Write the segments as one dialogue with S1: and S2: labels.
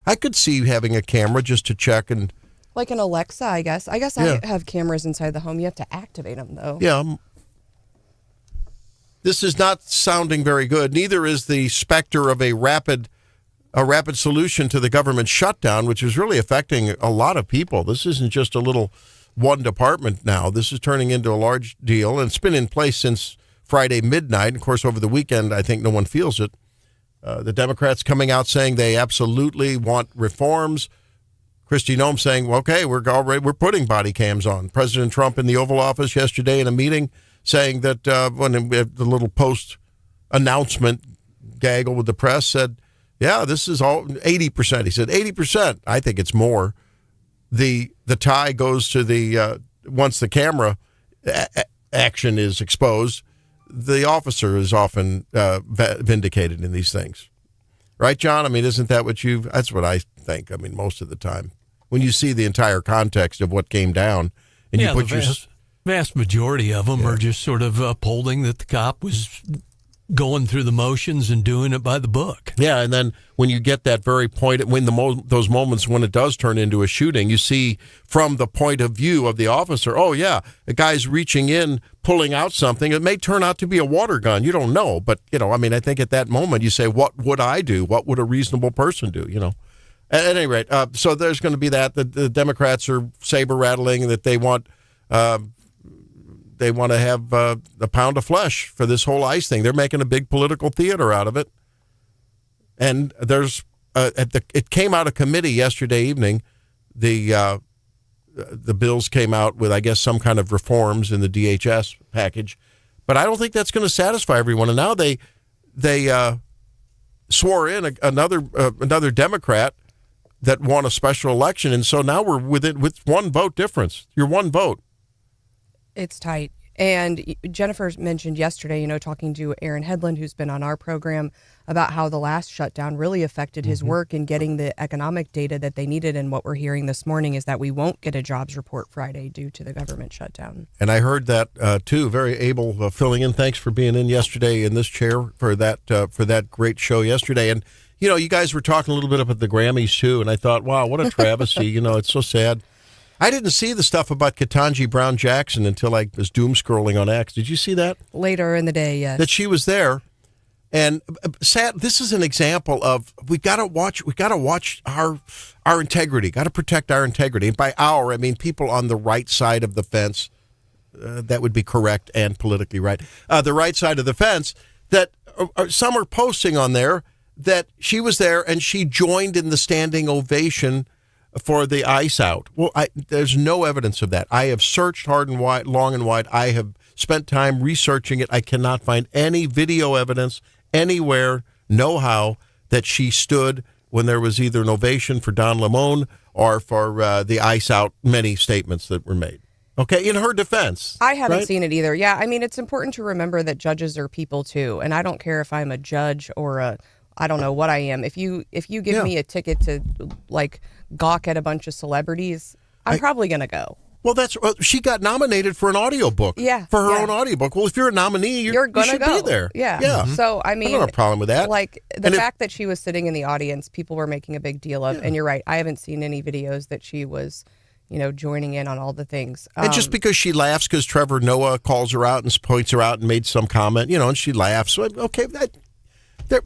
S1: I could see having a camera just to check and...
S2: Like an Alexa, I guess. I have cameras inside the home. You have to activate them, though.
S1: Yeah. This is not sounding very good. Neither is the specter of a rapid solution to the government shutdown, which is really affecting a lot of people. This isn't just a little one department now. This is turning into a large deal, and it's been in place since Friday midnight. Of course, over the weekend, I think no one feels it. The Democrats coming out saying they absolutely want reforms. Kristi Noem saying, well, okay, we're putting body cams on. President Trump in the Oval Office yesterday in a meeting saying that when the little post-announcement gaggle with the press said, yeah, this is all 80%. He said 80%. I think it's more. The tie goes to the once the camera action is exposed, the officer is often vindicated in these things. Right, John? I mean, isn't that that's what I think. I mean, most of the time when you see the entire context of what came down and you put
S3: vast majority of them are just sort of upholding that the cop was going through the motions and doing it by the book.
S1: Yeah, and then when you get that very point, when those moments when it does turn into a shooting, you see from the point of view of the officer, oh, yeah, the guy's reaching in, pulling out something. It may turn out to be a water gun. You don't know. But, I think at that moment you say, what would I do? What would a reasonable person do, At any rate, so there's going to be that. The Democrats are saber-rattling that they want to have a pound of flesh for this whole ICE thing. They're making a big political theater out of it. And there's it came out of committee yesterday evening. The bills came out with, I guess, some kind of reforms in the DHS package. But I don't think that's going to satisfy everyone. And now they swore in another Democrat that won a special election. And so now we're with one vote difference. You're one vote.
S2: It's tight. And Jennifer mentioned yesterday, talking to Aaron Hedlund, who's been on our program, about how the last shutdown really affected his work in getting the economic data that they needed. And what we're hearing this morning is that we won't get a jobs report Friday due to the government shutdown. And
S1: I heard that, too. Very able filling in. Thanks for being in yesterday in this chair for that great show yesterday. And, you guys were talking a little bit about the Grammys, too. And I thought, wow, what a travesty. It's so sad. I didn't see the stuff about Ketanji Brown Jackson until I was doom scrolling on X. Did you see that?
S2: Later in the day, yes.
S1: That she was there. And sad, this is an example of we got to watch our integrity, got to protect our integrity. And by our, I mean people on the right side of the fence. That would be correct and politically right. The right side of the fence, that some are posting on there that she was there and she joined in the standing ovation for the ICE out. Well, there's no evidence of that. I have searched hard and wide, long and wide. I have spent time researching it. I cannot find any video evidence anywhere, no how, that she stood when there was either an ovation for Don Lemon or for the ICE out, many statements that were made. Okay, in her defense.
S2: I haven't seen it either. Yeah, I mean, it's important to remember that judges are people too. And I don't care if I'm a judge or I don't know what I am. If you give me a ticket to gawk at a bunch of celebrities, I'm probably going to go.
S1: Well, she got nominated for an audiobook.
S2: Yeah.
S1: For her own audiobook. Well, if you're a nominee, you should be there.
S2: Yeah.
S1: Yeah.
S2: So, I mean,
S1: I don't have a problem with that.
S2: The fact that she was sitting in the audience, people were making a big deal of. Yeah. And you're right. I haven't seen any videos that she was, joining in on all the things.
S1: And just because she laughs because Trevor Noah calls her out and points her out and made some comment, and she laughs. So, okay,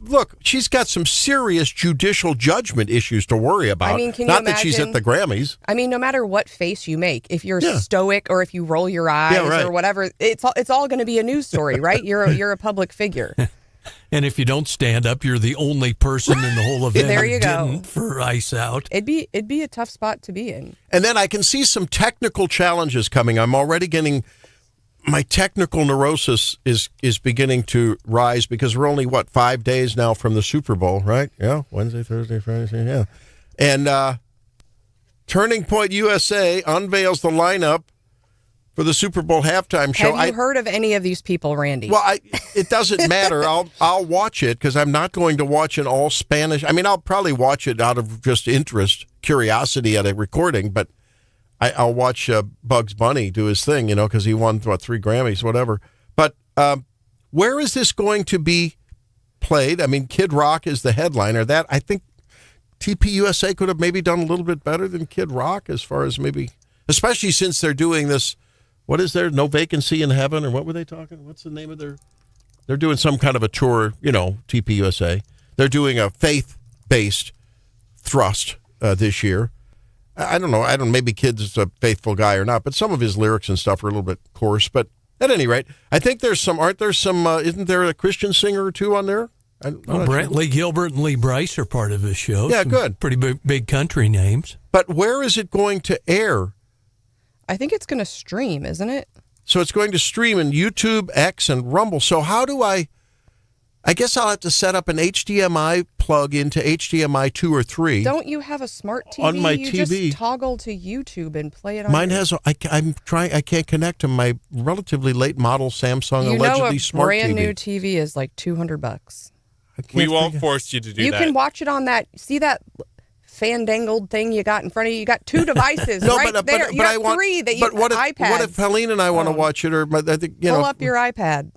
S1: look, she's got some serious judicial judgment issues to worry about.
S2: I mean, can you
S1: Not
S2: imagine,
S1: that she's at the Grammys.
S2: I mean, no matter what face you make, if you're stoic or if you roll your eyes or whatever, it's all going to be a news story, right? You're a public figure.
S3: And if you don't stand up, you're the only person in the whole event
S2: there you
S3: who
S2: go.
S3: Didn't for ICE out.
S2: It'd be a tough spot to be in.
S1: And then I can see some technical challenges coming. I'm already getting... My technical neurosis is beginning to rise because we're only, 5 days now from the Super Bowl, right? Yeah, Wednesday, Thursday, Friday, yeah. And Turning Point USA unveils the lineup for the Super Bowl halftime show.
S2: Have you heard of any of these people, Randy?
S1: Well, it doesn't matter. I'll watch it because I'm not going to watch in all Spanish. I mean, I'll probably watch it out of just interest, curiosity at a recording, but I'll watch Bugs Bunny do his thing, because he won, 3 Grammys, whatever. But where is this going to be played? I mean, Kid Rock is the headliner. That, I think, TPUSA could have maybe done a little bit better than Kid Rock as far as maybe, especially since they're doing this. What is there? No Vacancy in Heaven, or what were they talking? What's the name of their? They're doing some kind of a tour. TPUSA. They're doing a faith-based thrust this year. I don't know. Maybe Kid's is a faithful guy or not, but some of his lyrics and stuff are a little bit coarse. But at any rate, I think there's some. Aren't there some? Isn't there a Christian singer or two on there?
S3: Brantley Gilbert and Lee Bryce are part of this show.
S1: Yeah,
S3: Some
S1: good.
S3: Pretty big country names.
S1: But where is it going to air?
S2: I think it's going to stream, isn't it?
S1: So it's going to stream in YouTube, X, and Rumble. So how do I guess I'll have to set up an HDMI plug into HDMI 2 or 3.
S2: Don't you have a smart TV?
S1: On my
S2: you
S1: TV.
S2: just toggle to YouTube and play it on
S1: Mine has. I can't connect to my relatively late model Samsung allegedly
S2: a
S1: smart
S2: brand
S1: TV.
S2: new TV is like $200.
S4: We won't force you to do
S2: You
S4: that.
S2: can watch it on that. See that fandangled thing you got in front of you? You got 2 devices
S1: No,
S2: right
S1: but
S2: there. You
S1: I
S2: got
S1: want
S2: 3 that you
S1: But what if
S2: iPads.
S1: what if Helene and I want to watch it, or I think
S2: Pull up your iPad,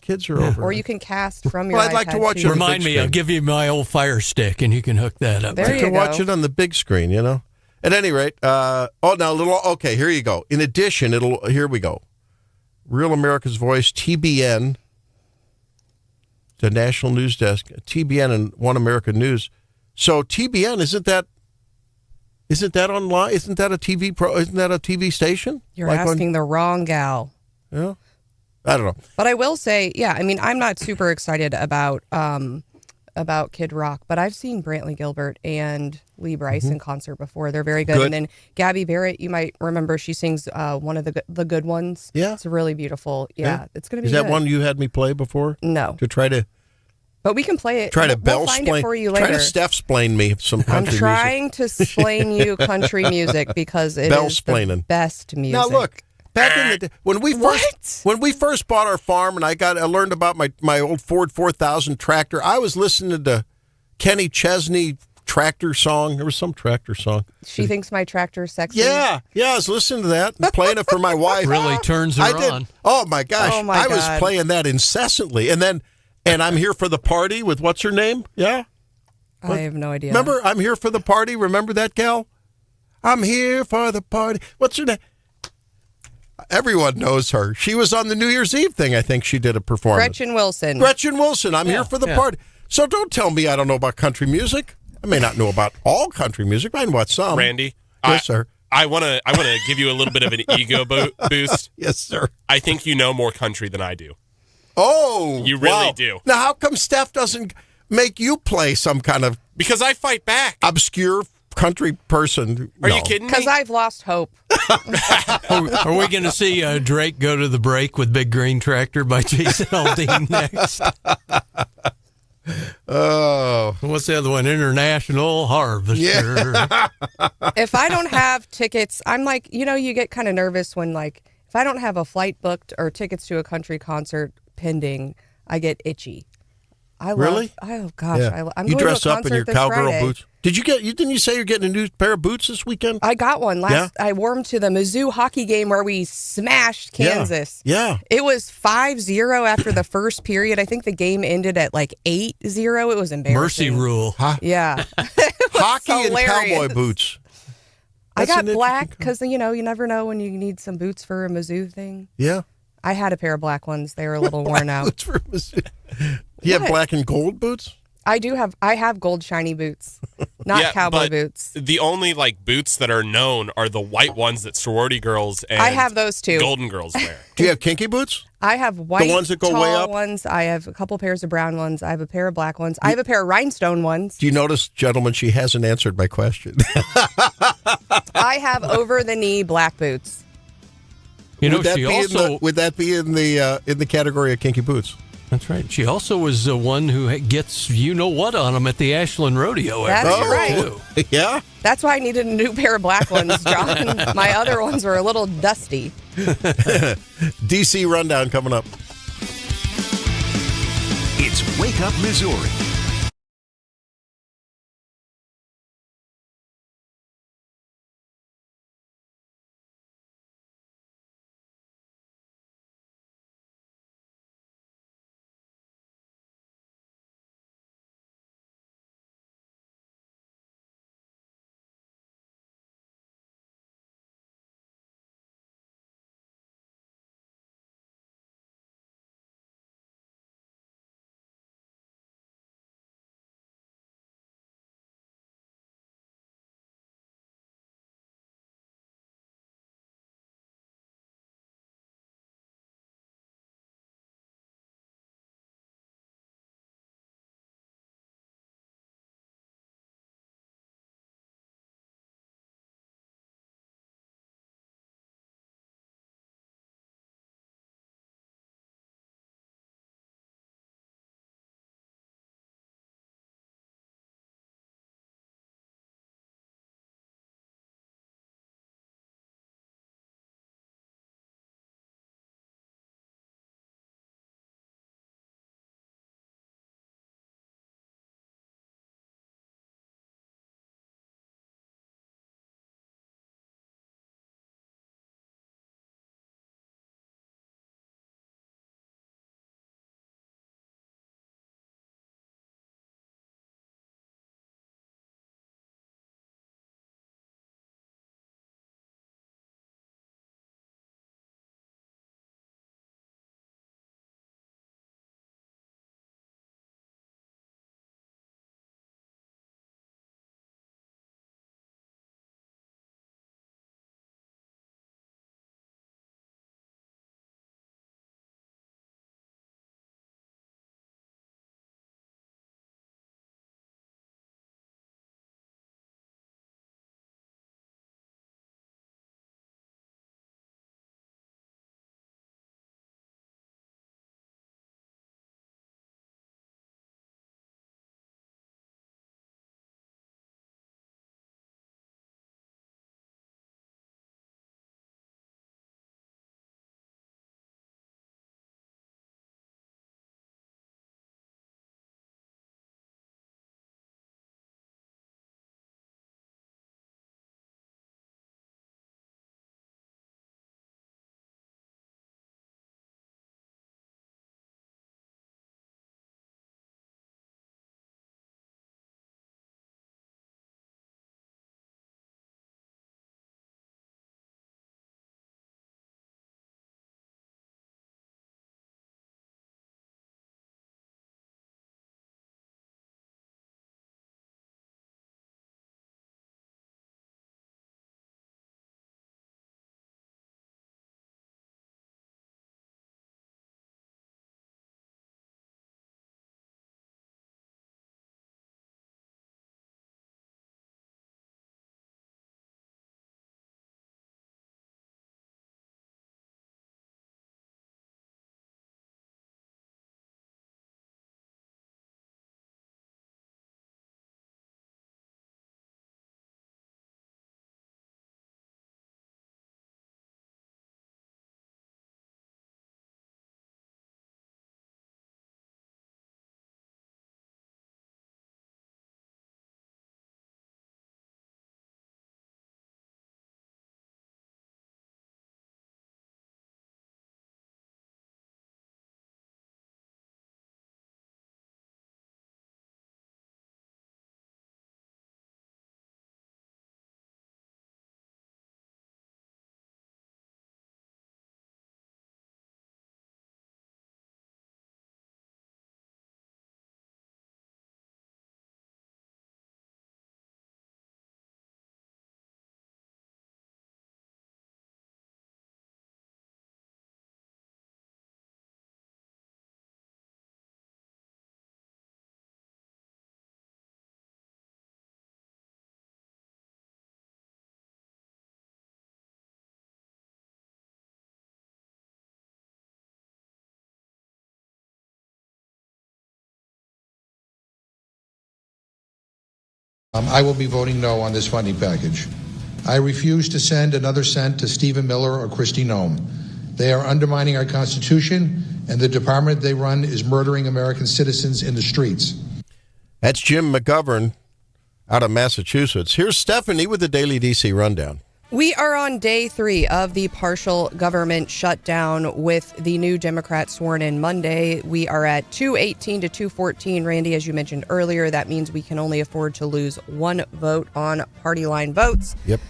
S1: kids are over.
S2: or you can cast from your
S1: Well,
S2: iPad.
S1: I'd like to watch
S2: too.
S1: it.
S3: Remind me, I'll give you my old Fire Stick, and you can hook that up.
S2: There
S1: I
S2: you
S1: can
S2: go.
S1: watch it on the big screen, At any rate, okay, here you go. In addition, here we go. Real America's Voice, TBN, the National News Desk, TBN and One America News. So TBN, isn't that online? Isn't that a TV station?
S2: You're
S1: Like
S2: asking the wrong gal.
S1: Yeah. I don't know.
S2: But I will say, I'm not super excited about Kid Rock, but I've seen Brantley Gilbert and Lee Bryce in concert before. They're very good.
S1: Good.
S2: And then Gabby Barrett, you might remember, she sings one of the good ones.
S1: Yeah.
S2: It's really beautiful. Yeah. It's going to be
S1: Is that
S2: good.
S1: one you had me play before?
S2: No.
S1: To try to
S2: But we can play it.
S1: We'll
S2: find it for you later.
S1: Try to Steph-splain me some
S2: I'm
S1: country
S2: trying to explain you country music because it is the
S1: Bell-splaining.
S2: best music.
S1: Now look, back in the day when we
S2: What?
S1: first bought our farm and I learned about my old Ford 4000 tractor, I was listening to Kenny Chesney tractor song. There was some tractor song.
S2: She thinks my tractor's sexy.
S1: Yeah, I was listening to that and playing it for my wife.
S3: Really turns her
S1: I did.
S3: on.
S1: Oh my gosh,
S2: Oh, my
S1: I was
S2: God.
S1: playing that incessantly, and I'm here for the party with what's her name? Yeah.
S2: I have no idea.
S1: Remember, I'm here for the party. Remember that gal? I'm here for the party. What's her name? Everyone knows her. She was on the New Year's Eve thing. I think she did a performance.
S2: Gretchen Wilson.
S1: Gretchen Wilson. I'm here for the party. So don't tell me I don't know about country music. I may not know about all country music, but I know about some.
S4: Randy,
S1: Yes, sir.
S4: I want to give you a little bit of an ego boost.
S1: Yes, sir.
S4: I think you know more country than I do.
S1: Oh,
S4: You really
S1: wow.
S4: do.
S1: Now, how come Steph doesn't make you play some kind of
S4: Because I fight back.
S1: obscure country person?
S4: Are
S1: No.
S4: you kidding me?
S2: Because I've lost hope.
S3: Are we going to see Drake go to the break with Big Green Tractor by Jason Aldean next?
S1: Oh,
S3: What's the other one? International Harvester.
S1: Yeah.
S2: If I don't have tickets, I'm like, you get kind of nervous when, like, if I don't have a flight booked or tickets to a country concert pending, I get itchy.
S1: Really?
S2: Oh gosh,
S1: yeah.
S2: I'm
S1: You
S2: going
S1: dress
S2: to a
S1: up in
S2: concert
S1: your
S2: this
S1: cowgirl
S2: Friday.
S1: boots. Didn't you say you're getting a new pair of boots this weekend?
S2: I got one last.
S1: Yeah?
S2: I wore them to the Mizzou hockey game where we smashed Kansas.
S1: Yeah.
S2: It was 5-0 after the first period. I think the game ended at like 8-0. It was embarrassing.
S3: Mercy rule.
S2: Yeah.
S1: Hockey and
S2: hilarious.
S1: cowboy boots.
S2: I
S1: That's
S2: got
S1: an
S2: black
S1: interesting-
S2: because, you never know when you need some boots for a Mizzou thing.
S1: Yeah.
S2: I had a pair of black ones. They were a little worn out.
S1: Boots for you have
S2: What?
S1: black and gold boots?
S2: I have gold shiny boots, not
S4: Yeah,
S2: cowboy
S4: but
S2: boots.
S4: The only boots that are known are the white ones that sorority girls and
S2: I have those too.
S4: golden girls wear.
S1: Do you have kinky boots?
S2: I have white,
S1: ones that go
S2: tall
S1: way up?
S2: ones. I have a couple pairs of brown ones. I have a pair of black ones. I have a pair of rhinestone ones.
S1: Do you notice, gentlemen, she hasn't answered my question?
S2: I have over the knee black boots.
S3: You know,
S1: would that
S3: she
S1: be
S3: also.
S1: would that be in the category of kinky boots?
S3: That's right. She also was the one who gets what on them at the Ashland Rodeo
S2: That's
S3: every year,
S2: right.
S3: too.
S1: Yeah.
S2: That's why I needed a new pair of black ones, John. My other ones were a little dusty.
S1: DC Rundown coming up.
S5: It's Wake Up Missouri
S6: I will be voting no on this funding package. I refuse to send another cent to Stephen Miller or Kristi Noem. They are undermining our Constitution, and the department they run is murdering American citizens in the streets.
S1: That's Jim McGovern out of Massachusetts. Here's Stephanie with the Daily DC Rundown.
S2: We are on day 3 of the partial government shutdown with the new Democrat sworn in Monday. We are at 218 to 214. Randy, as you mentioned earlier, that means we can only afford to lose one vote on party line votes.
S1: Yep.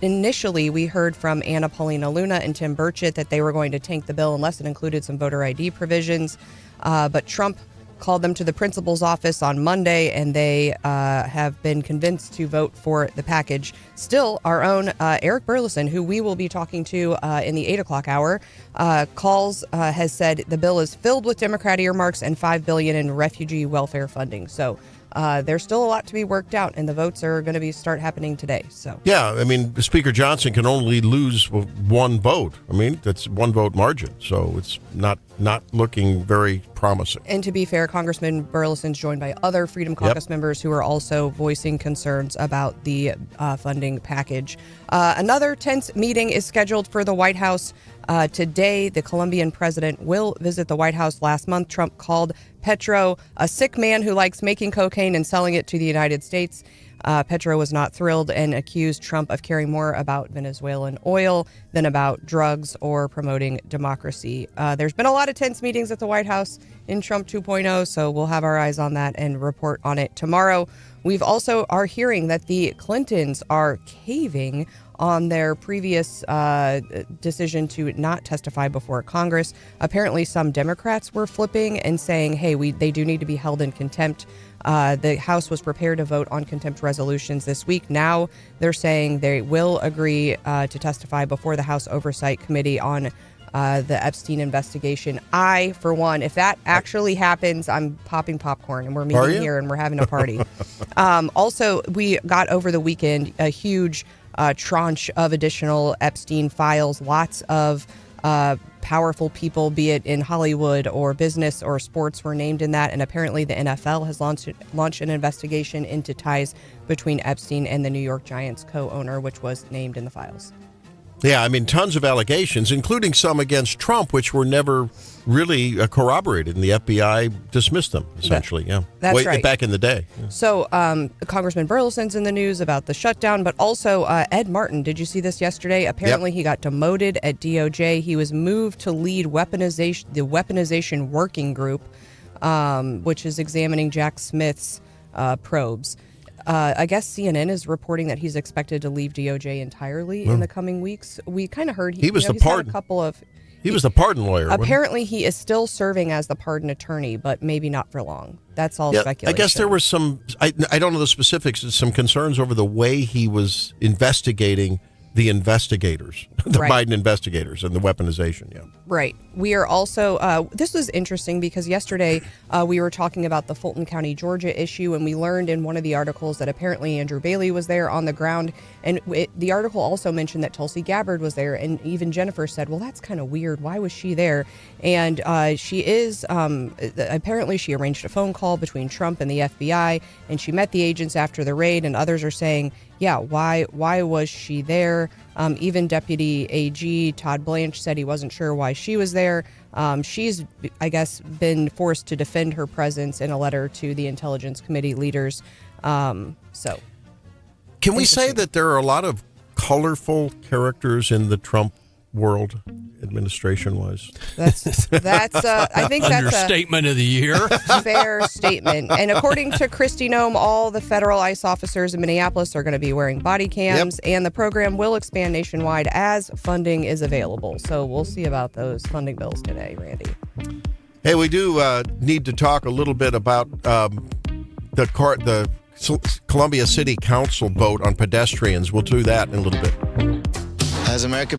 S2: Initially, we heard from Anna Paulina Luna and Tim Burchett that they were going to tank the bill unless it included some voter ID provisions. But Trump called them to the principal's office on Monday, and they have been convinced to vote for the package. Still, our own Eric Burleson, who we will be talking to in the 8 o'clock hour, has said the bill is filled with Democrat earmarks and $5 billion in refugee welfare funding. So there's still a lot to be worked out, and the votes are going to start happening today. So
S1: yeah, I mean, Speaker Johnson can only lose one vote. I mean, that's one vote margin, so it's not looking very promising.
S2: And to be fair, Congressman Burleson's joined by other Freedom Caucus members who are also voicing concerns about the funding package. Another tense meeting is scheduled for the White House today. The Colombian president will visit the White House. Last month, Trump called Petro a sick man who likes making cocaine and selling it to the United States. Petro was not thrilled and accused Trump of caring more about Venezuelan oil than about drugs or promoting democracy. There's been a lot of tense meetings at the White House in Trump 2.0, so we'll have our eyes on that and report on it tomorrow. We've also are hearing that the Clintons are caving on their previous decision to not testify before Congress. Apparently, some Democrats were flipping and saying, hey, they do need to be held in contempt. The House was prepared to vote on contempt resolutions this week. Now they're saying they will agree to testify before the House Oversight Committee on the Epstein investigation. I, for one, if that actually happens, I'm popping popcorn, and we're meeting here and we're having a party. Also, we got over the weekend a huge tranche of additional Epstein files. Lots of powerful people, be it in Hollywood or business or sports, were named in that. And apparently the NFL has launched an investigation into ties between Epstein and the New York Giants co-owner, which was named in the files.
S1: Yeah, I mean, tons of allegations, including some against Trump, which were never really corroborated, and the FBI dismissed them, essentially.
S2: That's right.
S1: Back in the day. Yeah.
S2: So Congressman Burleson's in the news about the shutdown, but also Ed Martin. Did you see this yesterday? Apparently he got demoted at DOJ. He was moved to lead the weaponization working group, which is examining Jack Smith's probes. I guess CNN is reporting that he's expected to leave DOJ entirely in the coming weeks. We kind of heard
S1: he was the
S2: he's
S1: pardon.
S2: had a couple of.
S1: He was the pardon lawyer.
S2: Apparently, he is still serving as the pardon attorney, but maybe not for long. That's all speculation.
S1: I guess there were some. I don't know the specifics. Some concerns over the way he was investigating the investigators, the Biden investigators, and the weaponization. Yeah.
S2: Right. We are also, this was interesting because yesterday we were talking about the Fulton County, Georgia issue, and we learned in one of the articles that apparently Andrew Bailey was there on the ground. And the article also mentioned that Tulsi Gabbard was there. And even Jennifer said, well, that's kind of weird. Why was she there? And she is, apparently she arranged a phone call between Trump and the FBI, and she met the agents after the raid. And others are saying, yeah, why was she there? Even Deputy AG Todd Blanche said he wasn't sure why she was there. She's, I guess, been forced to defend her presence in a letter to the Intelligence Committee leaders. Can
S1: we say that there are a lot of colorful characters in the Trump world, administration-wise?
S2: That's I think that's
S3: understatement of the year.
S2: Fair statement. And according to Kristi Noem, all the federal ICE officers in Minneapolis are going to be wearing body cams, and the program will expand nationwide as funding is available. So we'll see about those funding bills today, Randy.
S1: Hey, we do need to talk a little bit about the Columbia City Council vote on pedestrians. We'll do that in a little bit.
S7: As America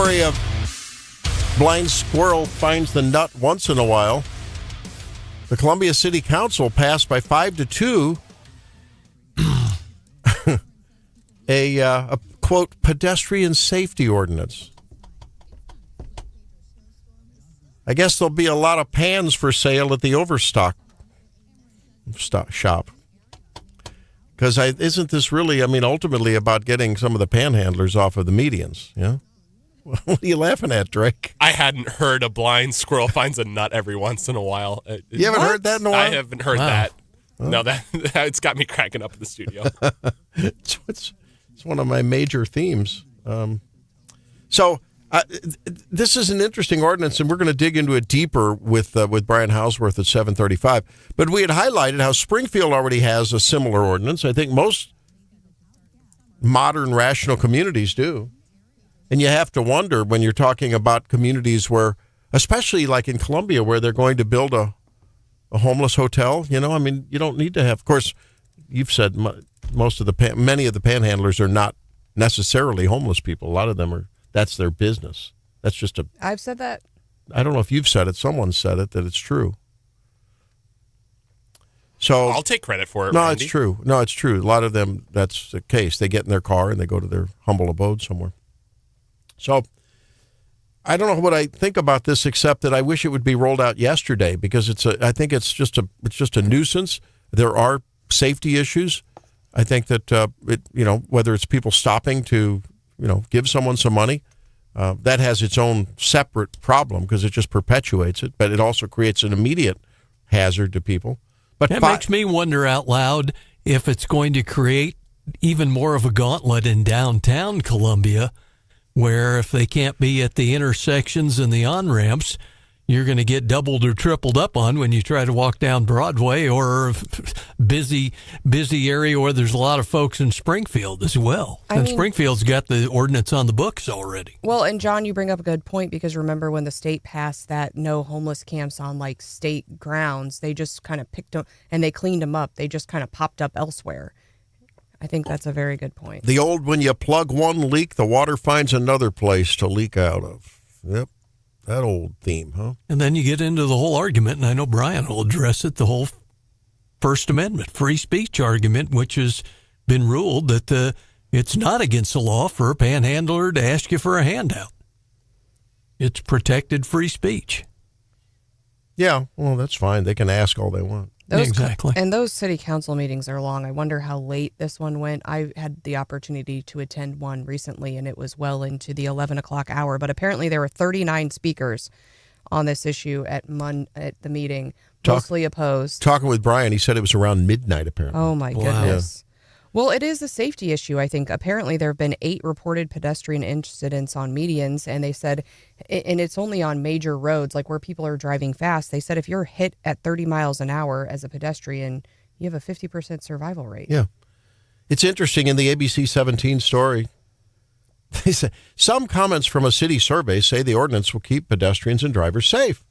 S1: story of blind squirrel finds the nut once in a while. The Columbia City Council passed by 5-2 a quote, pedestrian safety ordinance. I guess there'll be a lot of pans for sale at the Overstock shop. Because isn't this really, ultimately about getting some of the panhandlers off of the medians? Yeah. What are you laughing at, Drake?
S4: I hadn't heard a blind squirrel finds a nut every once in a while.
S1: You haven't heard that in a while?
S4: I haven't heard that. No, it's got me cracking up in the studio.
S1: It's one of my major themes. This is an interesting ordinance, and we're going to dig into it deeper with Brian Hauswirth at 7:35. But we had highlighted how Springfield already has a similar ordinance. I think most modern rational communities do. And you have to wonder when you're talking about communities where, especially like in Columbia, where they're going to build a homeless hotel. You don't need to have. Of course, you've said many of the panhandlers are not necessarily homeless people. A lot of them are. That's their business. That's just
S2: I've said that.
S1: I don't know if you've said it. Someone said it, that it's true. So
S4: I'll take credit for it,
S1: No,
S4: Randy.
S1: it's true. No, it's true. A lot of them, that's the case. They get in their car and they go to their humble abode somewhere. So I don't know what I think about this, except that I wish it would be rolled out yesterday, because I think it's just a nuisance. There are safety issues. I think that whether it's people stopping to give someone some money, that has its own separate problem because it just perpetuates it, but it also creates an immediate hazard to people. But
S3: that makes me wonder out loud if it's going to create even more of a gauntlet in downtown Columbia, where if they can't be at the intersections and the on-ramps, you're going to get doubled or tripled up on when you try to walk down Broadway or busy area where there's a lot of folks in Springfield as well. Springfield's got the ordinance on the books already.
S2: Well, and John, you bring up a good point, because remember when the state passed that no homeless camps on like state grounds, they just kind of picked them and they cleaned them up. They just kind of popped up elsewhere. I think that's a very good point.
S1: The old, when you plug one leak, the water finds another place to leak out of. Yep. That old theme, huh?
S3: And then you get into the whole argument, and I know Brian will address it, the whole First Amendment, free speech argument, which has been ruled that it's not against the law for a panhandler to ask you for a handout. It's protected free speech.
S1: Yeah, well, that's fine. They can ask all they want.
S3: Exactly.
S2: And those city council meetings are long. I wonder how late this one went. I had the opportunity to attend one recently, and it was well into the 11 o'clock hour. But apparently there were 39 speakers on this issue at the meeting, mostly opposed.
S1: Talking with Brian, he said it was around midnight, apparently.
S2: Oh, my goodness. Well, it is a safety issue, I think. Apparently, there have been 8 reported pedestrian incidents on medians, and they said, and it's only on major roads, like where people are driving fast. They said if you're hit at 30 miles an hour as a pedestrian, you have a 50% survival rate.
S1: Yeah. It's interesting, in the ABC 17 story, they say, some comments from a city survey say the ordinance will keep pedestrians and drivers safe.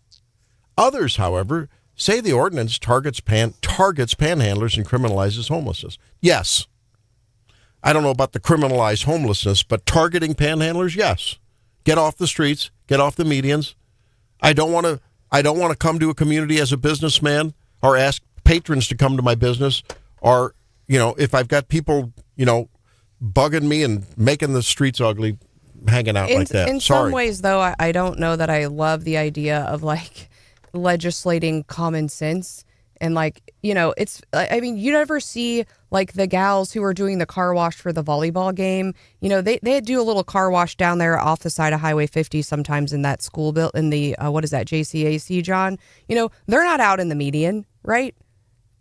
S1: Others, however, say the ordinance targets panhandlers and criminalizes homelessness. Yes. I don't know about the criminalized homelessness, but targeting panhandlers, yes. Get off the streets, get off the medians. I don't want to come to a community as a businessman or ask patrons to come to my business, or if I've got people, bugging me and making the streets ugly, hanging out like that.
S2: In some ways, though, I don't know that I love the idea of like legislating common sense. And you never see like the gals who are doing the car wash for the volleyball game. They do a little car wash down there off the side of Highway 50 sometimes in that school built in the, JCAC, John? They're not out in the median, right?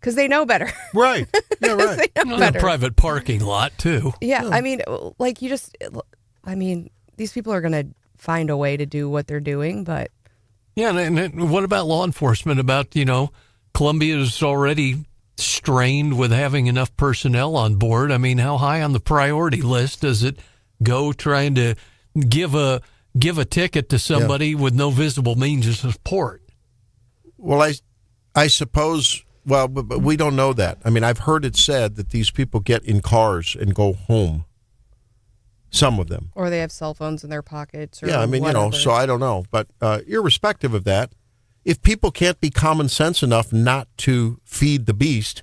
S2: Because they know better.
S1: Right. Yeah, right.
S2: They know better.
S3: A private parking lot, too.
S2: Yeah. These people are going to find a way to do what they're doing, but.
S3: Yeah, and what about law enforcement? About, Columbia is already strained with having enough personnel on board. I mean, how high on the priority list does it go trying to give a ticket to somebody with no visible means of support?
S1: Well, I suppose, but we don't know that. I mean, I've heard it said that these people get in cars and go home. Some of them.
S2: Or they have cell phones in their pockets. Or
S1: Yeah, I mean,
S2: whatever.
S1: so I don't know. But irrespective of that, if people can't be common sense enough not to feed the beast,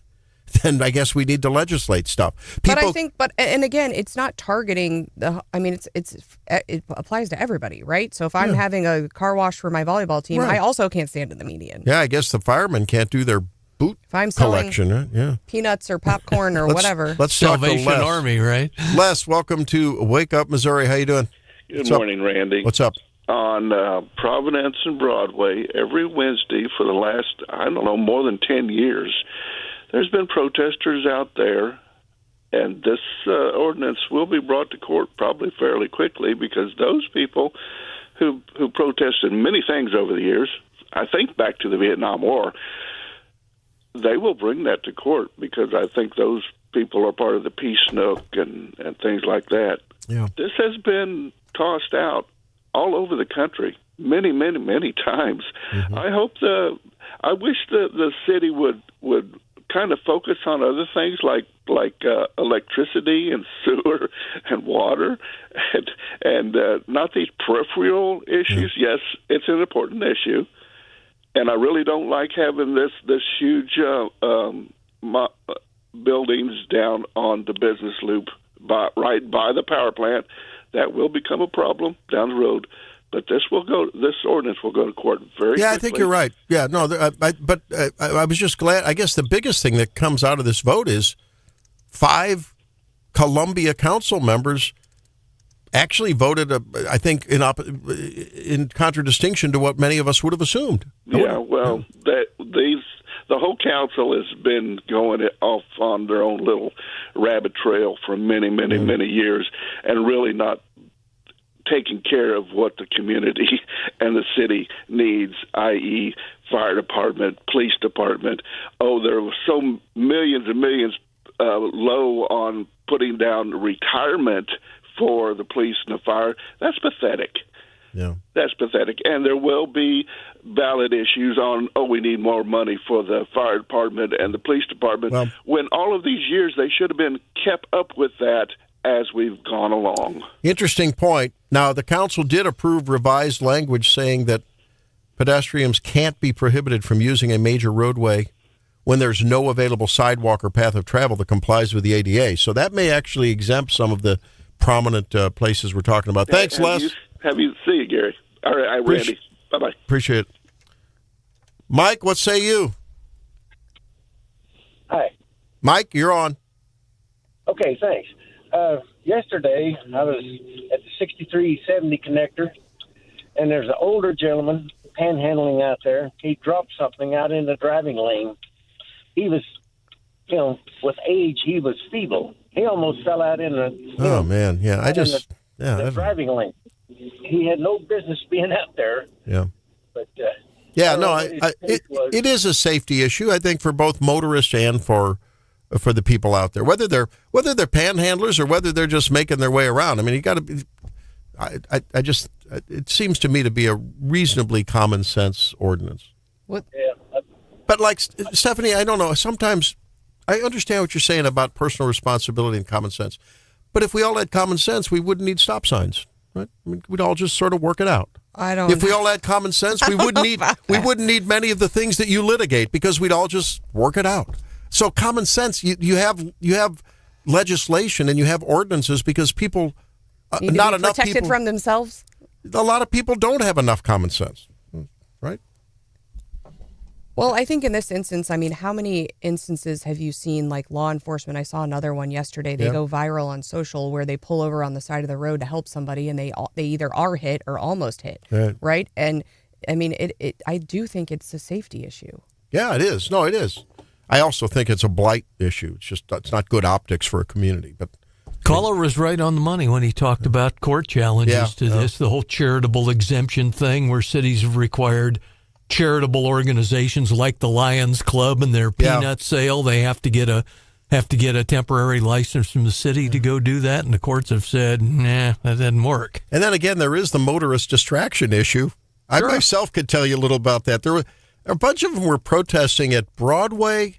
S1: then I guess we need to legislate stuff.
S2: But I think, and again, it's not targeting it applies to everybody, right? So if I'm having a car wash for my volleyball team,
S1: Right.
S2: I also can't stand in the median.
S1: Yeah, I guess the firemen can't do their boot
S2: If I'm selling
S1: collection, right? Yeah.
S2: peanuts or popcorn or whatever.
S1: Let's talk to
S3: Salvation
S1: Les.
S3: Army, right?
S1: Les, welcome to Wake Up, Missouri. How you doing?
S8: Good morning, Randy.
S1: What's up?
S8: On Providence and Broadway, every Wednesday for the last, more than 10 years, there's been protesters out there, and this ordinance will be brought to court probably fairly quickly because those people who protested many things over the years, I think back to the Vietnam War, they will bring that to court because I think those people are part of the Peace Nook and things like that.
S1: Yeah.
S8: This has been tossed out all over the country many, many, many times.
S1: Mm-hmm.
S8: I wish the city would kind of focus on other things like electricity and sewer and water and not these peripheral issues. Yes, it's an important issue, and I really don't like having this huge buildings down on the business loop right by the power plant. That will become a problem down the road. But this ordinance will go to court very quickly.
S1: Yeah, I think you're right. Yeah, no, I was just glad. I guess the biggest thing that comes out of this vote is 5 Columbia council members actually voted, I think, in contradistinction to what many of us would have assumed.
S8: Yeah, well, the whole council has been going off on their own little rabbit trail for many, many, many years and really not taking care of what the community and the city needs, i.e. fire department, police department. Oh, there were so millions and millions low on putting down retirement for the police and the fire. That's pathetic.
S1: Yeah.
S8: That's pathetic. And there will be valid issues on, we need more money for the fire department and the police department.
S1: Well,
S8: when all of these years they should have been kept up with that as we've gone along.
S1: Interesting point. Now, the council did approve revised language saying that pedestrians can't be prohibited from using a major roadway when there's no available sidewalk or path of travel that complies with the ADA. So that may actually exempt some of the prominent places we're talking about. Thanks, Les.
S8: See you, Gary. All right, Randy. Bye-bye.
S1: Appreciate it. Mike, what say you?
S9: Hi.
S1: Mike, you're on.
S9: Okay, thanks. Yesterday, I was at the 6370 connector, and there's an older gentleman panhandling out there. He dropped something out in the driving lane. He was, with age, he was feeble. He almost fell out in the...
S1: Oh, man. Yeah,
S9: the driving lane. He had no business being out there.
S1: Yeah.
S9: But...
S1: it is a safety issue, I think, for both motorists and for the people out there, whether they're panhandlers or whether they're just making their way around. I mean, you got to be. It seems to me to be a reasonably common sense ordinance.
S2: What?
S9: Yeah.
S1: But like Stephanie, I don't know. Sometimes I understand what you're saying about personal responsibility and common sense, but if we all had common sense, we wouldn't need stop signs, right? I mean, we'd all just sort of work it out. If we all had common sense, we wouldn't need many of the things that you litigate because we'd all just work it out. So common sense, you have legislation and you have ordinances because people,
S2: need
S1: not
S2: to be
S1: enough
S2: protected
S1: people
S2: from themselves.
S1: A lot of people don't have enough common sense, right?
S2: Well, I think in this instance, I mean, how many instances have you seen like law enforcement? I saw another one yesterday. They go viral on social where they pull over on the side of the road to help somebody and they either are hit or almost hit, right? And I mean, I do think it's a safety issue.
S1: Yeah, it is. No, it is. I also think it's a blight issue. It's not good optics for a community. But
S3: Caller was right on the money when he talked about court challenges to this, the whole charitable exemption thing where cities have required charitable organizations like the Lions Club and their peanut sale. They have to get a temporary license from the city to go do that, and the courts have said, nah, that didn't work.
S1: And then again, there is the motorist distraction issue. I myself could tell you a little about that. There were a bunch of them were protesting at Broadway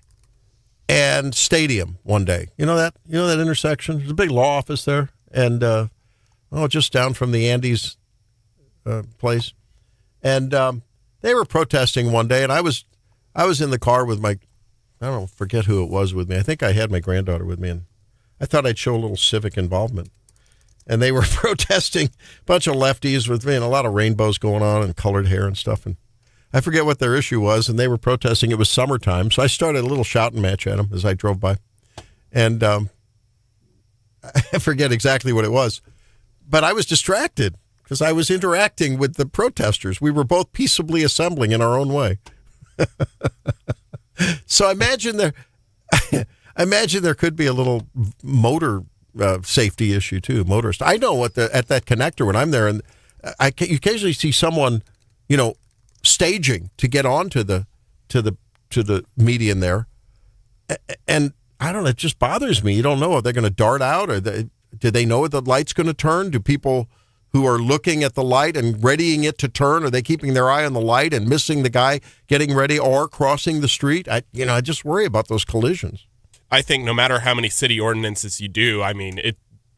S1: and Stadium one day. You know that intersection? There's a big law office there, and just down from the Andes place. And they were protesting one day, and I was in the car with my, I don't know, forget who it was with me. I think I had my granddaughter with me, and I thought I'd show a little civic involvement. And they were protesting, a bunch of lefties with me, and a lot of rainbows going on and colored hair and stuff. And I forget what their issue was, and they were protesting. It was summertime, so I started a little shouting match at them as I drove by. And I forget exactly what it was, but I was distracted because I was interacting with the protesters. We were both peaceably assembling in our own way. So I imagine there could be a little motor safety issue too. Motorist. I know at that connector when I'm there, and you occasionally see someone, staging to get onto the median there, and I don't know. It just bothers me. You don't know. Are they going to dart out, or do they know the light's going to turn? Do people who are looking at the light and readying it to turn, are they keeping their eye on the light and missing the guy getting ready or crossing the street? I just worry about those collisions.
S4: I think no matter how many city ordinances you do, I mean,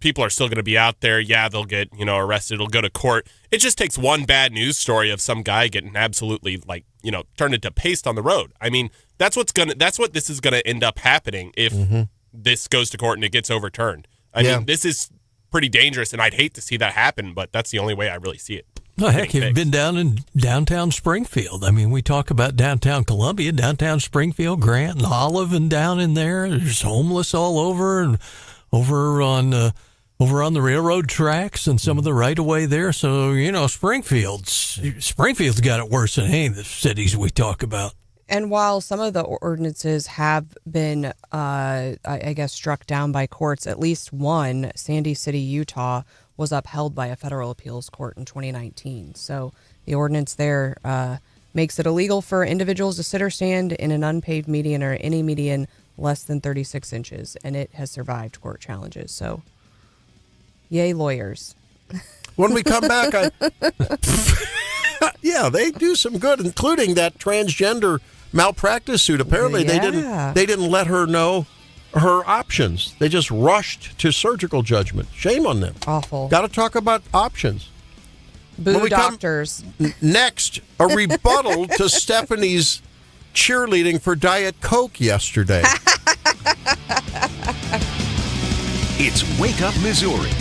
S4: people are still going to be out there. Yeah, they'll get, arrested. It'll go to court. It just takes one bad news story of some guy getting absolutely turned into paste on the road. I mean, that's what this is going to end up happening if this goes to court and it gets overturned. I mean, this is pretty dangerous, and I'd hate to see that happen, but that's the only way I really see it.
S3: Well, heck, you've been down in downtown Springfield. I mean, we talk about downtown Columbia, downtown Springfield, Grant, and Olive, and down in there, there's homeless all over, and over on the railroad tracks and some of the right of way there. So, Springfield's got it worse than any of the cities we talk about.
S2: And while some of the ordinances have been, I guess, struck down by courts, at least one, Sandy City, Utah, was upheld by a federal appeals court in 2019. So the ordinance there makes it illegal for individuals to sit or stand in an unpaved median or any median less than 36 inches, and it has survived court challenges. So, yay, lawyers.
S1: When we come back, yeah, they do some good, including that transgender malpractice suit. Apparently, they didn't let her know her options. They just rushed to surgical judgment. Shame on them.
S2: Awful.
S1: Got to talk about options.
S2: Boo doctors.
S1: Next, a rebuttal to Stephanie's cheerleading for Diet Coke yesterday.
S5: It's Wake Up Missouri.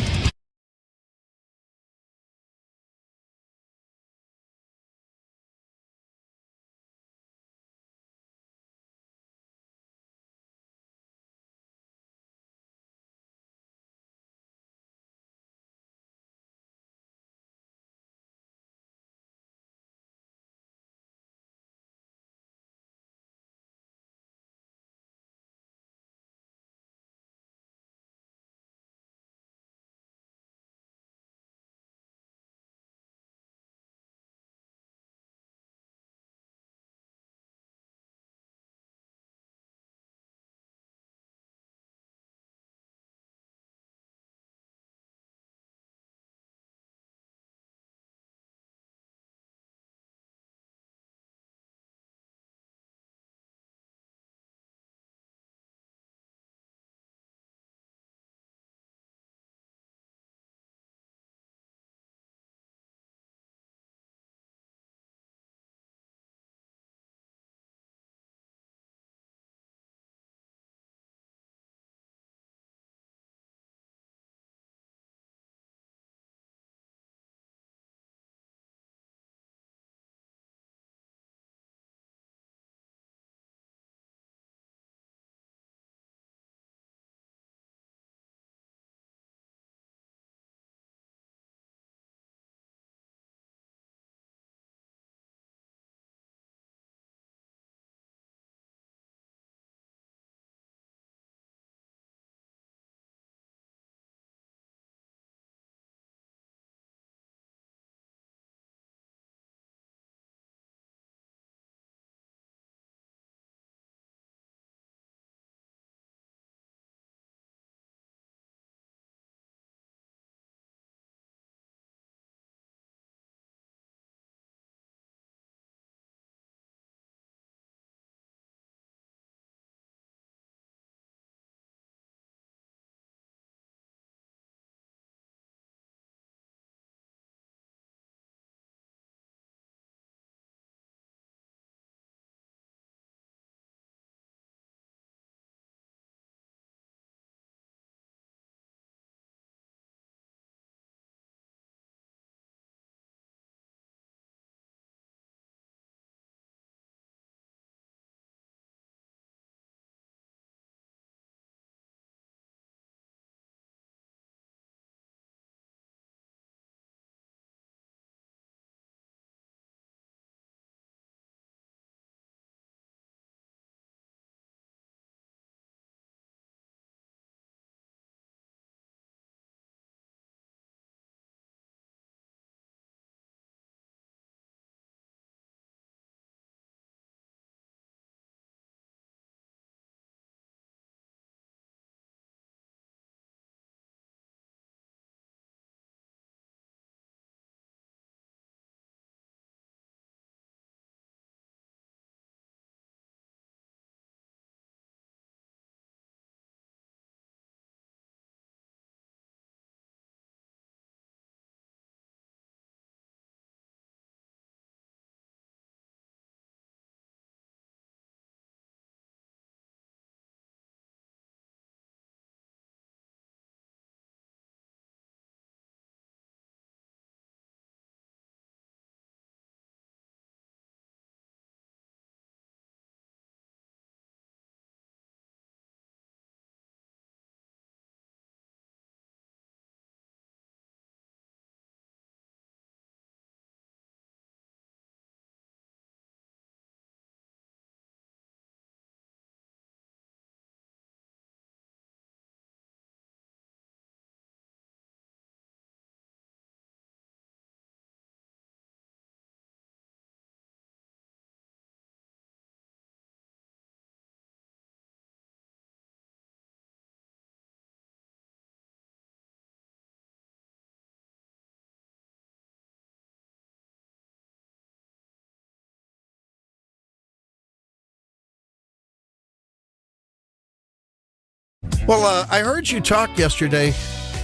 S1: Well, I heard you talk yesterday,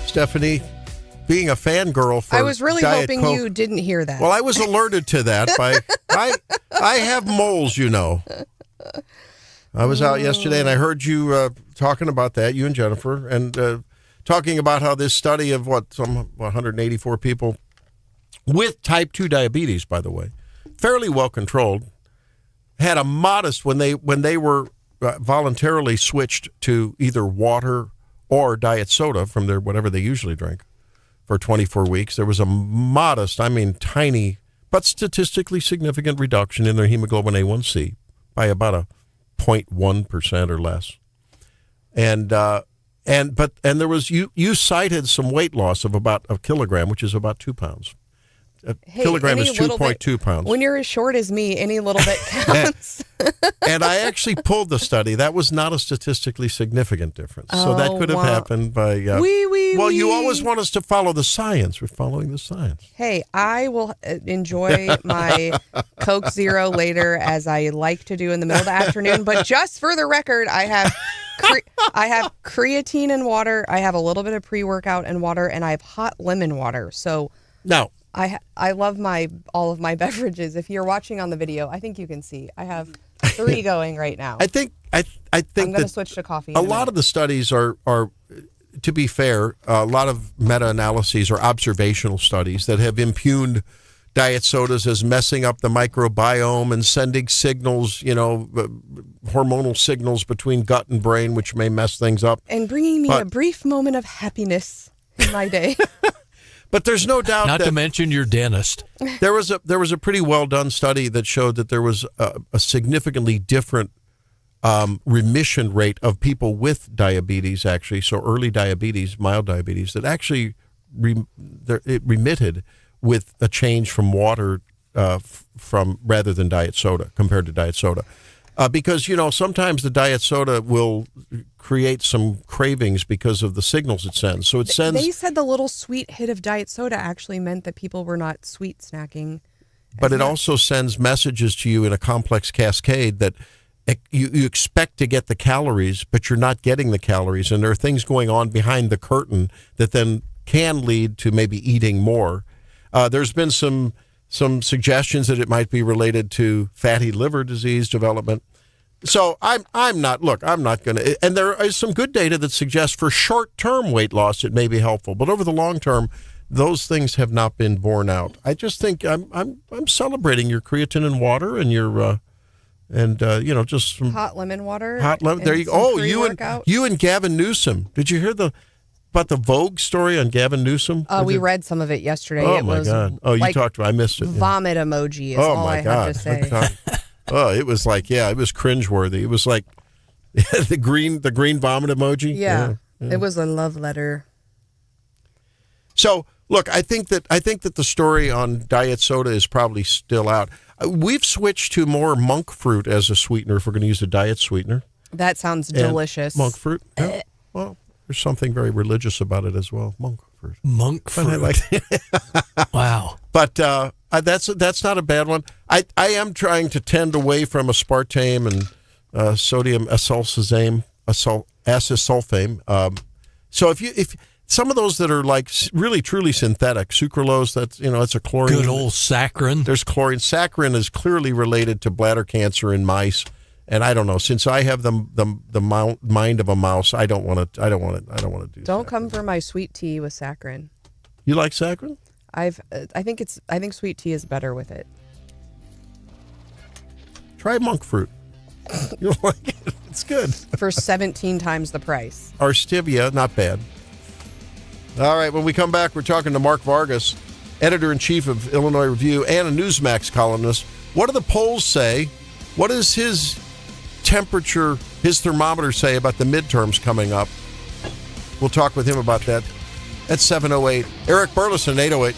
S1: Stephanie, being a fangirl for
S2: I was really
S1: Diet
S2: hoping
S1: Coke.
S2: you didn't hear that.
S1: Well, I was alerted to that by I have moles, you know. I was out yesterday and I heard you talking about that, you and Jennifer, and talking about how this study of some 184 people with type 2 diabetes, by the way, fairly well controlled, had a modest when they were voluntarily switched to either water or diet soda from their whatever they usually drink for 24 weeks. There was a modest, I mean tiny, but statistically significant reduction in their hemoglobin A1C by about a 0.1% or less. And there was you cited some weight loss of about a kilogram, which is about 2 pounds. A kilogram is 2.2 pounds.
S2: When you're as short as me, any little bit counts.
S1: And I actually pulled the study. That was not a statistically significant difference. So that could have happened by... you always want us to follow the science. We're following the science.
S2: Hey, I will enjoy my Coke Zero later, as I like to do in the middle of the afternoon. But just for the record, I have creatine and water. I have a little bit of pre-workout and water, and I have hot lemon water. So...
S1: Now...
S2: I love all of my beverages. If you're watching on the video, I think you can see I have 3 going right now.
S1: I think I'm
S2: going to switch to coffee.
S1: A lot of the studies are, to be fair, a lot of meta-analyses or observational studies that have impugned diet sodas as messing up the microbiome and sending signals, hormonal signals between gut and brain, which may mess things up.
S2: And bringing me a brief moment of happiness in my day.
S1: But there's no doubt
S3: not to mention your dentist.
S1: There was a pretty well done study that showed that there was a significantly different remission rate of people with diabetes, actually. So early diabetes, mild diabetes, that actually it remitted with a change from water from rather than diet soda compared to diet soda. Because, sometimes the diet soda will create some cravings because of the signals it sends. So it sends...
S2: They said the little sweet hit of diet soda actually meant that people were not sweet snacking.
S1: But it also sends messages to you in a complex cascade that you expect to get the calories, but you're not getting the calories. And there are things going on behind the curtain that then can lead to maybe eating more. There's been some suggestions that it might be related to fatty liver disease development. So I'm not going to, and there is some good data that suggests for short-term weight loss it may be helpful, but over the long term, those things have not been borne out. I just think I'm celebrating your creatine and water and your just some
S2: hot lemon water.
S1: Hot lemon. There you go. Oh, you and Gavin Newsom. Did you hear about the Vogue story on Gavin Newsom?
S2: We read some of it yesterday.
S1: Oh, my God. Oh, you talked about it. I missed it.
S2: Vomit emoji is all I have to say.
S1: Oh, it was like, it was cringeworthy. It was like the green vomit emoji.
S2: Yeah. It was a love letter.
S1: So, look, I think that the story on diet soda is probably still out. We've switched to more monk fruit as a sweetener if we're going to use a diet sweetener.
S2: That sounds delicious.
S1: Monk fruit. Yeah. Well, there's something very religious about it as well. Monk fruit.
S3: Monk fruit. Wow.
S1: But that's not a bad one. I am trying to tend away from aspartame and sodium acetylsulfame. So if some of those that are like really truly synthetic, sucralose, it's a chlorine.
S3: Good old saccharin.
S1: There's chlorine. Saccharin is clearly related to bladder cancer in mice. And I don't know. Since I have the mind of a mouse, I don't want to do.
S2: Don't come for my sweet tea with saccharin.
S1: You like saccharin?
S2: I think sweet tea is better with it.
S1: Try monk fruit. You'll like it. It's good.
S2: For 17 times the price.
S1: Or stevia, not bad. All right, when we come back, we're talking to Mark Vargas, editor-in-chief of Illinois Review and a Newsmax columnist. What do the polls say? What does his thermometer say about the midterms coming up? We'll talk with him about that at 7:08. Eric Burleson, 808.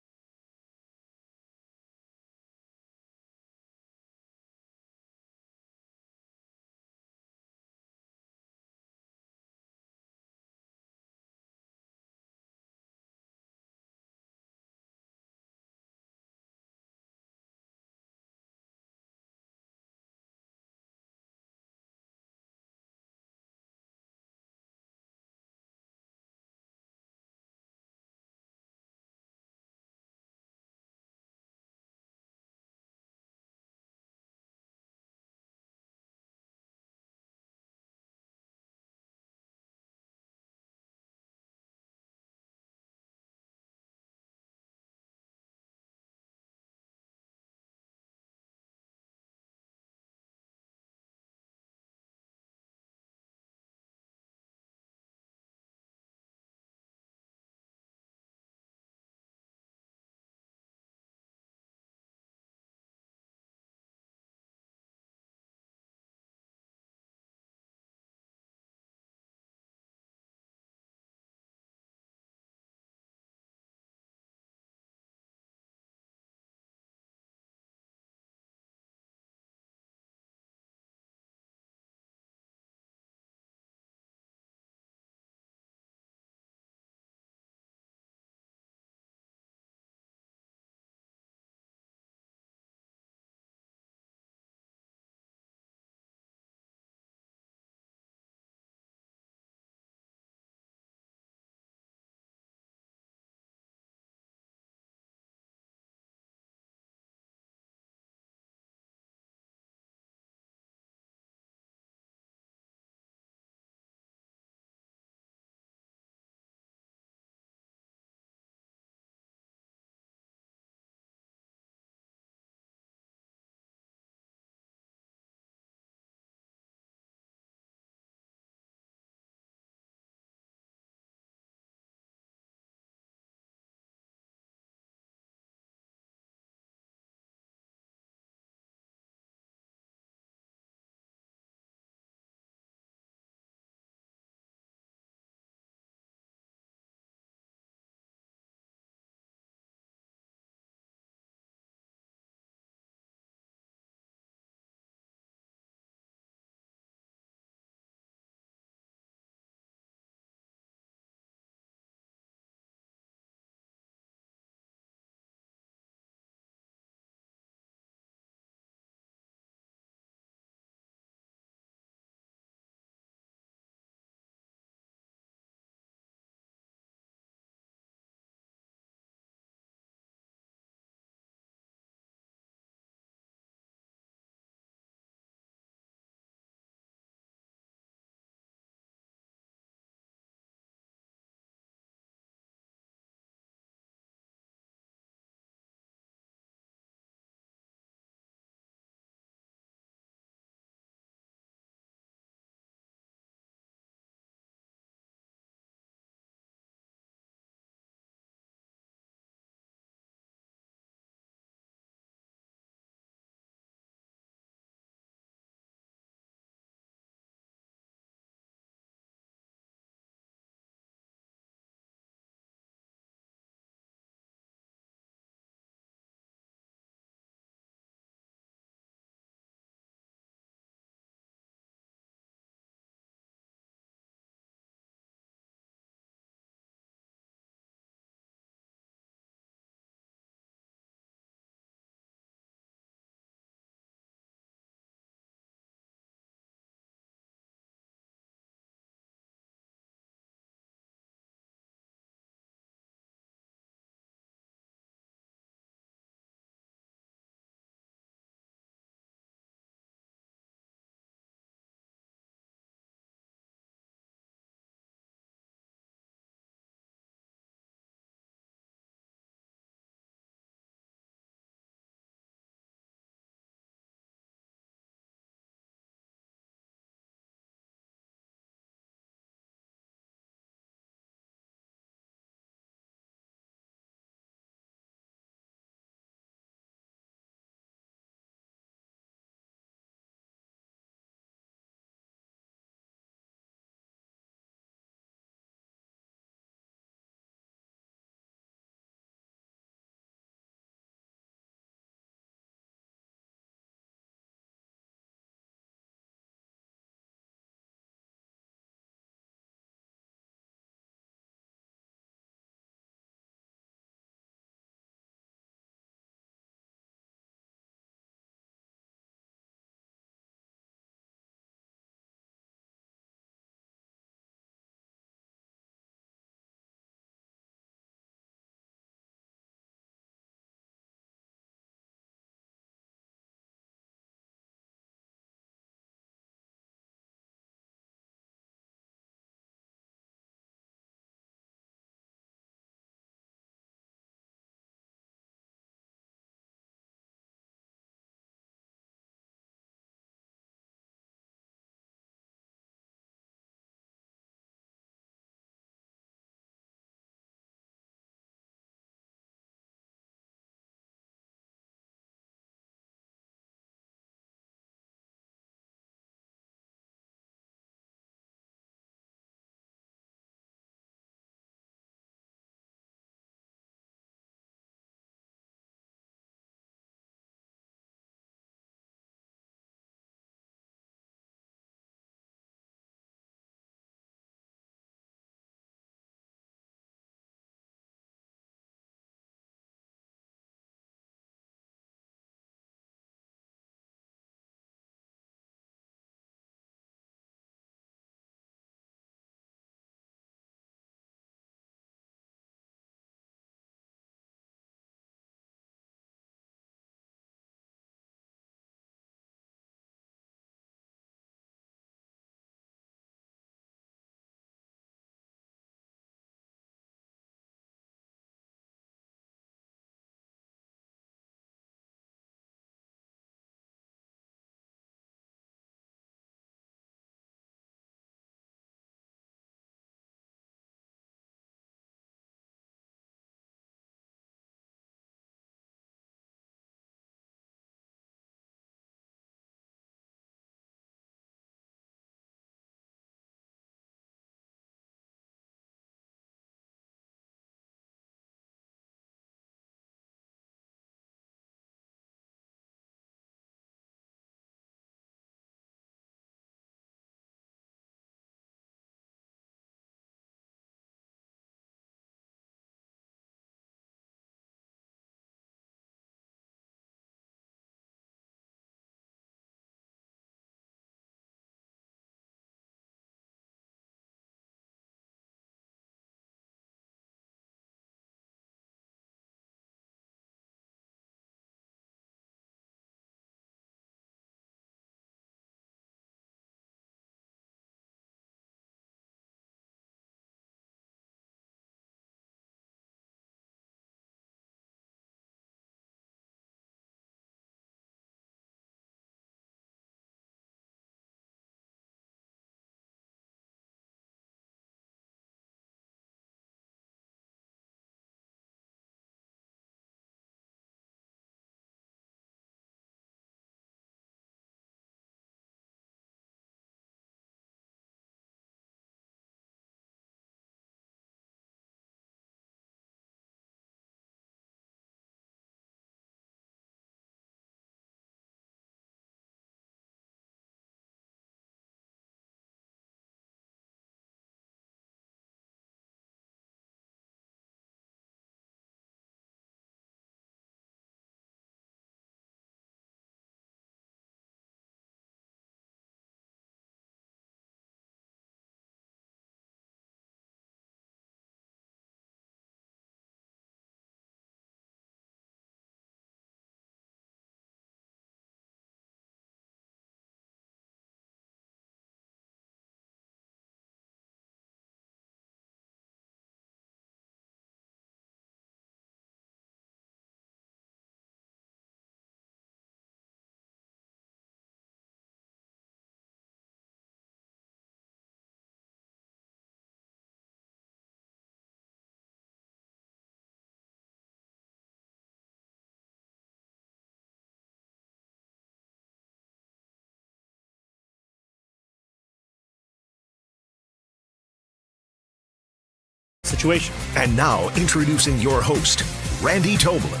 S10: situation.
S5: And now, introducing your host, Randy Tobler.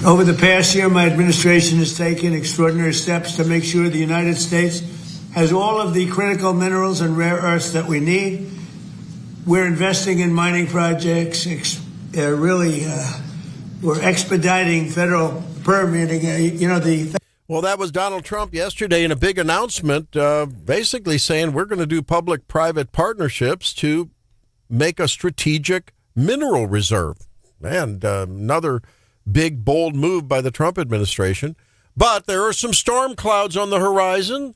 S11: Over the past year, my administration has taken extraordinary steps to make sure the United States has all of the critical minerals and rare earths that we need. We're investing in mining projects. We're expediting federal permitting.
S1: Well, that was Donald Trump yesterday in a big announcement, basically saying we're going to do public-private partnerships to make a strategic mineral reserve. And another big, bold move by the Trump administration. But there are some storm clouds on the horizon,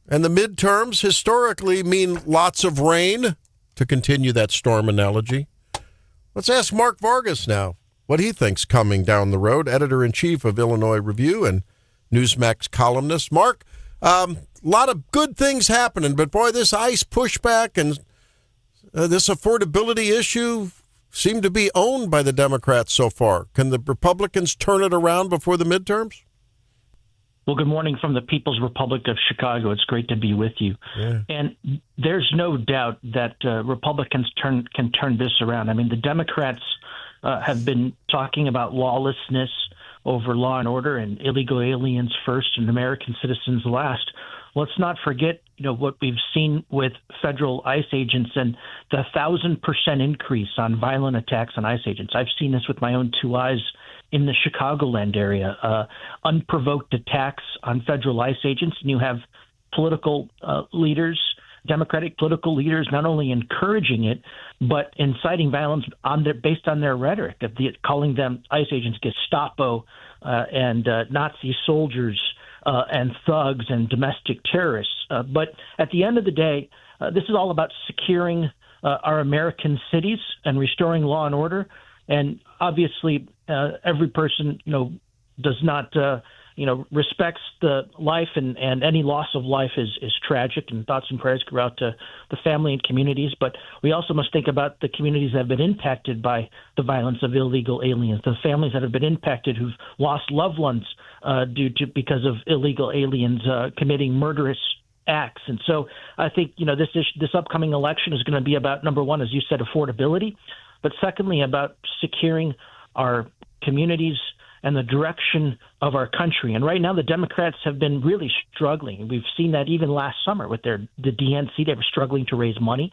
S1: and the midterms historically mean lots of rain, to continue that storm analogy. Let's ask Mark Vargas now what he thinks coming down the road, editor-in-chief of Illinois Review and Newsmax columnist. Mark, a lot of good things happening, but boy, this ICE pushback and this affordability issue seem to be owned by the Democrats so far. Can the Republicans turn it around before the midterms?
S12: Well, good morning from the People's Republic of Chicago. It's great to be with you. Yeah. And there's no doubt that Republicans can turn this around. I mean, the Democrats have been talking about lawlessness over law and order and illegal aliens first and American citizens last. Let's not forget, what we've seen with federal ICE agents and the 1,000% increase on violent attacks on ICE agents. I've seen this with my own two eyes in the Chicagoland area, unprovoked attacks on federal ICE agents. And you have political leaders, Democratic political leaders, not only encouraging it, but inciting violence based on their rhetoric of calling them ICE agents Gestapo and Nazi soldiers and thugs and domestic terrorists. But at the end of the day, this is all about securing our American cities and restoring law and order. And obviously, every person, does not, respects the life, and any loss of life is tragic, and thoughts and prayers go out to the family and communities. But we also must think about the communities that have been impacted by the violence of illegal aliens, the families that have been impacted who've lost loved ones because of illegal aliens committing murderous acts. And so I think, this upcoming election is going to be about, number one, as you said, affordability, but secondly, about securing our communities and the direction of our country. And right now, the Democrats have been really struggling. We've seen that even last summer with the DNC. They were struggling to raise money.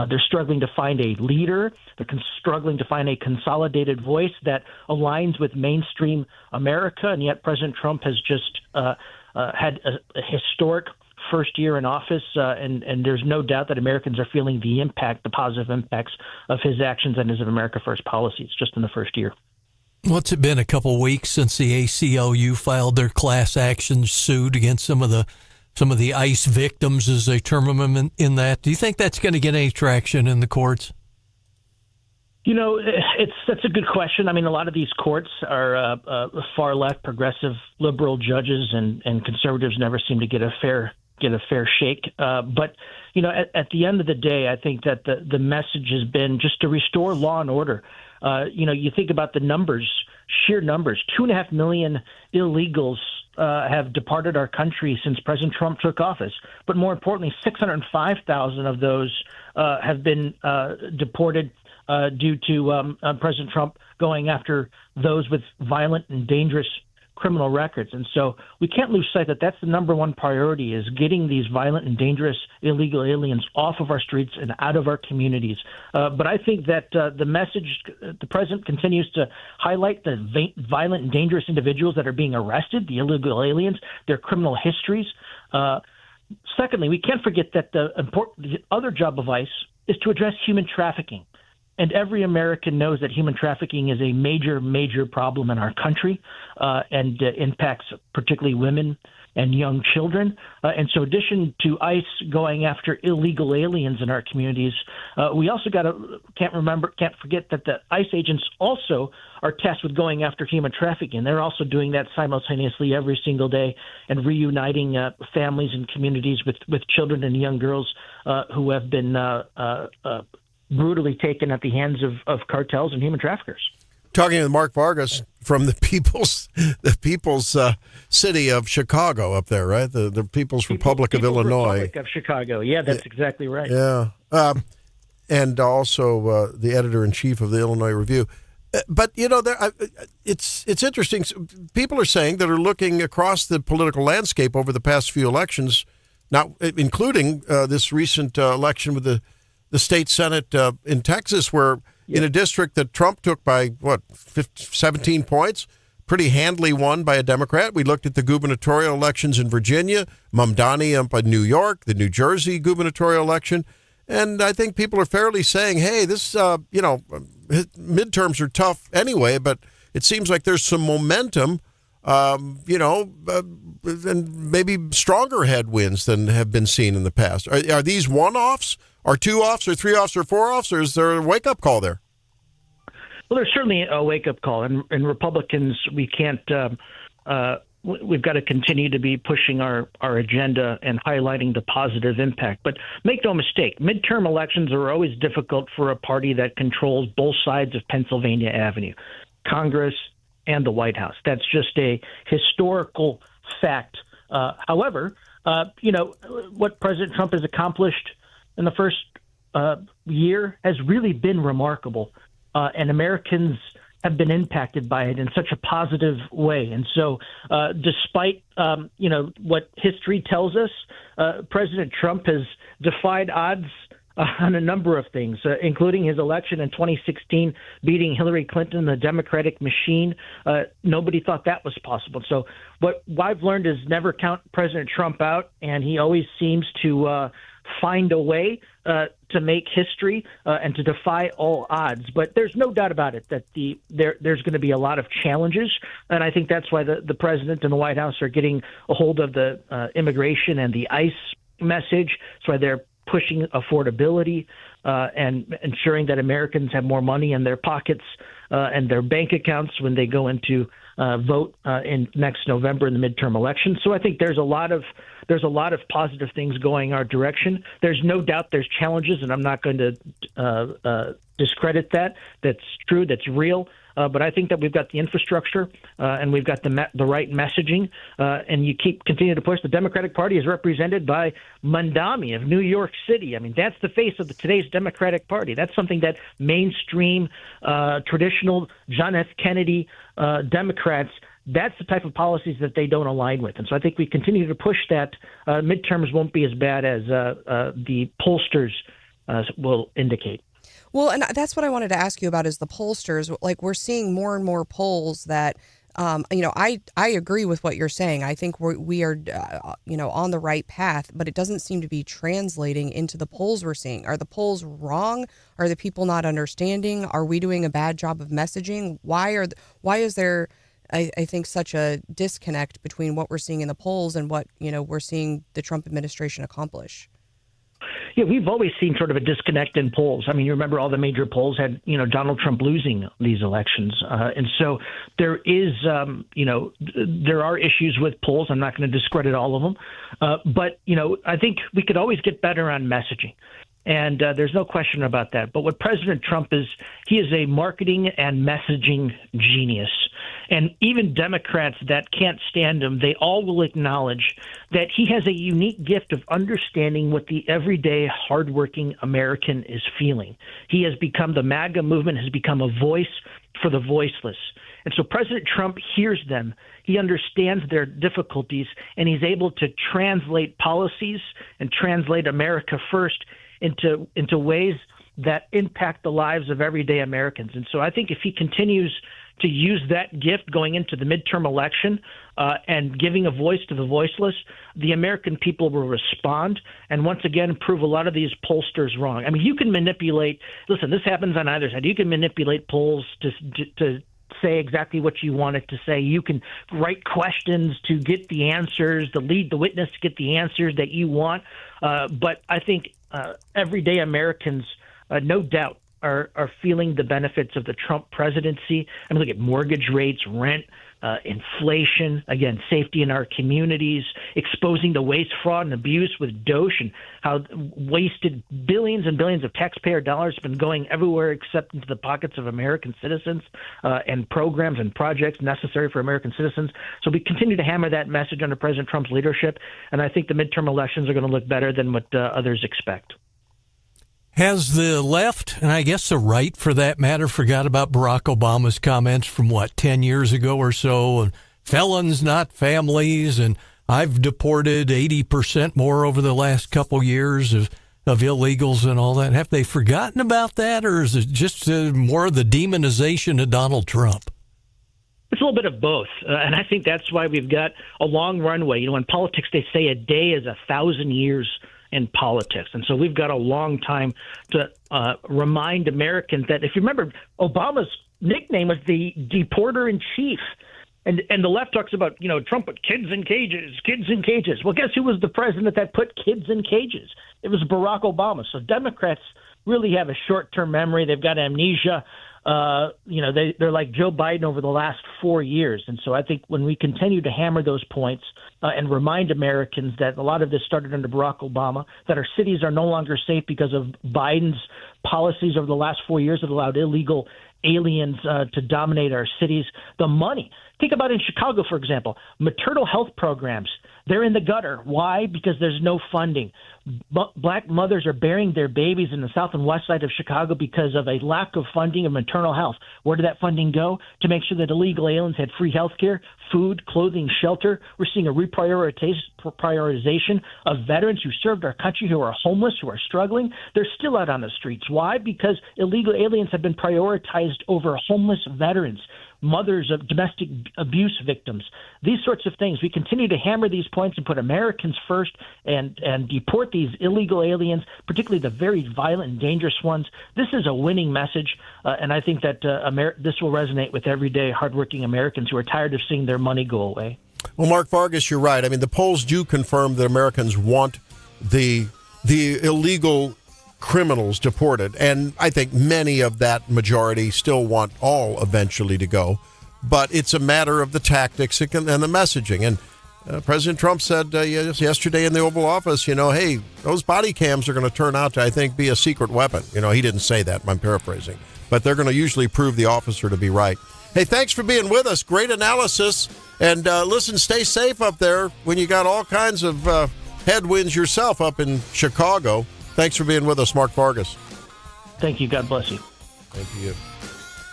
S12: They're struggling to find a leader. They're struggling to find a consolidated voice that aligns with mainstream America. And yet President Trump has just had a historic first year in office, and there's no doubt that Americans are feeling the positive impacts of his actions and his America First policies just in the first year.
S3: What's it been, a couple weeks since the ACLU filed their class action suit against some of the ICE victims, as they term them in that? Do you think that's going to get any traction in the courts?
S12: That's a good question. I mean, a lot of these courts are far left, progressive, liberal judges, and conservatives never seem to get a fair shake. But at the end of the day, I think that the message has been just to restore law and order. You think about the numbers, sheer numbers, 2.5 million illegals have departed our country since President Trump took office. But more importantly, 605,000 of those have been deported due to President Trump going after those with violent and dangerous criminal records. And so we can't lose sight that that's the number one priority, is getting these violent and dangerous illegal aliens off of our streets and out of our communities. But I think that the message, the president continues to highlight the violent and dangerous individuals that are being arrested, the illegal aliens, their criminal histories. Secondly, we can't forget that the other job of ICE is to address human trafficking. And every American knows that human trafficking is a major, major problem in our country and impacts particularly women and young children. And so in addition to ICE going after illegal aliens in our communities, we also can't forget that the ICE agents also are tasked with going after human trafficking. They're also doing that simultaneously every single day and reuniting families and communities with children and young girls who have been brutally taken at the hands of cartels and human traffickers.
S1: Talking with Mark Vargas from the people's city of Chicago up there, right? The People's Republic of Illinois.
S12: Republic of Chicago. Yeah, that's exactly right.
S1: Yeah. and also the editor-in-chief of the Illinois Review. But, it's interesting. People are saying that are looking across the political landscape over the past few elections, not including this recent election with the state Senate in Texas, where in a district that Trump took by, 17 points, pretty handily won by a Democrat. We looked at the gubernatorial elections in Virginia, Mamdani up in New York, the New Jersey gubernatorial election. And I think people are fairly saying, hey, this, midterms are tough anyway, but it seems like there's some momentum, and maybe stronger headwinds than have been seen in the past. Are these one-offs, or two-offs, or three-offs, or four-offs, or is there a wake-up call there?
S12: Well, there's certainly a wake-up call, and Republicans, we can't. We've got to continue to be pushing our agenda and highlighting the positive impact. But make no mistake, midterm elections are always difficult for a party that controls both sides of Pennsylvania Avenue, Congress and the White House. That's just a historical fact. However, what President Trump has accomplished in the first year has really been remarkable, and Americans have been impacted by it in such a positive way. And so despite, what history tells us, President Trump has defied odds on a number of things, including his election in 2016, beating Hillary Clinton, the Democratic machine. Nobody thought that was possible. So what I've learned is never count President Trump out, and he always seems to find a way to make history and to defy all odds. But there's no doubt about it that there's going to be a lot of challenges, and I think that's why the president and the White House are getting a hold of the immigration and the ICE message. That's why they're pushing affordability and ensuring that Americans have more money in their pockets and their bank accounts when they go into vote in next November in the midterm election. So I think there's a lot of positive things going our direction. There's no doubt there's challenges, and I'm not going to discredit that. That's true. That's real. But I think that we've got the infrastructure and we've got the right messaging, and you continue to push. The Democratic Party is represented by Mamdani of New York City. I mean, that's the face of today's Democratic Party. That's something that mainstream, traditional John F. Kennedy Democrats, that's the type of policies that they don't align with. And so I think we continue to push that. Midterms won't be as bad as the pollsters will indicate.
S2: Well, and that's what I wanted to ask you about is the pollsters. Like, we're seeing more and more polls that, I agree with what you're saying. I think we are on the right path, but it doesn't seem to be translating into the polls we're seeing. Are the polls wrong? Are the people not understanding? Are we doing a bad job of messaging? Why is there, I think, such a disconnect between what we're seeing in the polls and what, we're seeing the Trump administration accomplish?
S12: Yeah, we've always seen sort of a disconnect in polls. I mean, you remember all the major polls had, Donald Trump losing these elections. And so there is, there are issues with polls. I'm not going to discredit all of them. But, I think we could always get better on messaging. And there's no question about that. But what President Trump is, he is a marketing and messaging genius. And even Democrats that can't stand him, they all will acknowledge that he has a unique gift of understanding what the everyday, hardworking American is feeling. He has become, the MAGA movement has become a voice for the voiceless. And so President Trump hears them. He understands their difficulties, and he's able to translate policies and translate America first into ways that impact the lives of everyday Americans. And so I think if he continues to use that gift going into the midterm election and giving a voice to the voiceless, the American people will respond and once again prove a lot of these pollsters wrong. I mean, you can manipulate. Listen, this happens on either side. You can manipulate polls to say exactly what you want it to say. You can write questions to get the answers, to lead the witness to get the answers that you want. But I think everyday Americans, no doubt, are feeling the benefits of the Trump presidency. I mean, look at mortgage rates, rent, inflation, again, safety in our communities, exposing the waste, fraud, and abuse with DOGE, and how wasted billions and billions of taxpayer dollars have been going everywhere except into the pockets of American citizens and programs and projects necessary for American citizens. So we continue to hammer that message under President Trump's leadership, and I think the midterm elections are going to look better than what others expect.
S3: Has the left, and I guess the right for that matter, forgot about Barack Obama's comments from, 10 years ago or so? And felons, not families, and I've deported 80% more over the last couple years of illegals and all that. Have they forgotten about that, or is it just more of the demonization of Donald Trump?
S12: It's a little bit of both, and I think that's why we've got a long runway. In politics, they say a day is 1,000 years in politics. And so we've got a long time to remind Americans that, if you remember, Obama's nickname was the deporter in chief. And the left talks about, Trump put kids in cages, kids in cages. Well, guess who was the president that put kids in cages? It was Barack Obama. So Democrats really have a short-term memory. They've got amnesia. They're like Joe Biden over the last 4 years. And so I think when we continue to hammer those points and remind Americans that a lot of this started under Barack Obama, that our cities are no longer safe because of Biden's policies over the last 4 years that allowed illegal aliens to dominate our cities. The money. Think about in Chicago, for example, maternal health programs. They're in the gutter. Why? Because there's no funding. Black mothers are burying their babies in the south and west side of Chicago because of a lack of funding of maternal health. Where did that funding go? To make sure that illegal aliens had free health care, food, clothing, shelter. We're seeing a reprioritization of veterans who served our country, who are homeless, who are struggling. They're still out on the streets. Why? Because illegal aliens have been prioritized over homeless veterans, mothers of domestic abuse victims, these sorts of things. We continue to hammer these points and put Americans first and deport these illegal aliens, particularly the very violent and dangerous ones. This is a winning message, and I think that this will resonate with everyday hardworking Americans who are tired of seeing their money go away.
S1: Well, Mark Vargas, you're right. I mean, the polls do confirm that Americans want the illegal criminals deported, and I think many of that majority still want all eventually to go, but it's a matter of the tactics and the messaging. And President Trump said yesterday in the Oval Office, hey, those body cams are going to turn out to, I think, be a secret weapon. He didn't say that, I'm paraphrasing, but they're going to usually prove the officer to be right. Hey, thanks for being with us. Great analysis. And listen, stay safe up there when you got all kinds of headwinds yourself up in Chicago. Thanks for being with us, Mark Vargas.
S12: Thank you. God bless you.
S1: Thank you.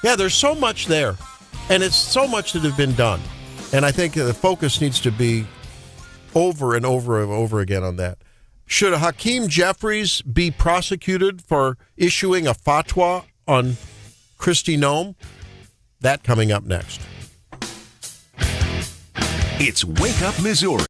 S1: Yeah, there's so much there, and it's so much that has been done. And I think the focus needs to be over and over and over again on that. Should Hakeem Jeffries be prosecuted for issuing a fatwa on Kristi Noem? That coming up next.
S5: It's Wake Up Missouri.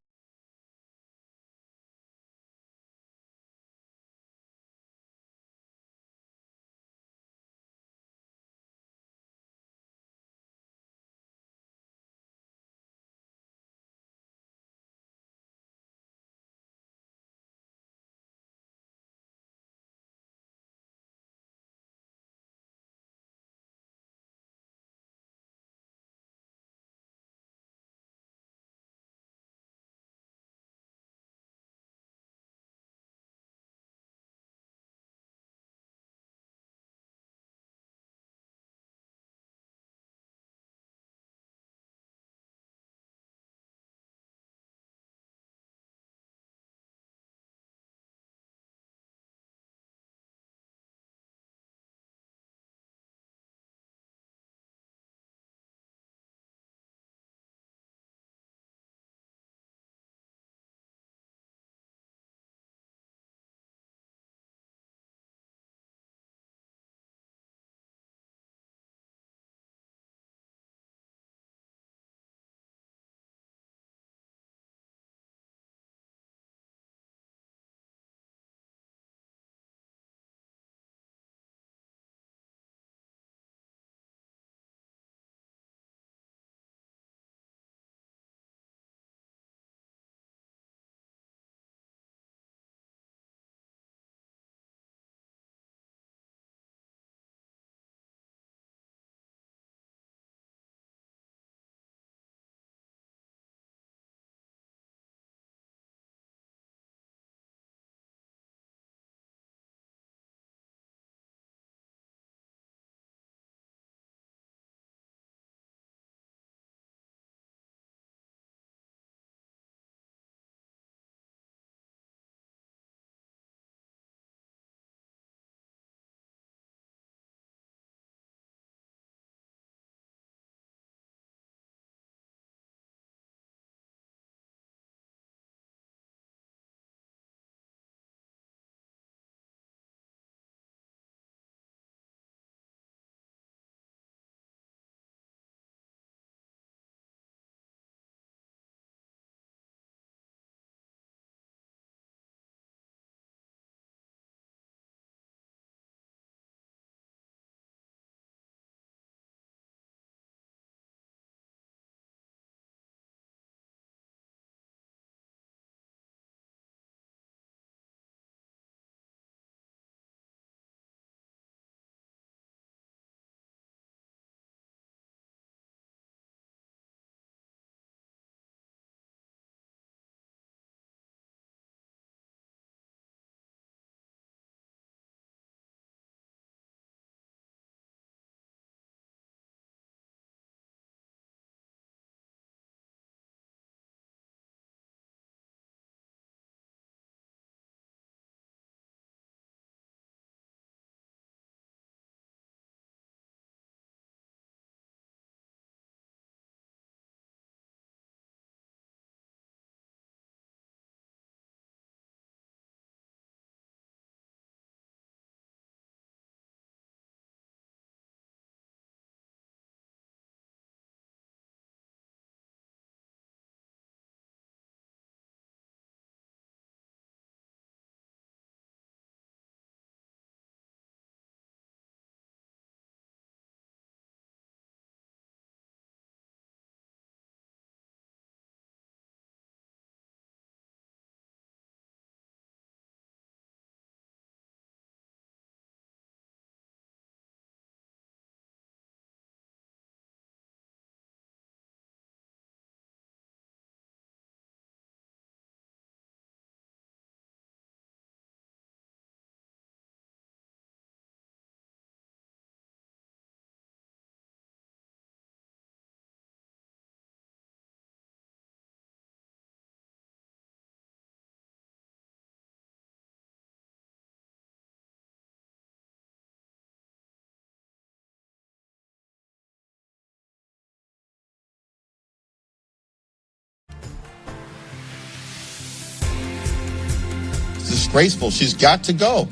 S10: disgraceful. She's got to go.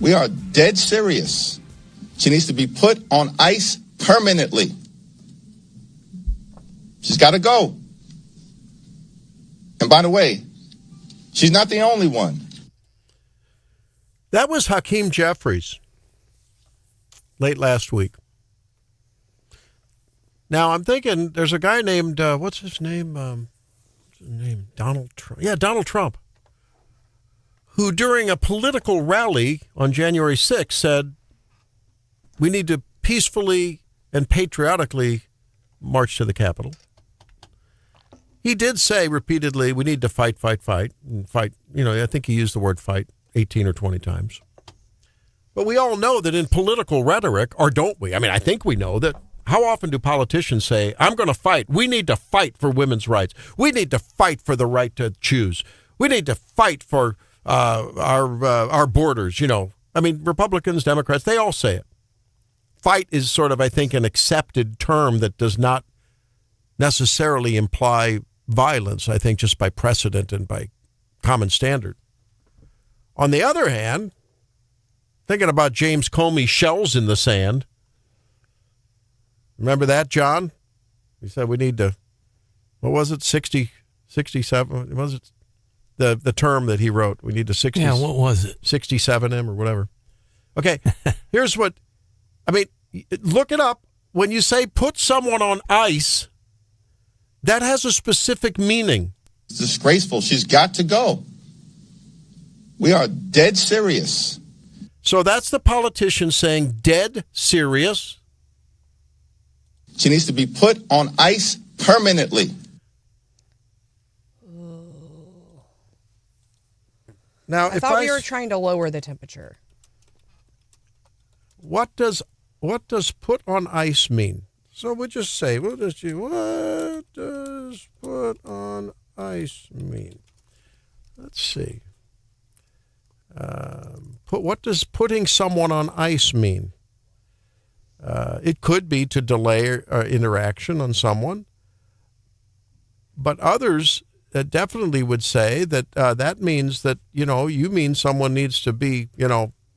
S10: We are dead serious. She needs to be put on ice permanently. She's got to go. And by the way, she's not the only one.
S1: That was Hakeem Jeffries late last week. Now, I'm thinking there's a guy named, what's his name? Donald Trump. Yeah, Donald Trump, who during a political rally on January 6th said, we need to peacefully and patriotically march to the Capitol. He did say repeatedly, we need to fight, and fight. I think he used the word fight 18 or 20 times. But we all know that in political rhetoric, or don't we? I mean, I think we know that. How often do politicians say, I'm going to fight. We need to fight for women's rights. We need to fight for the right to choose. We need to fight for our borders. I mean, Republicans, Democrats, they all say it. Fight is sort of, I think, an accepted term that does not necessarily imply violence, I think, just by precedent and by common standard. On the other hand, thinking about James Comey's shells in the sand, remember that, John? He said we need to, what was it, 67? Was it the term that he wrote? We need to 60.
S3: Yeah, what was it?
S1: 67 him or whatever. Okay, here's what, I mean, look it up. When you say put someone on ice, that has a specific meaning.
S10: It's disgraceful. She's got to go. We are dead serious.
S1: So that's the politician saying dead serious.
S10: She needs to be put on ice permanently.
S1: Now,
S2: I thought we were trying to lower the temperature.
S1: What does put on ice mean? So we'll just say, what does put on ice mean? Let's see. What does putting someone on ice mean? It could be to delay interaction on someone, but others definitely would say that that means that, you mean someone needs to be,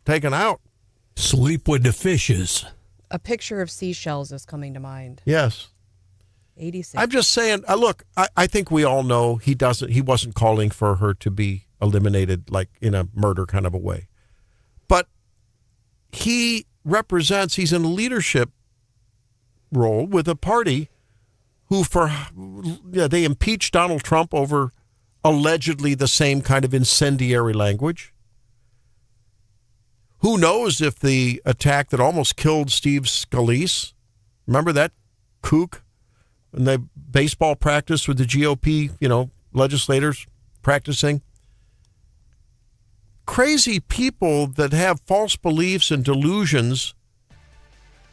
S1: taken out.
S3: Sleep with the fishes.
S2: A picture of seashells is coming to mind.
S1: Yes.
S2: 86.
S1: I'm just saying, look, I think we all know he wasn't calling for her to be eliminated like in a murder kind of a way. But he's in a leadership role with a party who they impeached Donald Trump over allegedly the same kind of incendiary language. Who knows if the attack that almost killed Steve Scalise, remember that kook in the baseball practice with the GOP, legislators practicing? Crazy people that have false beliefs and delusions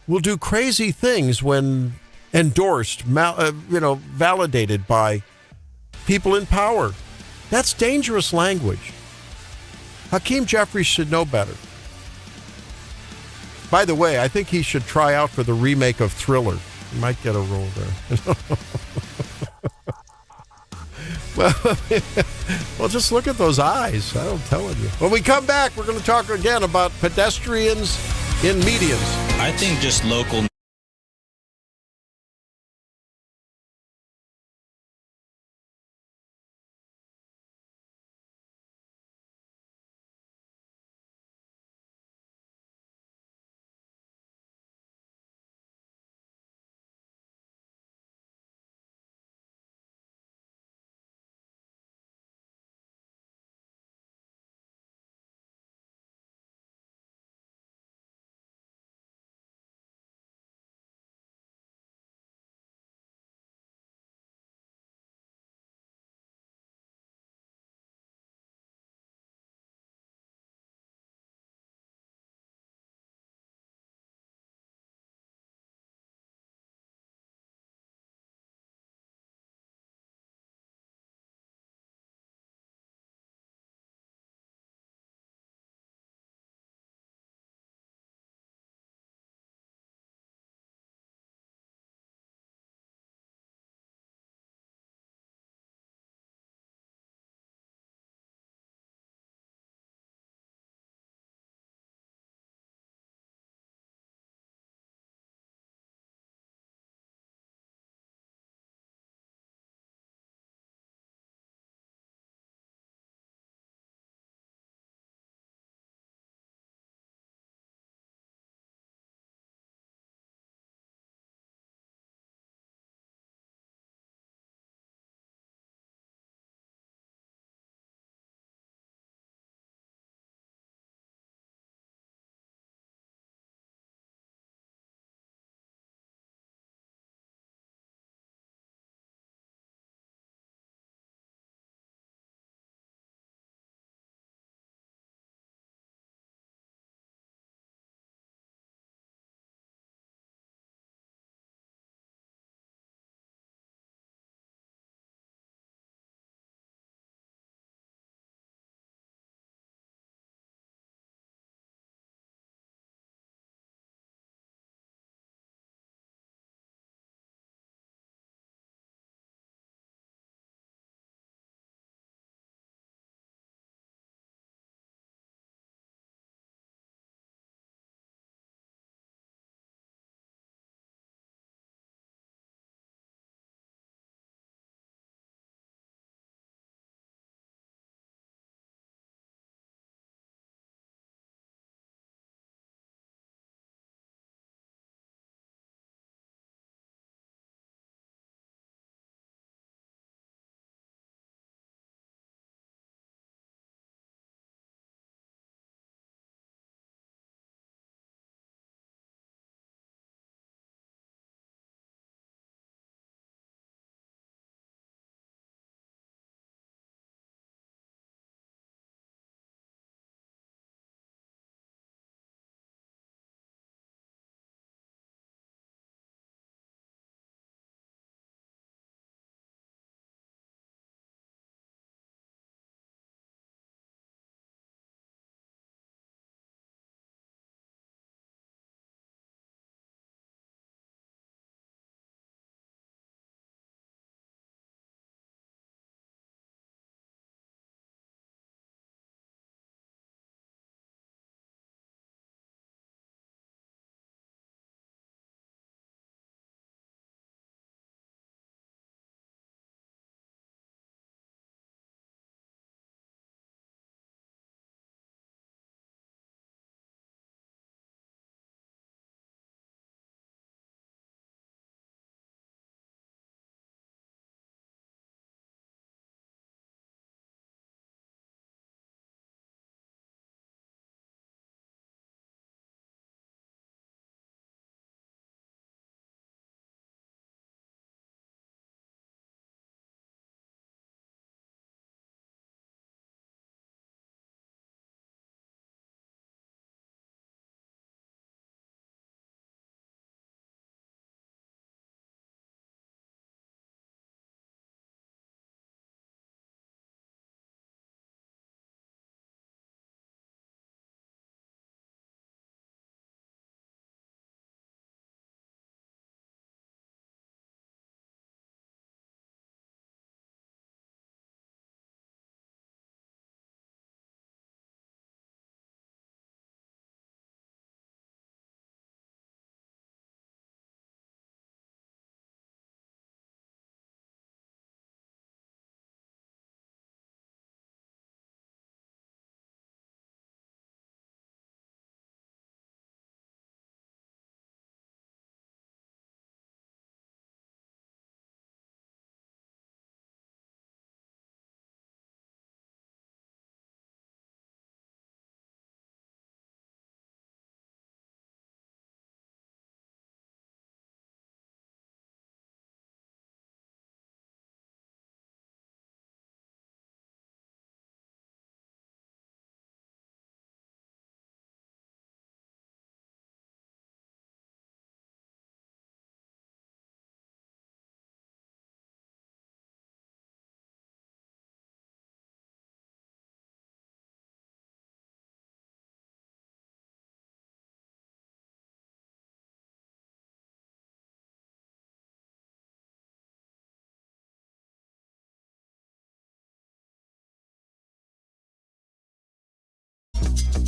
S1: will do crazy things when endorsed, validated by people in power. That's dangerous language. Hakeem Jeffries should know better. By the way, I think he should try out for the remake of Thriller. He might get a role there. Well, just look at those eyes. I'm telling you. When we come back, we're going to talk again about pedestrians in medians.
S13: I think just local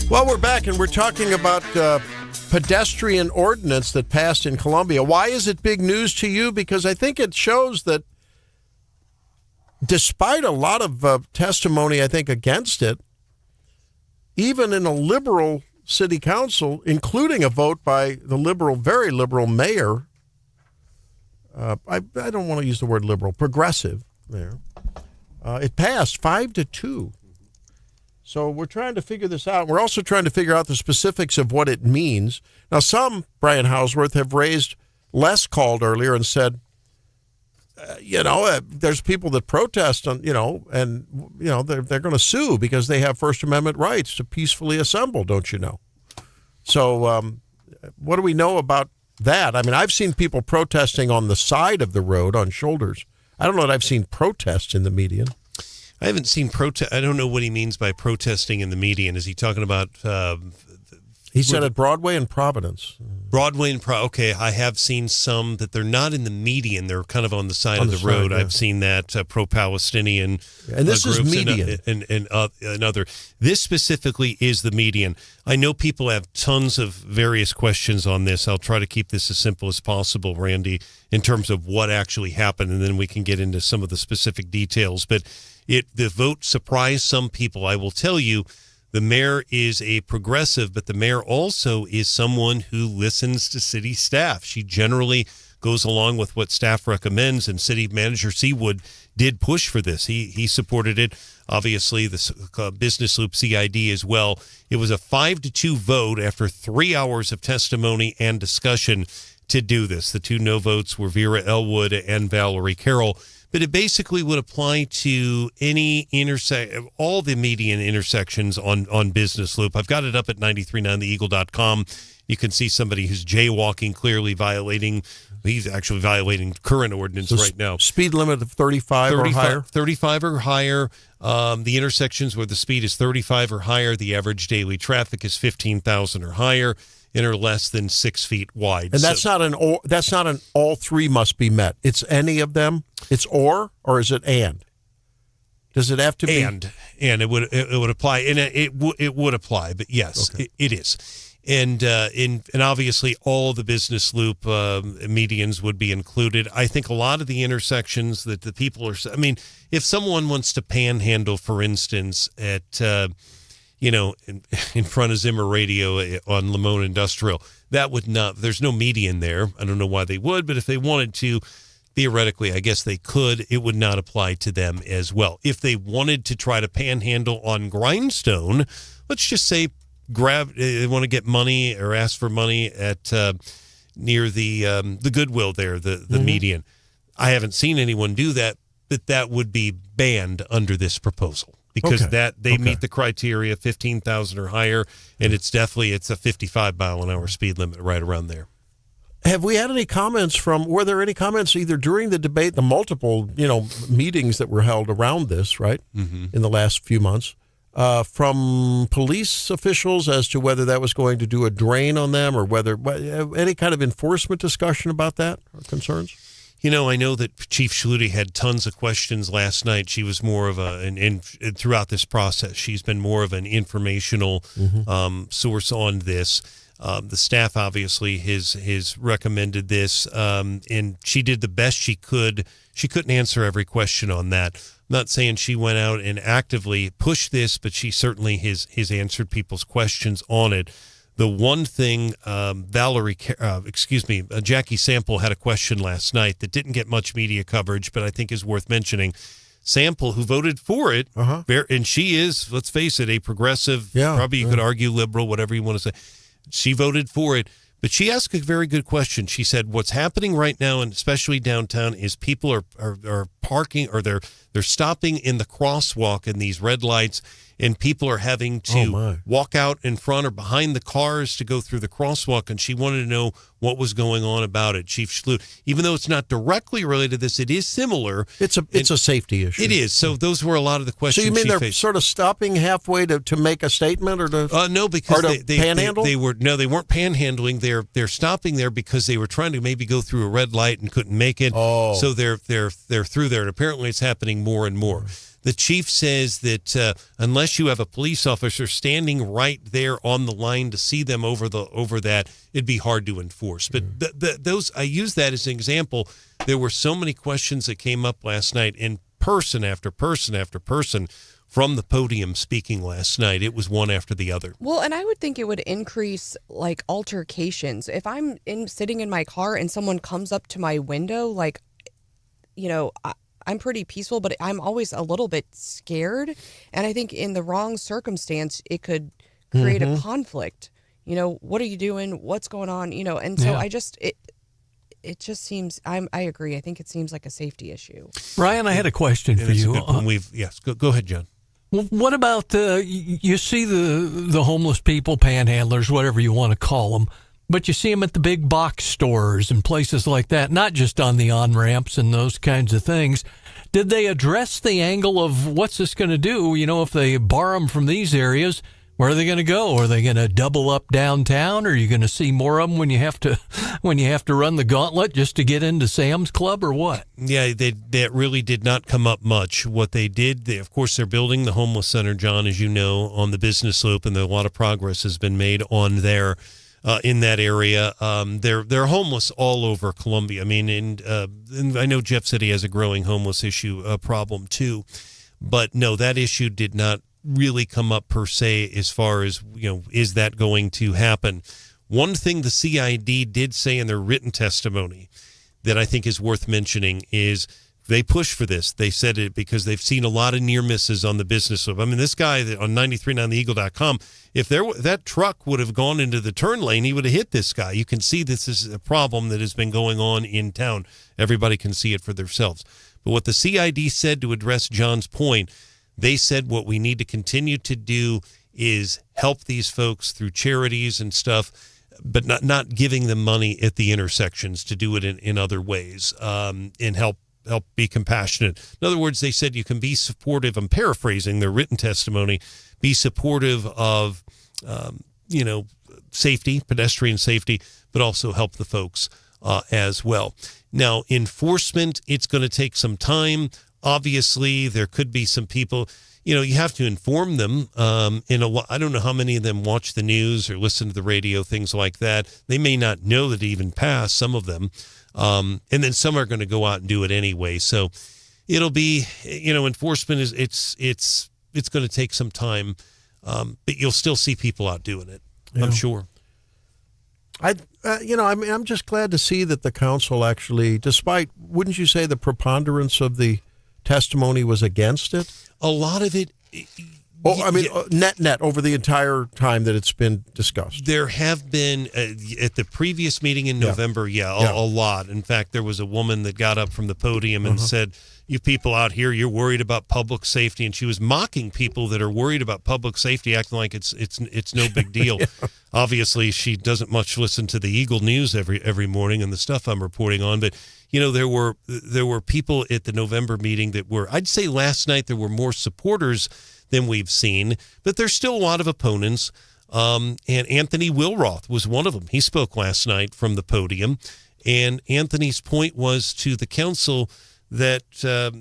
S1: Well, we're back, and we're talking about pedestrian ordinance that passed in Columbia. Why is it big news to you? Because I think it shows that despite a lot of testimony, I think, against it, even in a liberal city council, including a vote by the liberal, very liberal mayor, I don't want to use the word liberal, progressive mayor, it passed 5-2. So we're trying to figure this out. We're also trying to figure out the specifics of what it means. Now, some, Brian Hauswirth, have raised, Les called earlier and said, there's people that protest, they're going to sue because they have First Amendment rights to peacefully assemble, don't you know? So what do we know about that? I mean, I've seen people protesting on the side of the road on shoulders. I don't know that I've seen protests in the median.
S13: I haven't seen protest. I don't know what he means by protesting in the median. Is he talking about?
S1: He said at Broadway and Providence.
S13: Broadway and Okay, I have seen some that they're not in the median. They're kind of on the side of the road. Yeah. I've seen that pro-Palestinian
S1: and this
S13: groups
S1: is median
S13: and other. This specifically is the median. I know people have tons of various questions on this. I'll try to keep this as simple as possible, Randy, in terms of what actually happened, and then we can get into some of the specific details. But the vote surprised some people. I will tell you, the mayor is a progressive, but the mayor also is someone who listens to city staff. She generally goes along with what staff recommends, and City Manager Seawood did push for this. He supported it. Obviously, the Business Loop CID as well. It was a 5-2 vote after 3 hours of testimony and discussion to do this. The two no votes were Vera Elwood and Valerie Carroll. But it basically would apply to any all the median intersections on Business Loop. I've got it up at 939theeagle.com. You can see somebody who's jaywalking, clearly violating. He's actually violating current ordinance right now.
S1: Speed limit of 35 or higher?
S13: 35 or higher. The intersections where the speed is 35 or higher, the average daily traffic is 15,000 or higher, and are less than 6 feet wide.
S1: And that's not an all three must be met. It's any of them. It's or is it and? Does it have to be
S13: and it would apply, and it would apply, but yes, okay. it is. And obviously all the Business Loop medians would be included. I think a lot of the intersections that the people are, I mean, if someone wants to panhandle, for instance, at in front of Zimmer Radio on Lamone Industrial, that would not, there's no median there. I don't know why they would, but if they wanted to, theoretically, I guess they could. It would not apply to them as well. If they wanted to try to panhandle on Grindstone, let's just say they want to get money or ask for money at near the Goodwill there, the median. I haven't seen anyone do that, but that would be banned under this proposal. Because they meet the criteria, 15,000 or higher, and it's a 55-mile-an-hour speed limit right around there.
S1: Have we had any comments were there any comments either during the debate, the multiple, meetings that were held around this, right, in the last few months, from police officials as to whether that was going to do a drain on them or whether any kind of enforcement discussion about that or concerns?
S13: I know that Chief Schluty had tons of questions last night. She was more of throughout this process, she's been more of an informational source on this. The staff obviously has recommended this, and she did the best she could. She couldn't answer every question on that. I'm not saying she went out and actively pushed this, but she certainly has answered people's questions on it. The one thing, Jackie Sample had a question last night that didn't get much media coverage, but I think is worth mentioning. Sample, who voted for it, and she is, let's face it, a progressive, probably you could argue liberal, whatever you want to say. She voted for it, but she asked a very good question. She said, what's happening right now, and especially downtown, is people are parking, or they're stopping in the crosswalk in these red lights, and people are having to walk out in front or behind the cars to go through the crosswalk, and she wanted to know what was going on about it. Chief Schluter, even though it's not directly related to this, it is similar.
S1: It's a safety issue.
S13: It is. So those were a lot of the questions.
S1: So you mean they're sort of stopping halfway to make a statement or to
S13: no, because they
S1: panhandle?
S13: They weren't panhandling. They're stopping there because they were trying to maybe go through a red light and couldn't make it.
S1: Oh.
S13: So they're through there, and apparently it's happening more and more. The chief says that unless you have a police officer standing right there on the line to see them over that, it'd be hard to enforce. But those, I use that as an example. There were so many questions that came up last night, and person after person after person from the podium speaking last night. It was one after the other.
S2: Well, and I would think it would increase like altercations. If I'm sitting in my car and someone comes up to my window, like, you know, I'm pretty peaceful, but I'm always a little bit scared. And I think in the wrong circumstance, it could create a conflict. You know, what are you doing? What's going on? You know, and so it just seems, I agree. I think it seems like a safety issue.
S3: Brian, I had a question for you.
S13: Yes, go ahead, John.
S3: Well, what about you see the homeless people, panhandlers, whatever you want to call them, but you see them at the big box stores and places like that, not just on the on-ramps and those kinds of things. Did they address the angle of what's this going to do? You know, if they bar them from these areas, where are they going to go? Are they going to double up downtown? Or are you going to see more of them when you have to run the gauntlet just to get into Sam's Club, or what?
S13: Yeah, that really did not come up much. What they did, of course, they're building the homeless center, John, as you know, on the business loop, and a lot of progress has been made on there. In that area, they're homeless all over Columbia. I mean, and I know Jeff said he has a growing homeless issue problem too, but no, that issue did not really come up per se as far as, you know, is that going to happen? One thing the CID did say in their written testimony that I think is worth mentioning is they push for this. They said it because they've seen a lot of near misses on the business loop. I mean, this guy on 93.9theeagle.com, if that truck would have gone into the turn lane, he would have hit this guy. You can see this is a problem that has been going on in town. Everybody can see it for themselves. But what the CID said, to address John's point, they said what we need to continue to do is help these folks through charities and stuff, but not giving them money at the intersections, to do it in other ways, and help be compassionate. In other words, they said you can be supportive. I'm paraphrasing their written testimony. Be supportive of, safety, pedestrian safety, but also help the folks as well. Now, enforcement, it's going to take some time. Obviously, there could be some people, you have to inform them. I don't know how many of them watch the news or listen to the radio, things like that. They may not know that it even passed, some of them. And then some are going to go out and do it anyway. So it'll be, enforcement is, it's going to take some time. But you'll still see people out doing it, I'm sure.
S1: I'm just glad to see that the council actually, despite, wouldn't you say the preponderance of the testimony was against it?
S13: A lot of it.
S1: Net over the entire time that it's been discussed.
S13: There have been, at the previous meeting in November, a lot. In fact, there was a woman that got up from the podium and said, you people out here, you're worried about public safety. And she was mocking people that are worried about public safety, acting like it's no big deal. Obviously, she doesn't much listen to the Eagle News every morning and the stuff I'm reporting on. But, there were people at the November meeting that were, I'd say last night there were more supporters than we've seen, but there's still a lot of opponents. And Anthony Wilroth was one of them. He spoke last night from the podium, and Anthony's point was to the council that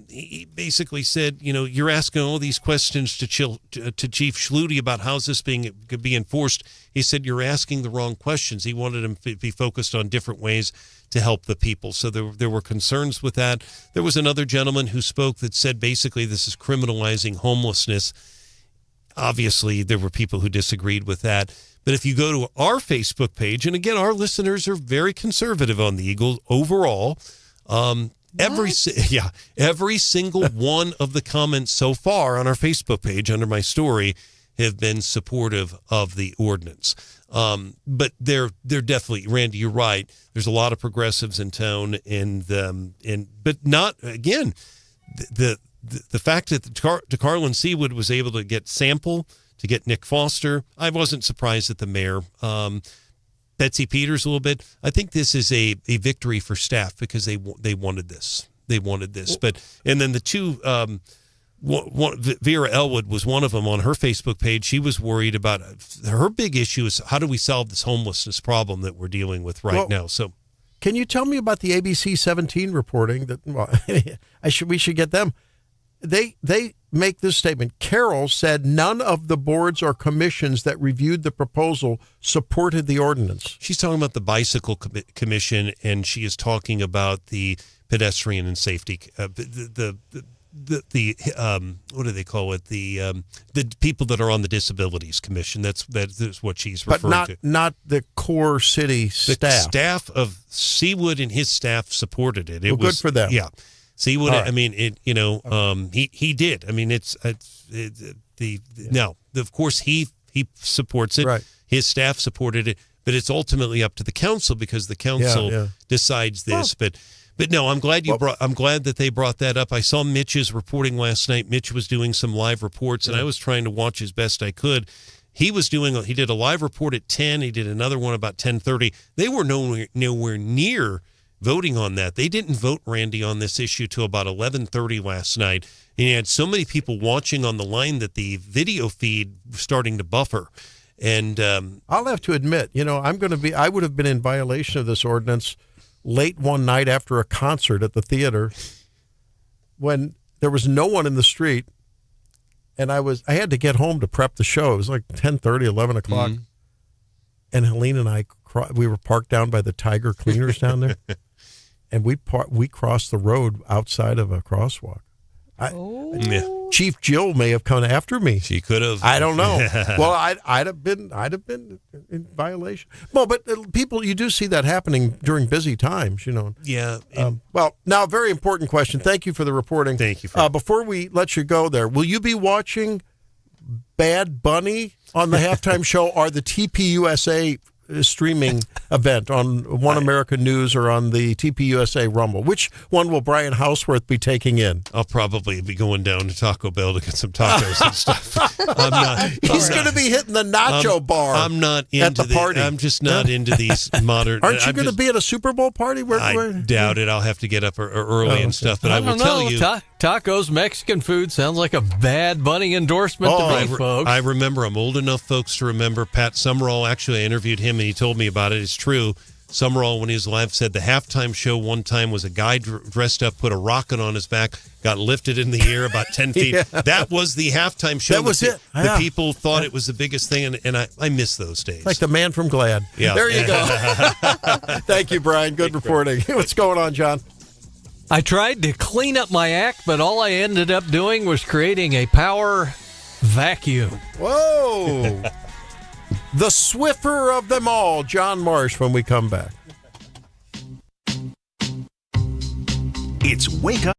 S13: he basically said, you're asking all these questions to Chief Schluty about how's this could be enforced. He said, you're asking the wrong questions. He wanted him to be focused on different ways to help the people. So there were concerns with that. There was another gentleman who spoke that said basically this is criminalizing homelessness. Obviously, there were people who disagreed with that. But if you go to our Facebook page, and again, our listeners are very conservative on the Eagle overall. Every single one of the comments so far on our Facebook page under my story have been supportive of the ordinance. But they're definitely, Randy, you're right. There's a lot of progressives in town, but not, again, the fact that DeCarlo and Seawood was able to get Sample, to get Nick Foster, I wasn't surprised at the mayor. Betsy Peters a little bit. I think this is a victory for staff because they wanted this. They wanted this. And then the two, Vera Elwood was one of them on her Facebook page. She was worried about her big issue is how do we solve this homelessness problem that we're dealing with now. So, can you tell me about the ABC 17 reporting that we should get them?
S1: they make this statement. Carroll said none of the boards or commissions that reviewed the proposal supported the ordinance.
S13: She's talking about the bicycle commission, and she is talking about the pedestrian and safety, the what do they call it? The people that are on the disabilities commission. That's what she's referring to.
S1: But not the core city staff.
S13: The staff of Seawood and his staff supported it.
S1: Well, good for them.
S13: Yeah. Seawood,
S1: Right.
S13: I mean, he did. I mean, now, of course, he supports it.
S1: Right.
S13: His staff supported it, but it's ultimately up to the council because the council decides this. But no, I'm glad I'm glad that they brought that up. I saw Mitch's reporting last night. Mitch was doing some live reports, and I was trying to watch as best I could. He did a live report at 10. He did another one about 10:30. They were nowhere near voting on that. They didn't vote, Randy, on this issue till about 11:30 last night. And you had so many people watching on the line that the video feed was starting to buffer. And
S1: I'll have to admit, I would have been in violation of this ordinance late one night after a concert at the theater when there was no one in the street, and I had to get home to prep the show. It was like 10:30, 11 o'clock.
S13: Mm-hmm.
S1: And Helene and I, we were parked down by the Tiger Cleaners down there, and we crossed the road outside of a crosswalk. Chief Jill may have come after me.
S13: She could have.
S1: I don't know. Well, I'd have been in violation. Well, but people, you do see that happening during busy times,
S13: Yeah.
S1: Well, now a very important question. Thank you for the reporting.
S13: Thank you.
S1: Before we let you go there, will you be watching Bad Bunny on the halftime show or the TPUSA streaming event on One American News or on the TPUSA Rumble? Which one will Brian Hauswirth be taking in?
S13: I'll probably be going down to Taco Bell to get some tacos and stuff.
S1: He's going to be hitting the nacho bar.
S13: I'm not into
S1: at the party.
S13: I'm just not into these modern.
S1: Aren't you going to be at a Super Bowl party?
S13: I doubt it. I'll have to get up early and stuff. But I will tell you,
S3: tacos, Mexican food sounds like a Bad Bunny endorsement to me, folks.
S13: I remember. I'm old enough, folks, to remember Pat Summerall. Actually, I interviewed him, and he told me about it. It's true. Summerall, when he was live, said the halftime show one time was a guy dressed up, put a rocket on his back, got lifted in the air about 10 feet.
S1: Yeah.
S13: That was the halftime show.
S1: That was it.
S13: The people thought it was the biggest thing, and I miss those days.
S1: Like the man from Glad.
S13: Yeah.
S1: There you go. Thank you, Brian. Good reporting. What's going on, John?
S3: I tried to clean up my act, but all I ended up doing was creating a power vacuum.
S1: Whoa. The Swiffer of them all, John Marsh, when we come back.
S5: It's Wake Up.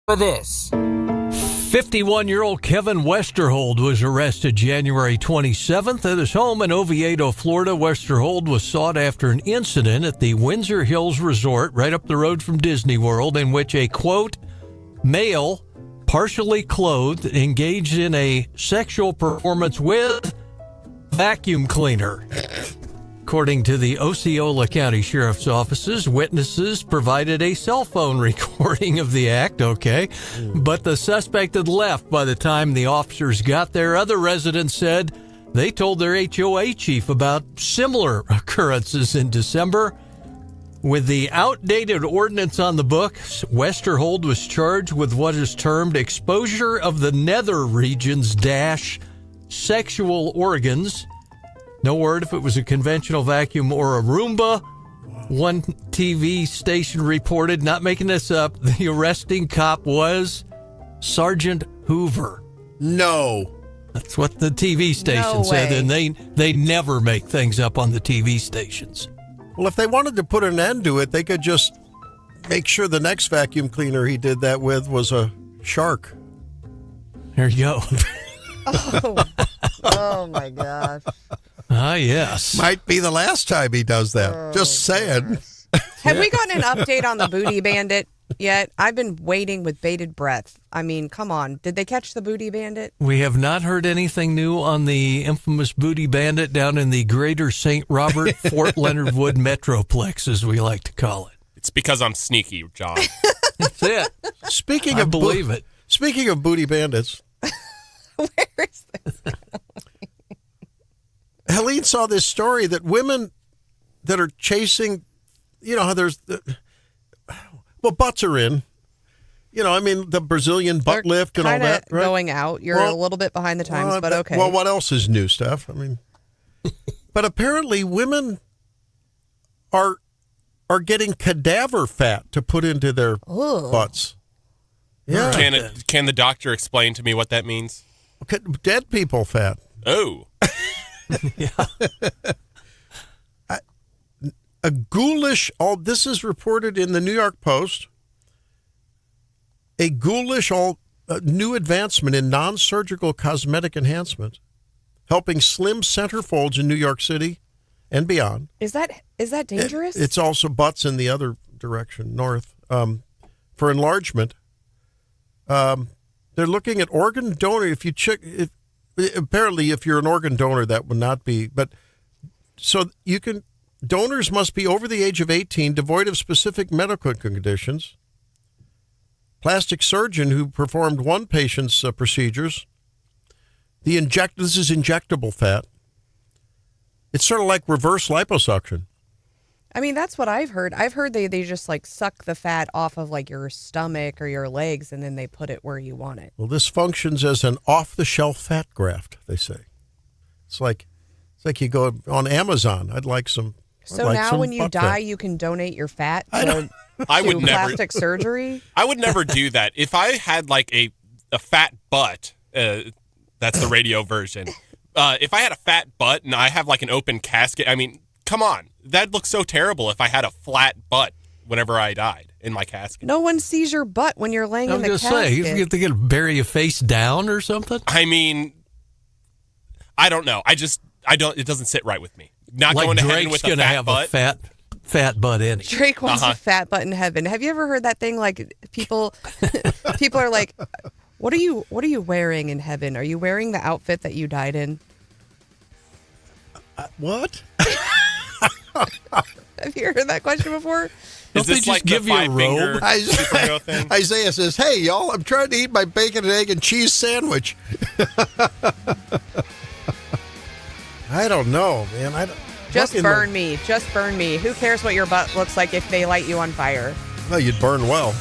S14: for this.
S3: 51-year-old Kevin Westerhold was arrested January 27th at his home in Oviedo, Florida. Westerhold was sought after an incident at the Windsor Hills Resort right up the road from Disney World in which a, quote, male, partially clothed, engaged in a sexual performance with vacuum cleaner. According to the Osceola County Sheriff's Offices, witnesses provided a cell phone recording of the act, but the suspect had left by the time the officers got there. Other residents said they told their HOA chief about similar occurrences in December. With the outdated ordinance on the books, Westerhold was charged with what is termed exposure of the nether regions - sexual organs. No word if it was a conventional vacuum or a Roomba. One TV station reported, not making this up, the arresting cop was Sergeant Hoover.
S1: No.
S3: That's what the TV station said, and they never make things up on the TV stations.
S1: Well, if they wanted to put an end to it, they could just make sure the next vacuum cleaner he did that with was a shark.
S3: There you go.
S2: Oh my gosh.
S3: Ah, yes.
S1: Might be the last time he does that. Just saying.
S2: Have we gotten an update on the Booty Bandit yet? I've been waiting with bated breath. I mean, come on. Did they catch the Booty Bandit?
S3: We have not heard anything new on the infamous Booty Bandit down in the greater St. Robert, Fort Leonard Wood Metroplex, as we like to call it.
S4: It's because I'm sneaky, John.
S3: That's it.
S1: Speaking of Booty Bandits.
S2: Where is this?
S1: Helene saw this story that women that are chasing, you know how there's, butts are in. You know, I mean, the Brazilian butt lift and all that. Right?
S2: Going out. You're a little bit behind the times, but okay.
S1: Well, what else is new stuff? I mean, but apparently women are getting cadaver fat to put into their butts. Yeah.
S4: Can the doctor explain to me what that means?
S1: Dead people fat.
S4: Oh.
S3: Yeah.
S1: A ghoulish, this is reported in the New York Post, a ghoulish new advancement in non-surgical cosmetic enhancement, helping slim center folds in New York City and beyond.
S2: Is that dangerous?
S1: It's also butts in the other direction, north, for enlargement. They're looking at organ donor. If you check, apparently, if you're an organ donor, that would not be. But so you can. Donors must be over the age of 18, devoid of specific medical conditions. Plastic surgeon who performed one patient's procedures. This is injectable fat. It's sort of like reverse liposuction.
S2: I mean, that's what I've heard. I've heard they just like suck the fat off of like your stomach or your legs, and then they put it where you want it.
S1: Well, this functions as an off-the-shelf fat graft, they say. It's like you go on Amazon. I'd like some.
S2: So now when you die, you can donate your fat to plastic surgery?
S4: I would never do that. If I had like a fat butt, that's the radio version. If I had a fat butt and I have like an open casket, I mean, come on. That'd look so terrible if I had a flat butt whenever I died in my casket.
S2: No one sees your butt when you're laying in the casket.
S3: I was going to say, you think to bury your face down or something?
S4: I mean, I don't know. It doesn't sit right with me. Not
S3: like
S4: going to
S3: Drake's
S4: heaven with
S3: gonna
S4: a fat
S3: have
S4: butt.
S3: a fat butt in it.
S2: Drake wants a fat butt in heaven. Have you ever heard that thing? Like people are like, what are you wearing in heaven? Are you wearing the outfit that you died in?
S1: What?
S2: Have you heard that question before?
S4: Is this like give you a robe?
S1: Isaiah says, "Hey, y'all, I'm trying to eat my bacon and egg and cheese sandwich." I don't know, man.
S2: Just burn me. Just burn me. Who cares what your butt looks like if they light you on fire?
S1: Well, you'd burn well.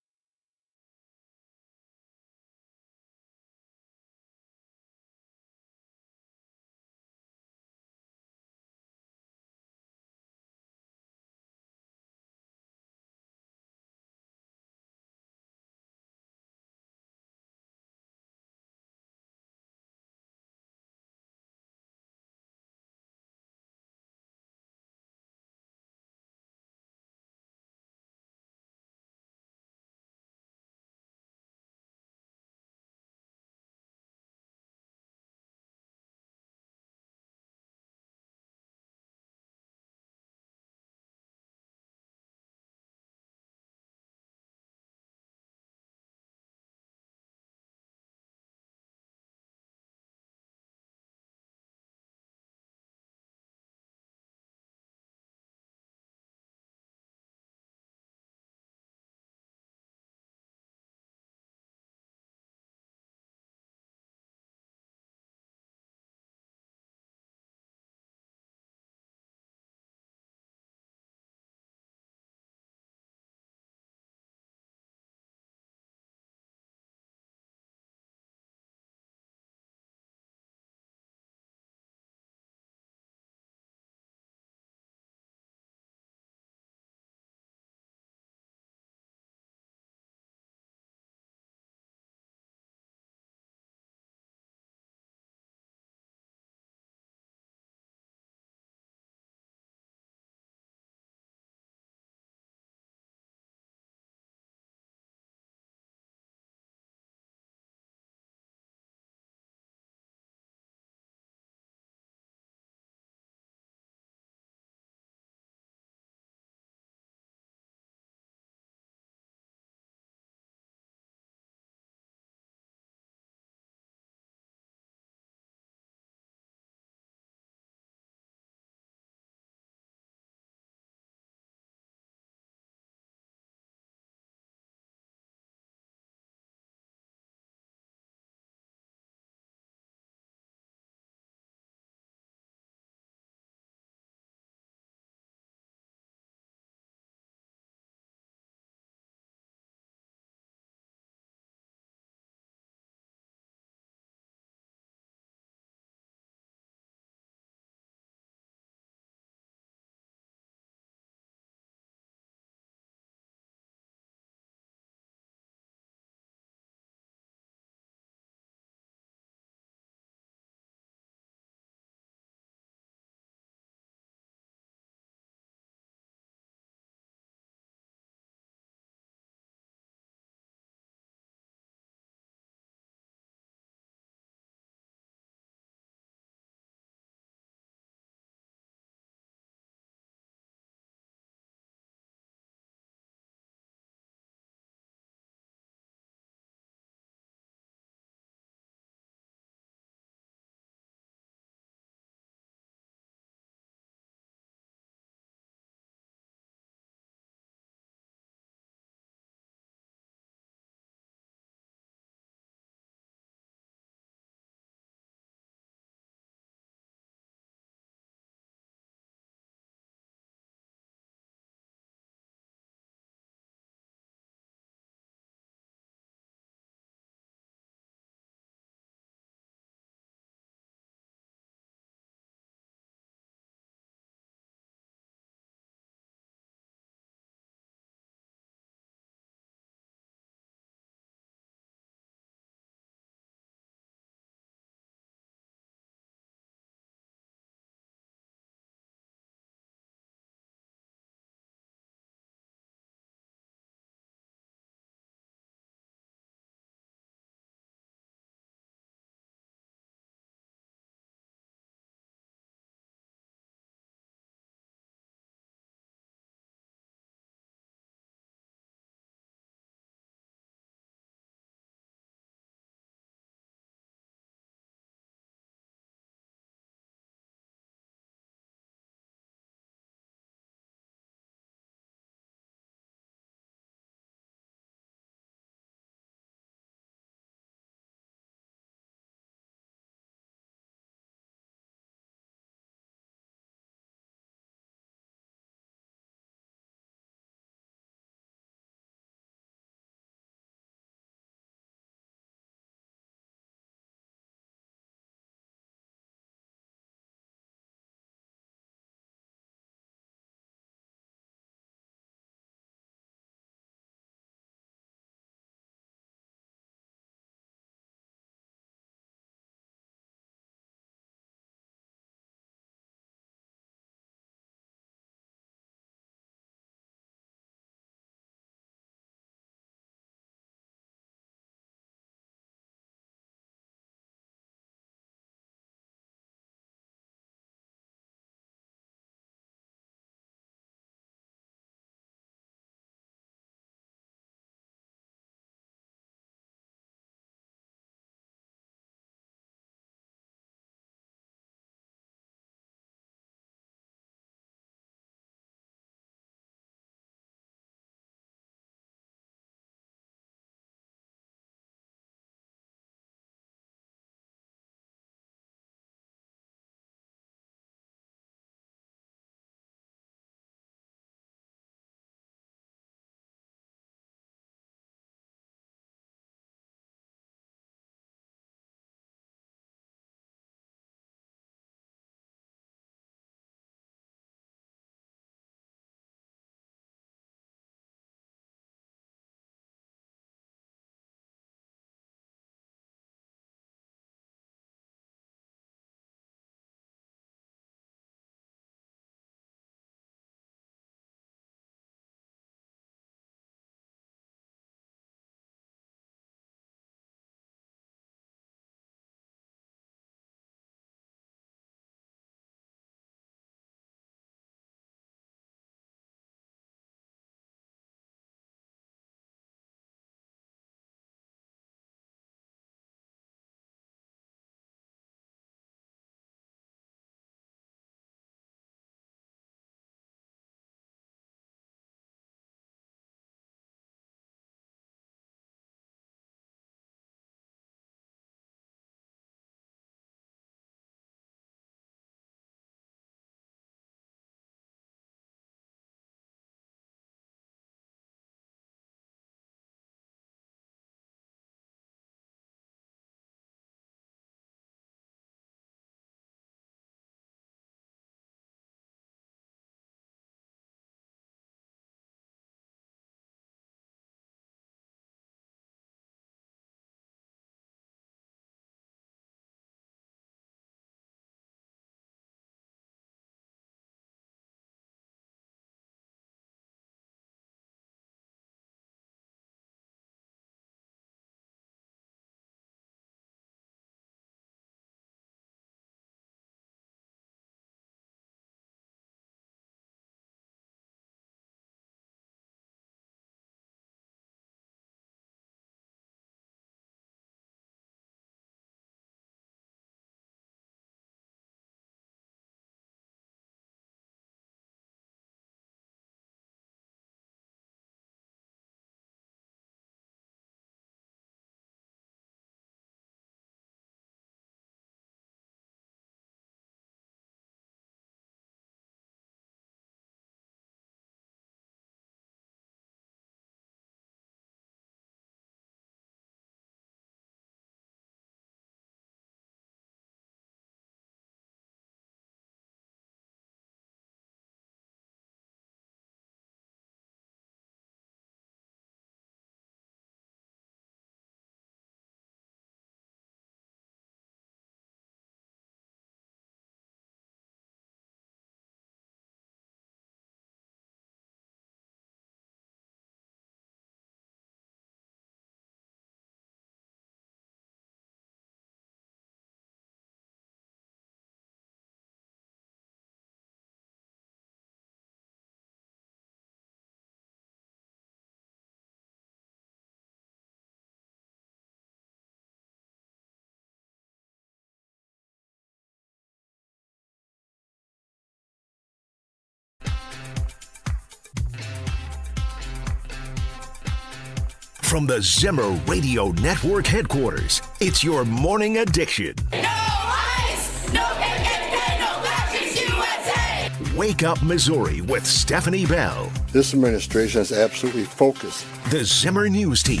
S5: From the Zimmer Radio Network headquarters, it's your morning addiction.
S14: No ice, no KKK, no fascist USA.
S5: Wake Up Missouri with Stephanie Bell.
S15: This administration is absolutely focused.
S5: The Zimmer News Team.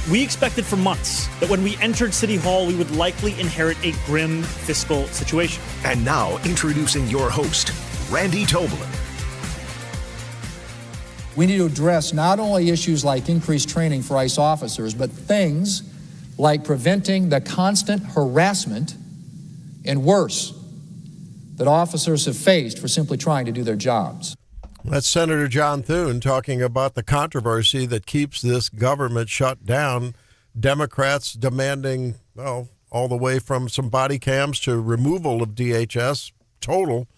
S16: We expected for months that when we entered City Hall, we would likely inherit a grim fiscal situation.
S5: And now, introducing your host, Randy Tobler.
S17: We need to address not only issues like increased training for ICE officers, but things like preventing the constant harassment and worse that officers have faced for simply trying to do their jobs.
S1: That's Senator John Thune talking about the controversy that keeps this government shut down. Democrats demanding, well, all the way from some body cams to removal of DHS total,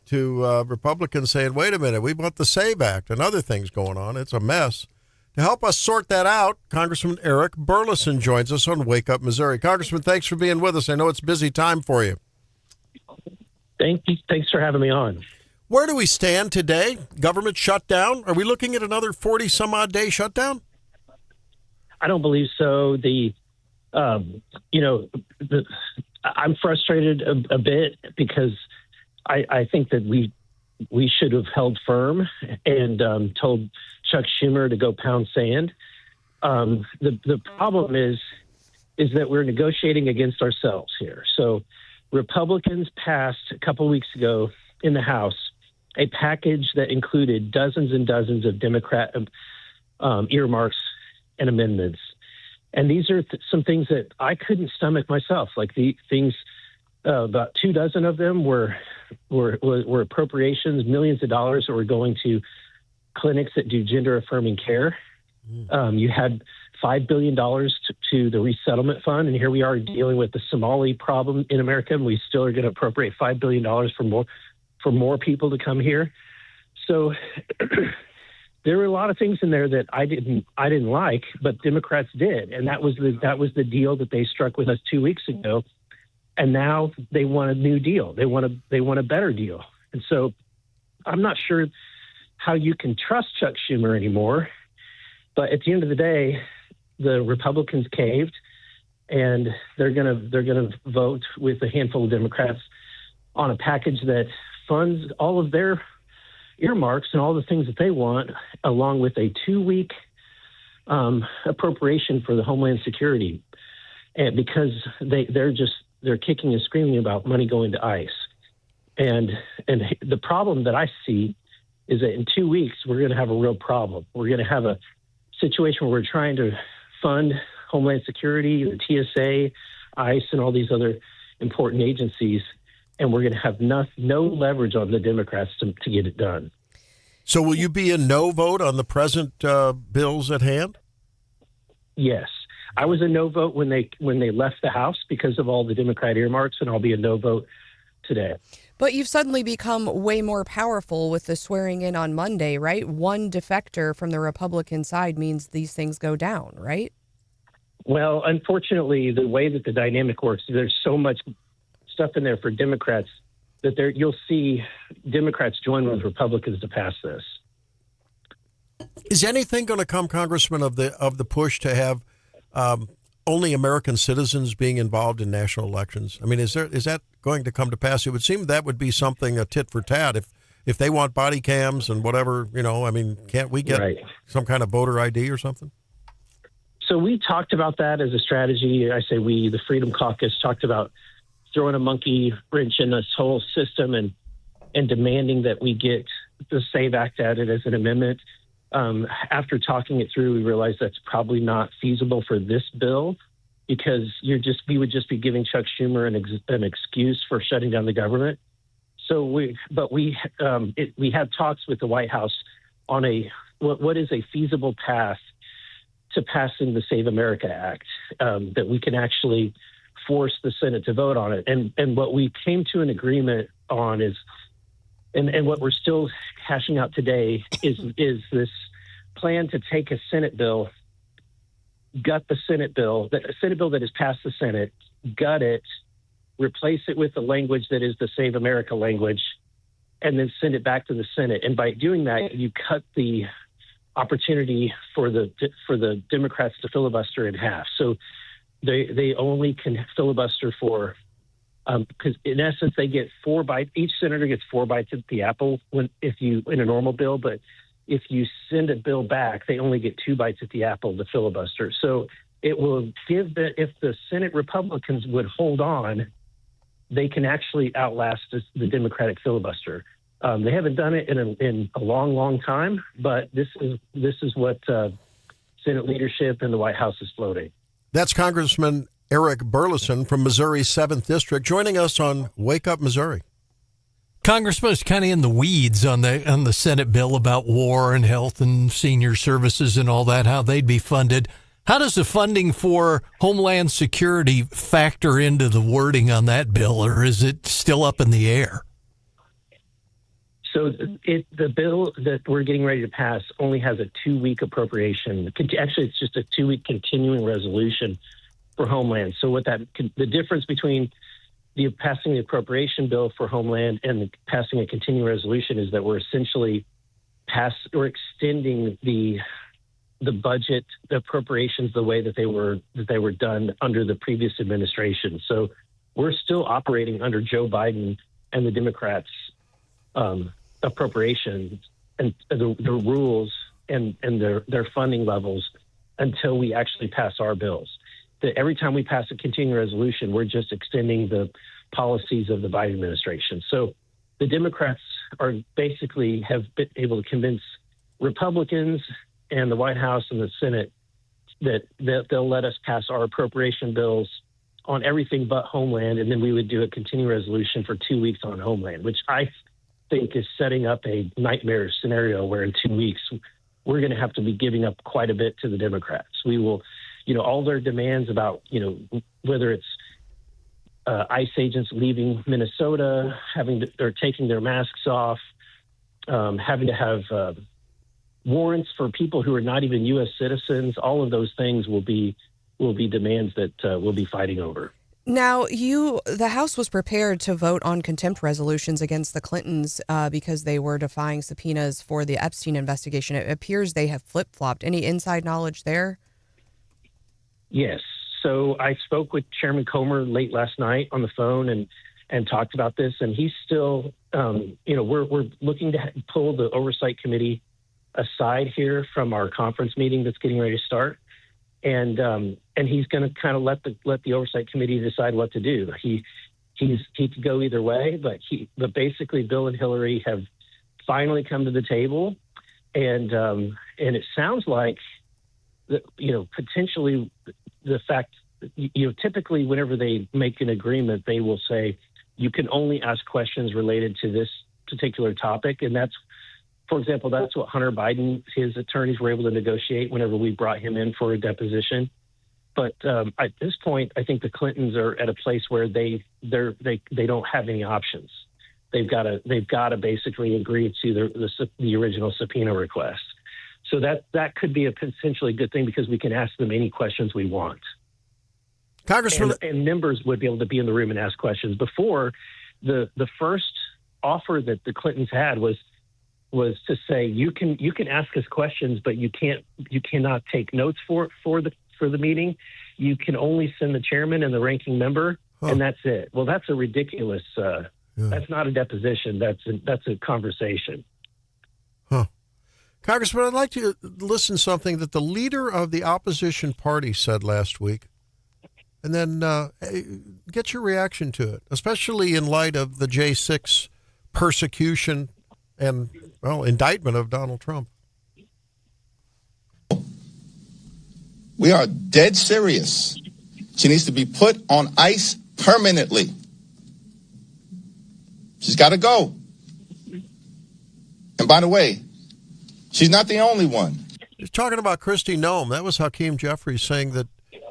S1: to Republicans saying, wait a minute, we want the SAVE Act and other things going on. It's a mess. To help us sort that out, Congressman Eric Burleson joins us on Wake Up Missouri. Congressman, thanks for being with us. I know it's a busy time for you.
S18: Thank you. Thanks for having me on.
S1: Where do we stand today? Government shutdown? Are we looking at another 40-some-odd day shutdown?
S18: I don't believe so. I'm frustrated a bit because I think that we should have held firm and told Chuck Schumer to go pound sand. The problem is that we're negotiating against ourselves here. So Republicans passed a couple weeks ago in the House a package that included dozens and dozens of Democrat earmarks and amendments. And these are some things that I couldn't stomach myself. Like the things, about 24 of them were appropriations, millions of dollars that were going to clinics that do gender affirming care. You had $5 billion to the resettlement fund, and here we are dealing with the Somali problem in America, and we still are going to appropriate $5 billion for more people to come here. So there were a lot of things in there that I didn't like, but Democrats did, and that was the deal that they struck with us 2 weeks ago. And now they want a new deal. They want a better deal. And so I'm not sure how you can trust Chuck Schumer anymore. But at the end of the day, the Republicans caved, and they're gonna vote with a handful of Democrats on a package that funds all of their earmarks and all the things that they want, along with a 2-week appropriation for the Homeland Security, and because they're kicking and screaming about money going to ICE. And the problem that I see is that in 2 weeks, we're going to have a real problem. We're going to have a situation where we're trying to fund Homeland Security, the TSA, ICE, and all these other important agencies, and we're going to have no leverage on the Democrats to get it done.
S1: So will you be a no vote on the present bills at hand?
S18: Yes. I was a no vote when they left the House because of all the Democrat earmarks, and I'll be a no vote today.
S2: But you've suddenly become way more powerful with the swearing in on Monday, right? One defector from the Republican side means these things go down, right?
S18: Well, unfortunately, the way that the dynamic works, there's so much stuff in there for Democrats that you'll see Democrats join with Republicans to pass this.
S1: Is anything going to come, Congressman, of the push to have only American citizens being involved in national elections? I mean, is that going to come to pass? It would seem that would be something, a tit for tat. If they want body cams and whatever, I mean, can't we get some kind of voter ID or something?
S18: So we talked about that as a strategy. I say we, the Freedom Caucus, talked about throwing a monkey wrench in this whole system and demanding that we get the SAVE Act added as an amendment. After talking it through, we realized that's probably not feasible for this bill because we would just be giving Chuck Schumer an excuse for shutting down the government. So we had talks with the White House on what is a feasible path to passing the Save America Act, that we can actually force the Senate to vote on it. And what we came to an agreement on is, and what we're still hashing out today is this plan to take a Senate bill, gut the Senate bill, a Senate bill that has passed the Senate, gut it, replace it with the language that is the Save America language, and then send it back to the Senate. And by doing that, you cut the opportunity for the Democrats to filibuster in half. So they only can filibuster for because in essence they get 4 bites. Each senator gets 4 bites at the apple if you in a normal bill, but if you send a bill back, they only get 2 bites at the apple to filibuster. So it will give if the Senate Republicans would hold on, they can actually outlast the Democratic filibuster. They haven't done it in a long, long time, but this is what Senate leadership and the White House is floating. That's
S1: Congressman Eric Burleson from Missouri's 7th District joining us on Wake Up Missouri.
S3: Congressman is kind of in the weeds on the Senate bill about war and health and senior services and all that, how they'd be funded. How does the funding for Homeland Security factor into the wording on that bill, or is it still up in the air?
S18: So the bill that we're getting ready to pass only has a 2-week appropriation. Actually, it's just a 2-week continuing resolution for Homeland. So the difference between passing the appropriation bill for Homeland and passing a continuing resolution is that we're essentially extending the budget, the appropriations, the way that they were done under the previous administration. So we're still operating under Joe Biden and the Democrats' appropriations and the rules and their funding levels until we actually pass our bills. Every time we pass a continuing resolution, we're just extending the policies of the Biden administration. So the Democrats are basically have been able to convince Republicans and the White House and the Senate that they'll let us pass our appropriation bills on everything but Homeland, and then we would do a continuing resolution for 2 weeks on Homeland, which I think is setting up a nightmare scenario where in 2 weeks we're going to have to be giving up quite a bit to the Democrats. We will, all their demands about, whether it's ICE agents leaving Minnesota, or taking their masks off, having to have warrants for people who are not even U.S. citizens. All of those things will be demands that we'll be fighting over.
S2: Now, the House was prepared to vote on contempt resolutions against the Clintons because they were defying subpoenas for the Epstein investigation. It appears they have flip-flopped. Any inside knowledge there?
S18: Yes. So I spoke with Chairman Comer late last night on the phone and talked about this, and he's still, we're looking to pull the Oversight Committee aside here from our conference meeting that's getting ready to start. And he's going to kind of let the Oversight Committee decide what to do. He could go either way, but basically Bill and Hillary have finally come to the table, and it sounds like that, potentially the fact, typically whenever they make an agreement, they will say you can only ask questions related to this particular topic, and that's. For example, that's what Hunter Biden, his attorneys were able to negotiate whenever we brought him in for a deposition. But at this point, I think the Clintons are at a place where they don't have any options. They've got to basically agree to the original subpoena request. So that could be a potentially good thing because we can ask them any questions we want.
S1: Congressman,
S18: and members would be able to be in the room and ask questions. Before, the first offer that the Clintons had was to say you can ask us questions, but you cannot take notes for the meeting. You can only send the chairman and the ranking member, and that's it. Well, that's a ridiculous. That's not a deposition. That's a conversation.
S1: Huh. Congressman, I'd like to listen to something that the leader of the opposition party said last week, and then get your reaction to it, especially in light of the J6 persecution and, indictment of Donald Trump.
S10: We are dead serious. She needs to be put on ice permanently. She's got to go. And by the way, she's not the only one.
S1: He's talking about Kristi Noem. That was Hakeem Jeffries saying that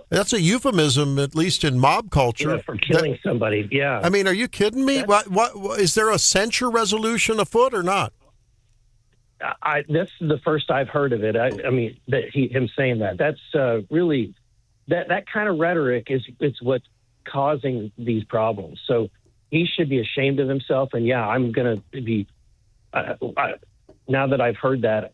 S1: that's a euphemism, at least in mob culture.
S18: Yeah, for killing somebody, yeah.
S1: I mean, are you kidding me? What is there a censure resolution afoot or not?
S18: That's the first I've heard of it. I mean, him saying that. That's really, that kind of rhetoric is what's causing these problems. So he should be ashamed of himself. And, yeah, I'm going to be now that I've heard that,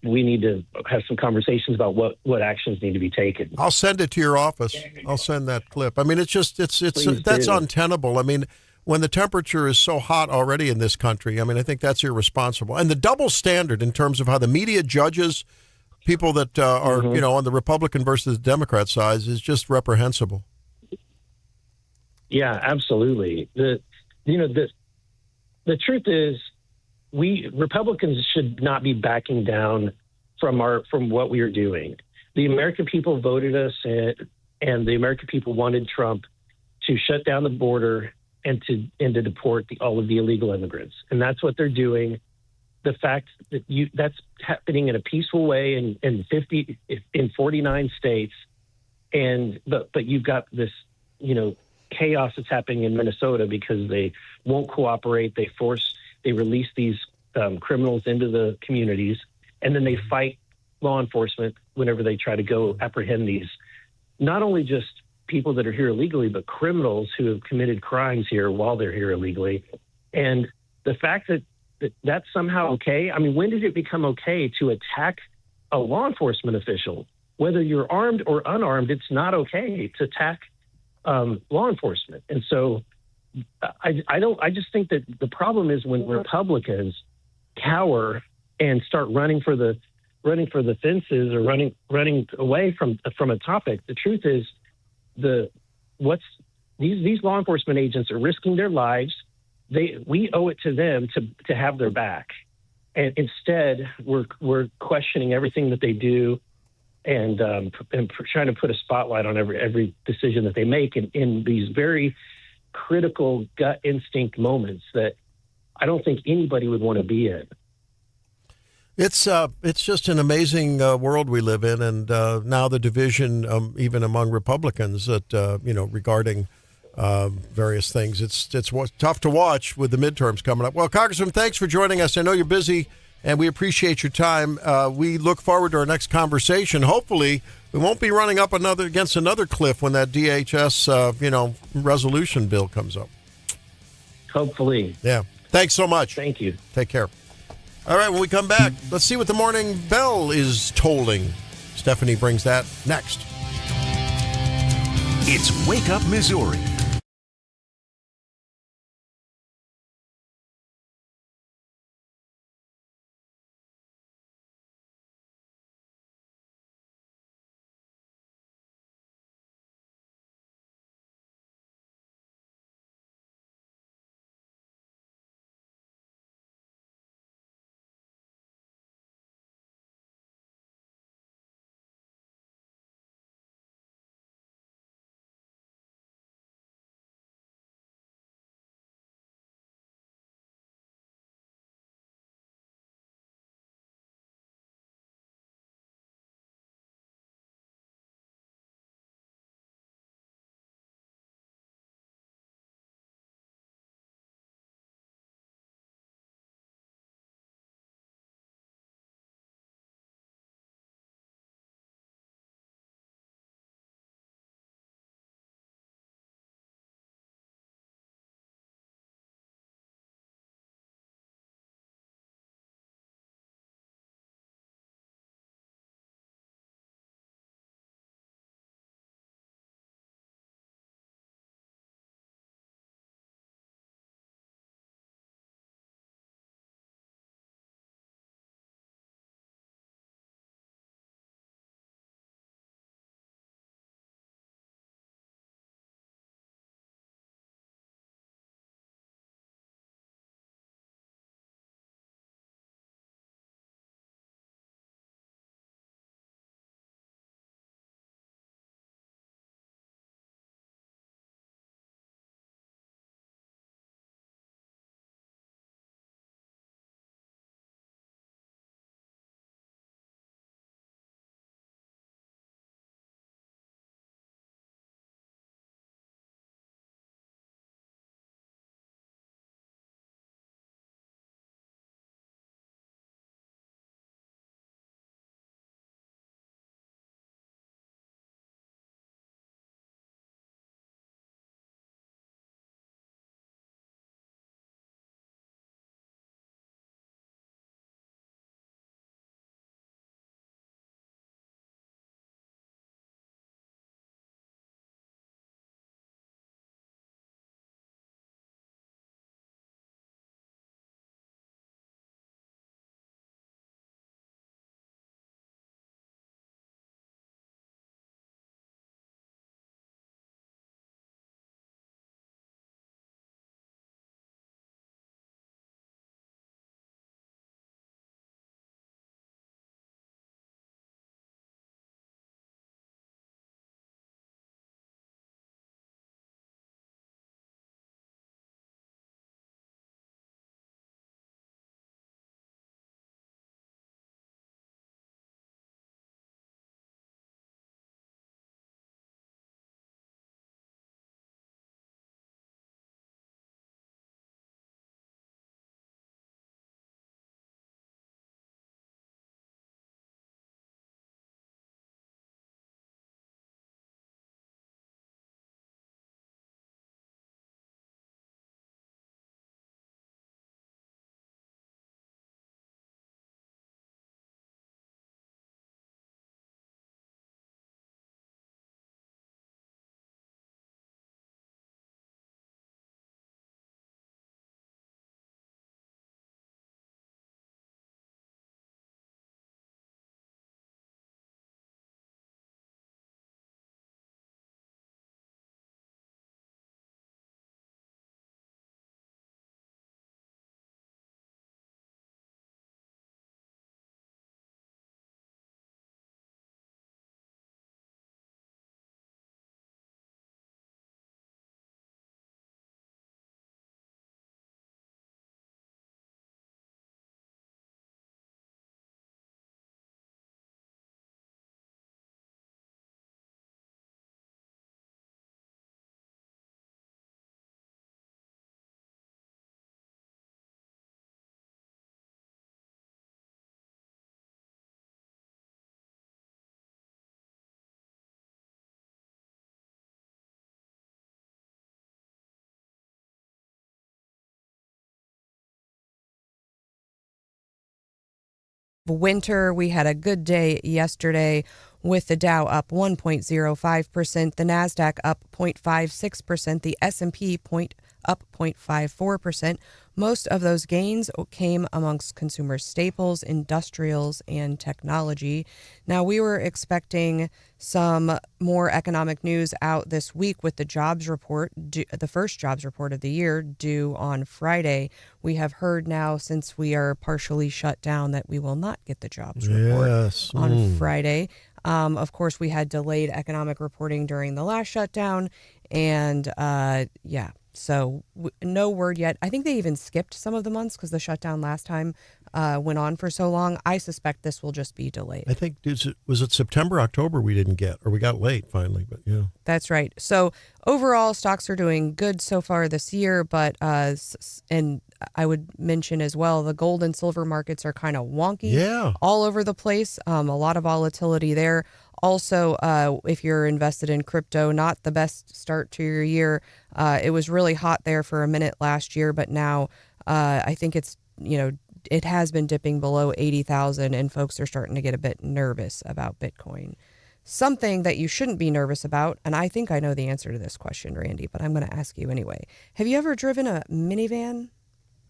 S18: we need to have some conversations about what actions need to be taken.
S1: I'll send it to your office. I'll send that clip. I mean, it's
S18: Please
S1: that's
S18: do.
S1: untenable. I mean, when the temperature is so hot already in this country, I mean, I think that's irresponsible. And the double standard in terms of how the media judges people that are, on the Republican versus Democrat side is just reprehensible.
S18: Yeah, absolutely. The truth is, we Republicans should not be backing down from what we are doing. The American people voted us in, and the American people wanted Trump to shut down the border and to deport all of the illegal immigrants, and that's what they're doing. The fact that that's happening in a peaceful way in 49 states, but you've got this chaos that's happening in Minnesota because they won't cooperate. They release these criminals into the communities, and then they fight law enforcement whenever they try to go apprehend these, not only just people that are here illegally, but criminals who have committed crimes here while they're here illegally. And the fact that that's somehow okay. I mean, when did it become okay to attack a law enforcement official? Whether you're armed or unarmed, it's not okay to attack law enforcement. And so I just think that the problem is when Republicans cower and start running for the fences or running away from a topic. The truth is these law enforcement agents are risking their lives. We owe it to them to have their back. And instead we're questioning everything that they do and trying to put a spotlight on every decision that they make in these very critical gut instinct moments that I don't think anybody would want to be in.
S1: It's just an amazing world we live in, and now the division even among Republicans that regarding various things. It's tough to watch with the midterms coming up. Well, Congressman, thanks for joining us. I know you're busy, and we appreciate your time. We look forward to our next conversation. Hopefully, we won't be running up against another cliff when that DHS resolution bill comes up.
S18: Hopefully.
S1: Yeah. Thanks so much.
S18: Thank you.
S1: Take care. All right, when we come back, let's see what the morning bell is tolling. Stephanie brings that next.
S5: It's Wake Up Missouri.
S2: winter. We had a good day yesterday with the Dow up 1.05%, the Nasdaq up 0.56%, the S&P up 0.54%. Most of those gains came amongst consumer staples, industrials, and technology. Now, we were expecting some more economic news out this week with the jobs report, the first jobs report of the year, due on Friday. We have heard now, since we are partially shut down, that we will not get the jobs report on Friday. Of course, we had delayed economic reporting during the last shutdown, and so no word yet. I think they even skipped some of the months because the shutdown last time went on for so long. I suspect this will just be delayed.
S1: I think, was it September, October we didn't get, or we got late finally, but yeah.
S2: That's right. So overall, stocks are doing good so far this year, but and I would mention as well, the gold and silver markets are kind of wonky all over the place. A lot of volatility there. Also, if you're invested in crypto, not the best start to your year. It was really hot there for a minute last year, but now I think it's, it has been dipping below 80,000 and folks are starting to get a bit nervous about Bitcoin. Something that you shouldn't be nervous about, and I think I know the answer to this question, Randy, but I'm going to ask you anyway. Have you ever driven a minivan?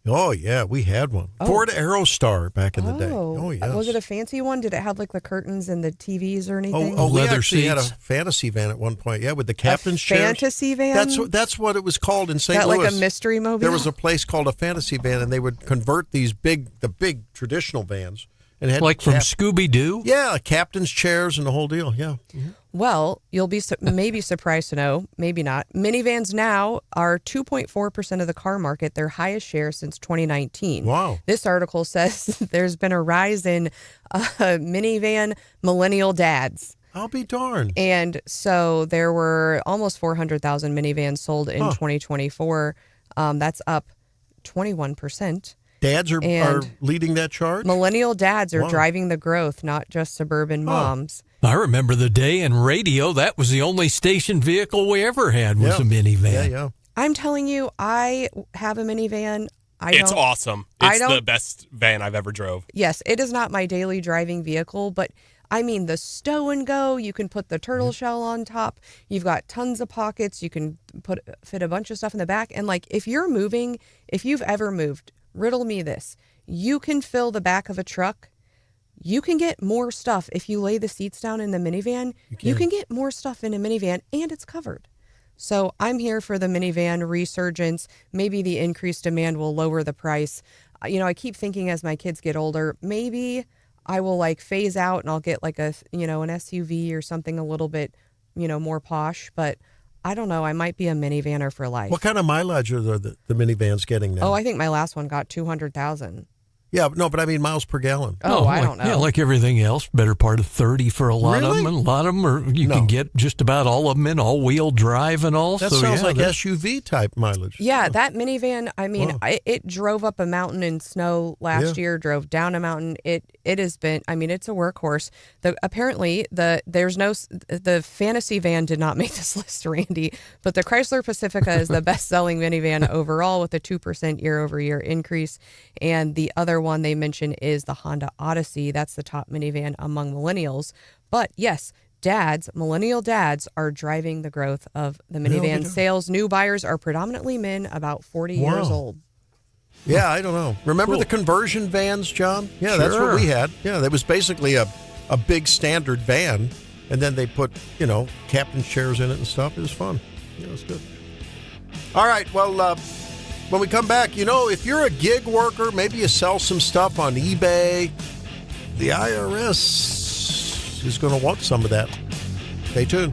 S1: Oh, yeah, we had one. Ford Aerostar back in the day. Oh, yes.
S2: Was it a fancy one? Did it have like the curtains and the TVs or anything?
S1: We actually had a fantasy van at one point. Yeah, with the captain's chairs.
S2: Fantasy van?
S1: That's what it was called in St.
S2: That
S1: Louis.
S2: Like a mystery mobile?
S1: There was a place called a fantasy van, and they would convert the big traditional vans. And it had
S3: like from Scooby-Doo?
S1: Yeah, captain's chairs and the whole deal, yeah. Mm-hmm.
S2: Well, you'll be maybe surprised to know, maybe not. Minivans now are 2.4% of the car market, their highest share since 2019.
S1: Wow.
S2: This article says there's been a rise in minivan millennial dads.
S1: I'll be darned.
S2: And so there were almost 400,000 minivans sold in 2024. That's up 21%.
S1: Dads are leading that charge?
S2: Millennial dads are driving the growth, not just suburban moms.
S3: I remember the day in radio, that was the only station vehicle we ever had was a minivan.
S1: Yeah.
S2: I'm telling you, I have a minivan.
S4: It's awesome. It's the best van I've ever drove.
S2: Yes, it is not my daily driving vehicle, but I mean the stow and go. You can put the turtle shell on top. You've got tons of pockets. You can fit a bunch of stuff in the back. And like if you've ever moved, riddle me this. You can fill the back of a truck. You can get more stuff if you lay the seats down in the minivan. You can get more stuff in a minivan, and it's covered. So I'm here for the minivan resurgence. Maybe the increased demand will lower the price. I keep thinking as my kids get older, maybe I will like phase out and I'll get like an SUV or something a little bit, more posh. But I don't know. I might be a minivaner for life.
S1: What kind of mileage are the minivans getting now?
S2: Oh, I think my last one got 200,000.
S1: Yeah, no, but I mean miles per gallon.
S2: Oh, I don't know.
S3: Yeah, like everything else, better part of 30 for a lot of them. And a lot of them you can get just about all of them in all-wheel drive and all.
S1: That sounds like SUV type mileage.
S2: Yeah, that minivan, I mean, it drove up a mountain in snow last year, drove down a mountain. It has been, I mean, it's a workhorse. Apparently, the fantasy van did not make this list, Randy, but the Chrysler Pacifica is the best-selling minivan overall with a 2% year-over-year increase. And the other one they mention is the Honda Odyssey. That's the top minivan among millennials. But yes, millennial dads are driving the growth of the minivan sales. New buyers are predominantly men about 40 years old.
S1: Yeah, I don't know. Remember the conversion vans, John? Yeah, that's what we had. Yeah, that was basically a big standard van, and then they put, captain's chairs in it and stuff. It was fun. Yeah, it was good. All right, well, when we come back, if you're a gig worker, maybe you sell some stuff on eBay, the IRS is going to want some of that. Stay tuned.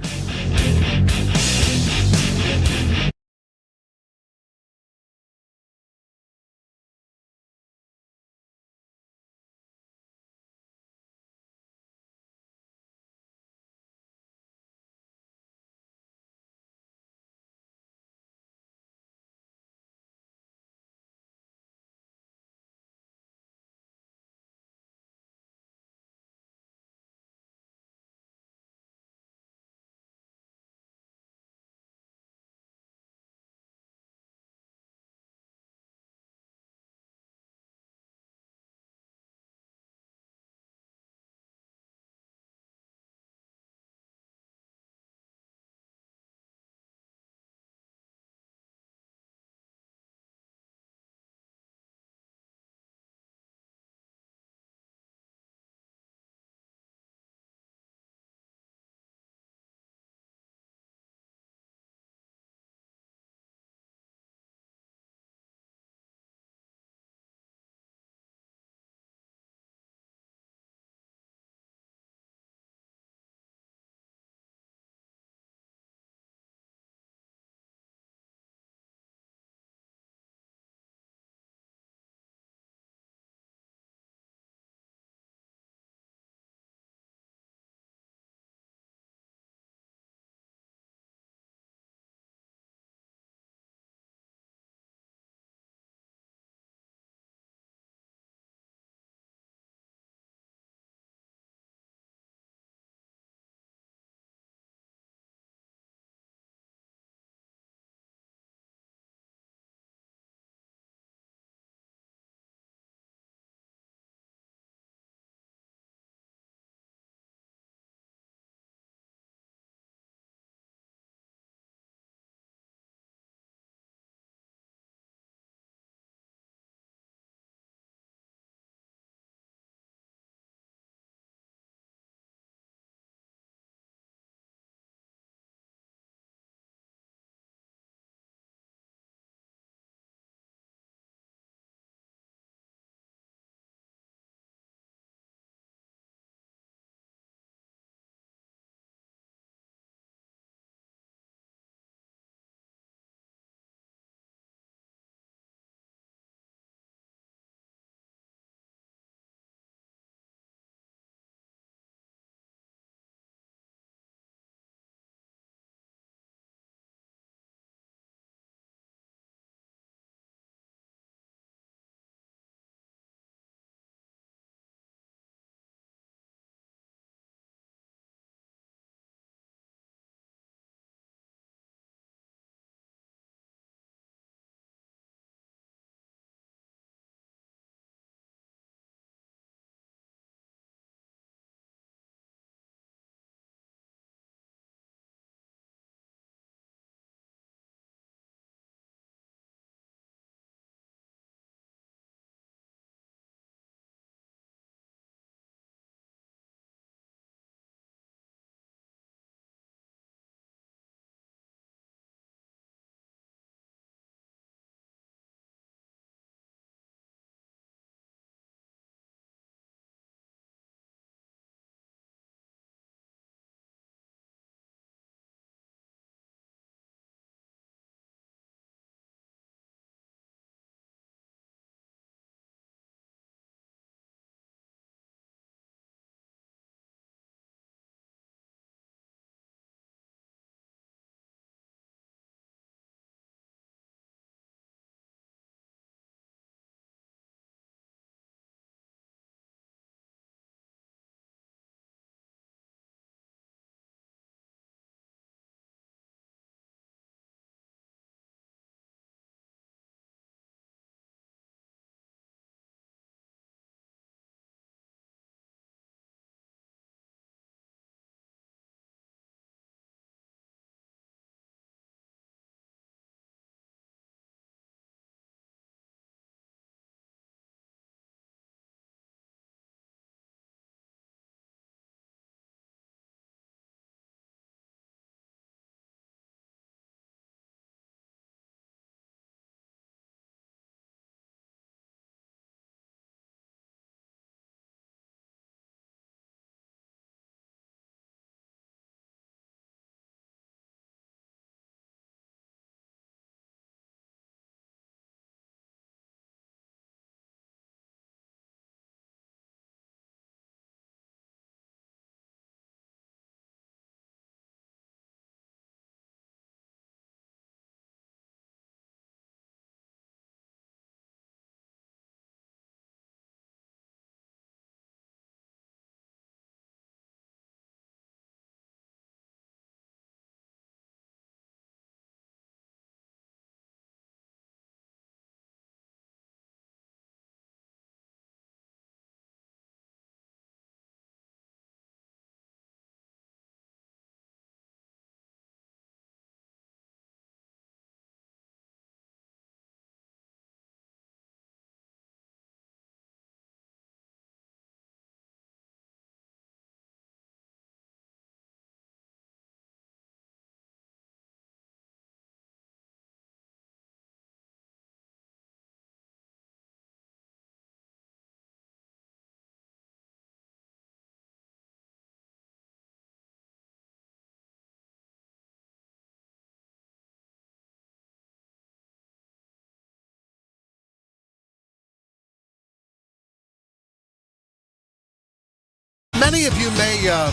S1: Many of you may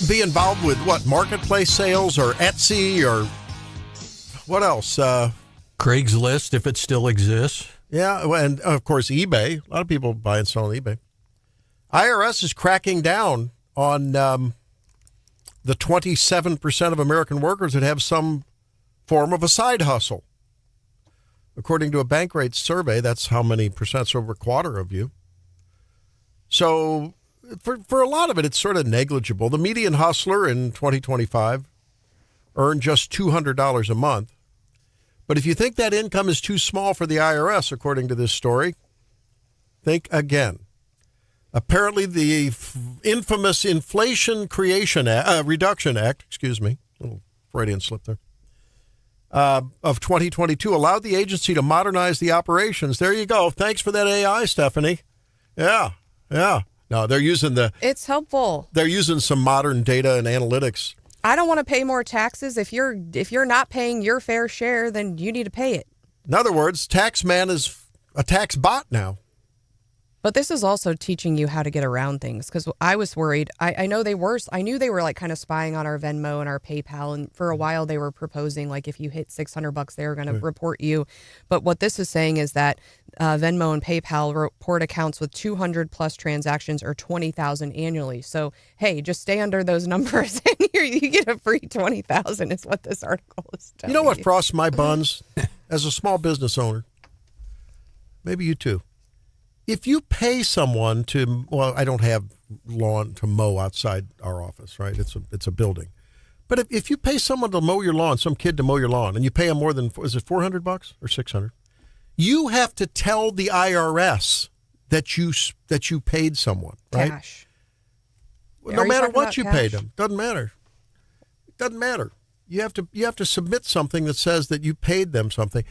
S1: be involved with marketplace sales or Etsy or what else?
S3: Craigslist, if it still exists.
S1: Yeah, and of course eBay. A lot of people buy and sell on eBay. IRS is cracking down on the 27% of American workers that have some form of a side hustle. According to a Bankrate survey, that's how many percent, so over a quarter of you. So for a lot of it, it's sort of negligible. The median hustler in 2025 earned just $200 a month. But if you think that income is too small for the IRS, according to this story, think again. Apparently, the infamous Inflation Reduction Act, little Freudian slip there, of 2022 allowed the agency to modernize the operations. There you go. Thanks for that AI, Stephanie. Yeah. No, they're using
S2: It's helpful.
S1: They're using some modern data and analytics.
S2: I don't want to pay more taxes. If you're not paying your fair share, then you need to pay it.
S1: In other words, Taxman is a tax bot now.
S2: But this is also teaching you how to get around things, because I was worried. I knew they were like kind of spying on our Venmo and our PayPal, and for a while they were proposing like if you hit $600, they were going to report you. But what this is saying is that Venmo and PayPal report accounts with 200 plus transactions or 20,000 annually. So hey, just stay under those numbers and you get a free 20,000 is what this article is telling
S1: you. Know what frosts my buns as a small business owner? Maybe you too. If you pay someone I don't have lawn to mow outside our office, right? It's a building. But if you pay someone to mow your lawn, some kid to mow your lawn, and you pay them more than, is it $400 or $600? You have to tell the IRS that you paid someone, right?
S2: Cash.
S1: No matter what you paid them, doesn't matter. It doesn't matter. You have to submit something that says that you paid them something.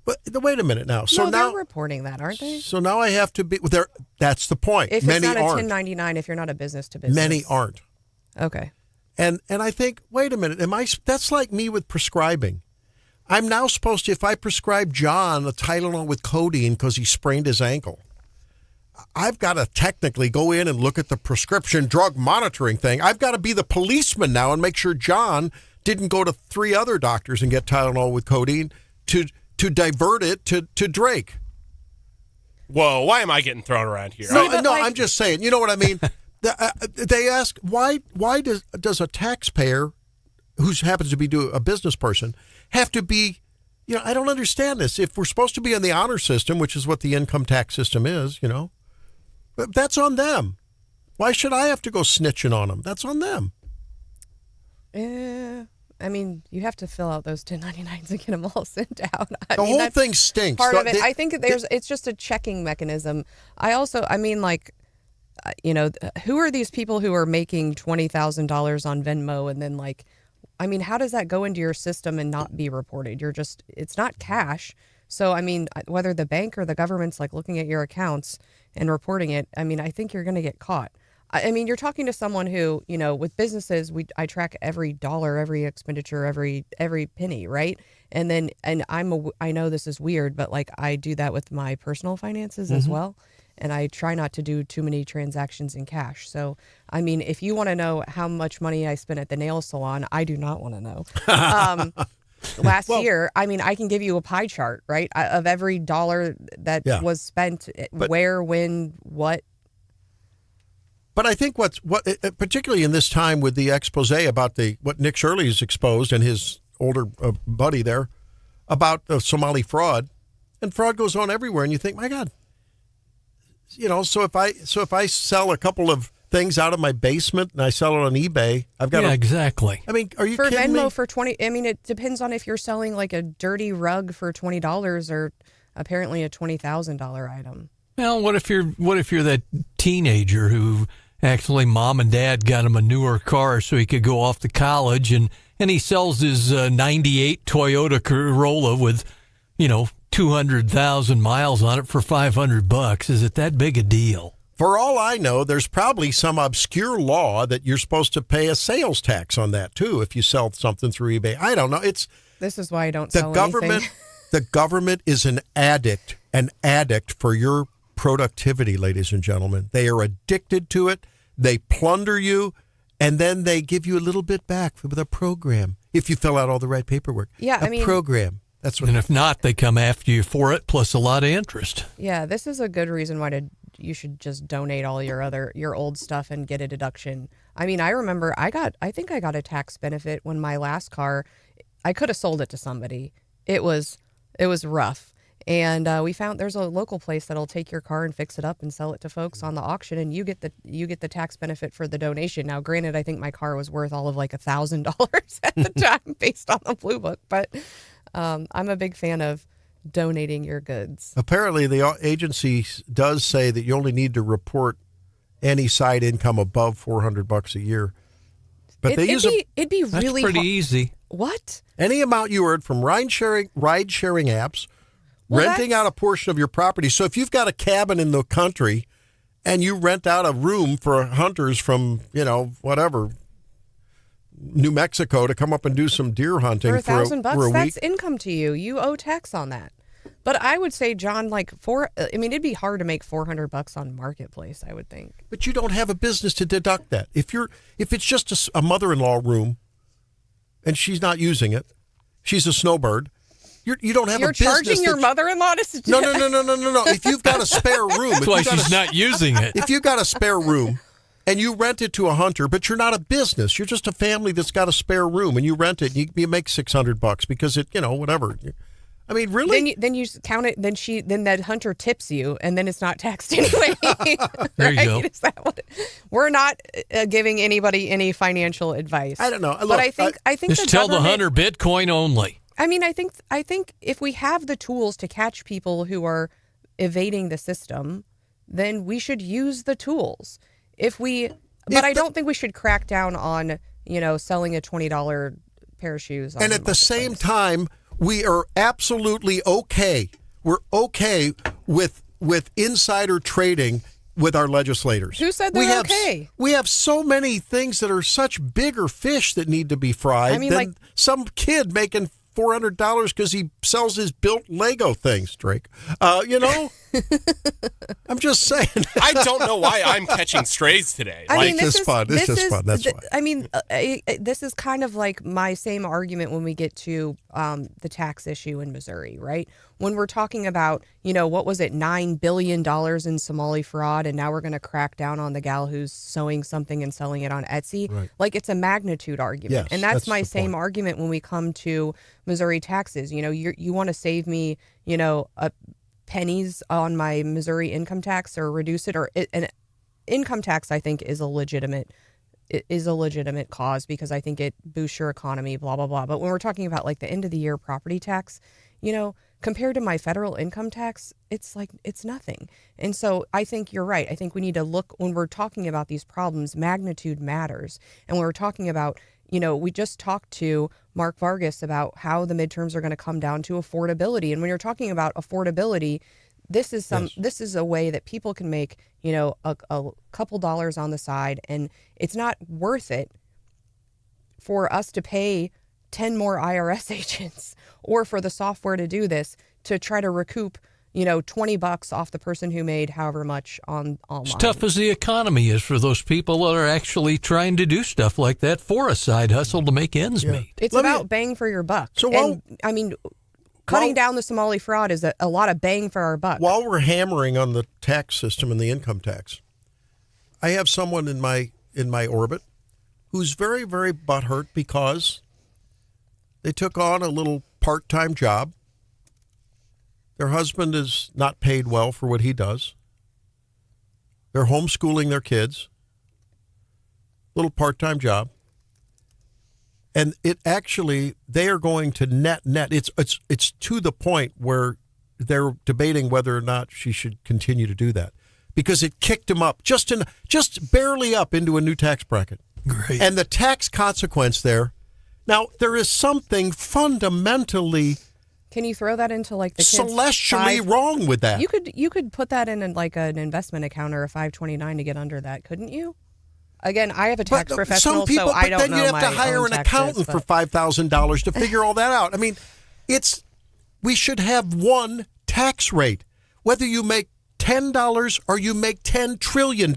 S1: But wait a minute now. So
S2: they're reporting that, aren't they?
S1: So now I have to be there. That's the point.
S2: If
S1: Many
S2: it's not a
S1: aren't.
S2: 1099, if you're not a business to business.
S1: Many aren't.
S2: Okay.
S1: And I think, wait a minute. That's like me with prescribing. I'm now supposed to, if I prescribe John a Tylenol with codeine because he sprained his ankle, I've got to technically go in and look at the prescription drug monitoring thing. I've got to be the policeman now and make sure John didn't go to 3 other doctors and get Tylenol with codeine to divert it to Drake.
S4: Whoa, why am I getting thrown around here?
S1: No, I'm just saying. You know what I mean? They ask, why does a taxpayer who happens to be a business person have to be, I don't understand this. If we're supposed to be in the honor system, which is what the income tax system is, that's on them. Why should I have to go snitching on them? That's on them.
S2: I mean, you have to fill out those 1099s and get them all sent out.
S1: The whole thing stinks.
S2: Part of it. I think it's just a checking mechanism. I also, who are these people who are making $20,000 on Venmo and then how does that go into your system and not be reported? It's not cash. So, whether the bank or the government's looking at your accounts and reporting it, I think you're going to get caught. You're talking to someone who, with businesses, I track every dollar, every expenditure, every penny, right? And I know this is weird, but I do that with my personal finances as well. And I try not to do too many transactions in cash. So, if you want to know how much money I spent at the nail salon, I do not want to know. Last year, I can give you a pie chart, right, of every dollar that was spent, where, when, what.
S1: But I think what particularly in this time with the expose about what Nick Shirley's exposed and his older buddy there about Somali fraud, and fraud goes on everywhere, and you think, my God, so if I sell a couple of things out of my basement and I sell it on eBay, I've got
S3: exactly.
S1: Are you
S2: for
S1: kidding
S2: Venmo
S1: me?
S2: for 20? It depends on if you're selling a dirty rug for $20 or apparently a $20,000 item.
S3: Well, what if you're that teenager who actually mom and dad got him a newer car so he could go off to college, and he sells his 98 Toyota Corolla with 200,000 miles on it for $500. Is it that big a deal?
S1: For all I know, there's probably some obscure law that you're supposed to pay a sales tax on that too if you sell something through eBay. I don't know.
S2: This is why I don't sell anything.
S1: The government is an addict for your productivity, ladies and gentlemen. They are addicted to it. they plunder you, and then they give you a little bit back with a program if you fill out all the right paperwork.
S2: Yeah,
S1: I mean, program. That's what.
S3: And if not, they come after you for it, plus a lot of interest.
S2: Yeah, this is a good reason why you should just donate all your old stuff and get a deduction. I mean, I remember I think I got a tax benefit when my last car, I could have sold it to somebody. It was rough. And we found there's a local place that'll take your car and fix it up and sell it to folks on the auction, and you get the tax benefit for the donation. Now, granted, I think my car was worth all of like $1,000 at the time based on the Blue Book, but I'm a big fan of donating your goods.
S1: Apparently, the agency does say that you only need to report any side income above $400 a year. But
S2: it'd be really
S3: pretty easy.
S2: What?
S1: Any amount you earned from ride sharing apps.
S2: Well,
S1: renting out a portion of your property. So if you've got a cabin in the country and you rent out a room for hunters from, whatever, New Mexico to come up and do some deer hunting
S2: for $1,000,
S1: for a
S2: that's
S1: week.
S2: income to you. You owe tax on that. But I would say, John, it'd be hard to make $400 on Marketplace, I would think.
S1: But you don't have a business to deduct that. If it's just a mother-in-law room and she's not using it, she's a snowbird. You don't have a business.
S2: You're charging your mother-in-law to
S1: No. If you've got a spare room.
S3: That's why she's not using it.
S1: If you've got a spare room and you rent it to a hunter, but you're not a business, you're just a family that's got a spare room and you rent it, and you make $600 because it, whatever. I mean, really?
S2: Then you count it. Then that hunter tips you, and then it's not taxed anyway.
S3: There you go.
S2: Is that what we're not giving anybody any financial advice.
S1: I don't know.
S2: But I think
S3: just tell the hunter Bitcoin only.
S2: I mean, I think if we have the tools to catch people who are evading the system, then we should use the tools. I don't think we should crack down on, selling a $20 pair of shoes.
S1: And at the same time, we are absolutely okay. We're okay with insider trading with our legislators.
S2: Who said they're okay?
S1: We have so many things that are such bigger fish that need to be fried than some kid making $400 because he sells his built Lego things, Drake. I'm just saying.
S4: I don't know why I'm catching strays today.
S1: This is fun. This is fun. That's why.
S2: I mean, this is kind of like my same argument when we get to the tax issue in Missouri, right? When we're talking about, what was it, $9 billion in Somali fraud, and now we're going to crack down on the gal who's sewing something and selling it on Etsy.
S1: Right.
S2: Like, it's a magnitude argument.
S1: Yes,
S2: and that's my
S1: the
S2: same
S1: point.
S2: argument when we come to Missouri taxes. You want to save me, pennies on my Missouri income tax or reduce it, an income tax, I think, is a legitimate cause because I think it boosts your economy, blah, blah, blah. But when we're talking about like the end of the year property tax, compared to my federal income tax, it's nothing. And so I think you're right. I think we need to look, when we're talking about these problems, magnitude matters. And when we're talking about, we just talked to Mark Vargas about how the midterms are going to come down to affordability. And when you're talking about affordability, this is a way that people can make, a couple dollars on the side, and it's not worth it for us to pay 10 more IRS agents or for the software to do this to try to recoup, $20 off the person who made however much online.
S3: As tough as the economy is for those people that are actually trying to do stuff like that for a side hustle to make ends meet.
S2: It's about bang for your buck. So cutting down the Somali fraud is a lot of bang for our buck.
S1: While we're hammering on the tax system and the income tax, I have someone in my orbit who's very, very butthurt because they took on a little part-time job. Their husband is not paid well for what he does. They're homeschooling their kids. Little part-time job. And they are going to net. It's to the point where they're debating whether or not she should continue to do that because it kicked him up just barely up into a new tax bracket.
S3: Great.
S1: And the tax consequence there. Now, there is something fundamentally
S2: Can you throw that into like the kids'
S1: celestially wrong with that?
S2: You could put that in like an investment account or a 529 to get under that, couldn't you? Again, I have a tax professional, so I don't know.
S1: But then you have to hire an accountant for $5,000 to figure all that out. I mean, we should have one tax rate, whether you make $10 or you make $10 trillion.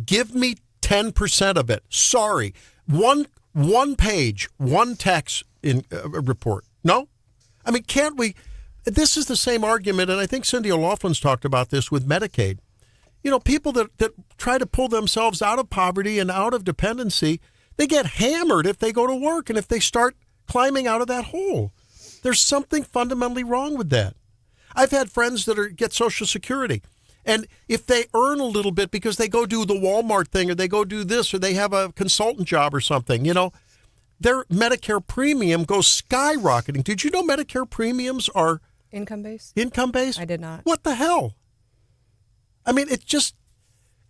S1: Give me 10% of it. Sorry. One page, one text in report. No? I mean, can't we? This is the same argument, and I think Cindy O'Loughlin's talked about this with Medicaid. You know, people that try to pull themselves out of poverty and out of dependency, they get hammered if they go to work and if they start climbing out of that hole. There's something fundamentally wrong with that. I've had friends that get Social Security, and if they earn a little bit because they go do the Walmart thing or they go do this or they have a consultant job or something, you know, their Medicare premium goes skyrocketing. Did you know Medicare premiums are
S2: income-based?
S1: Income-based?
S2: I did not.
S1: What the hell? I mean, it's just,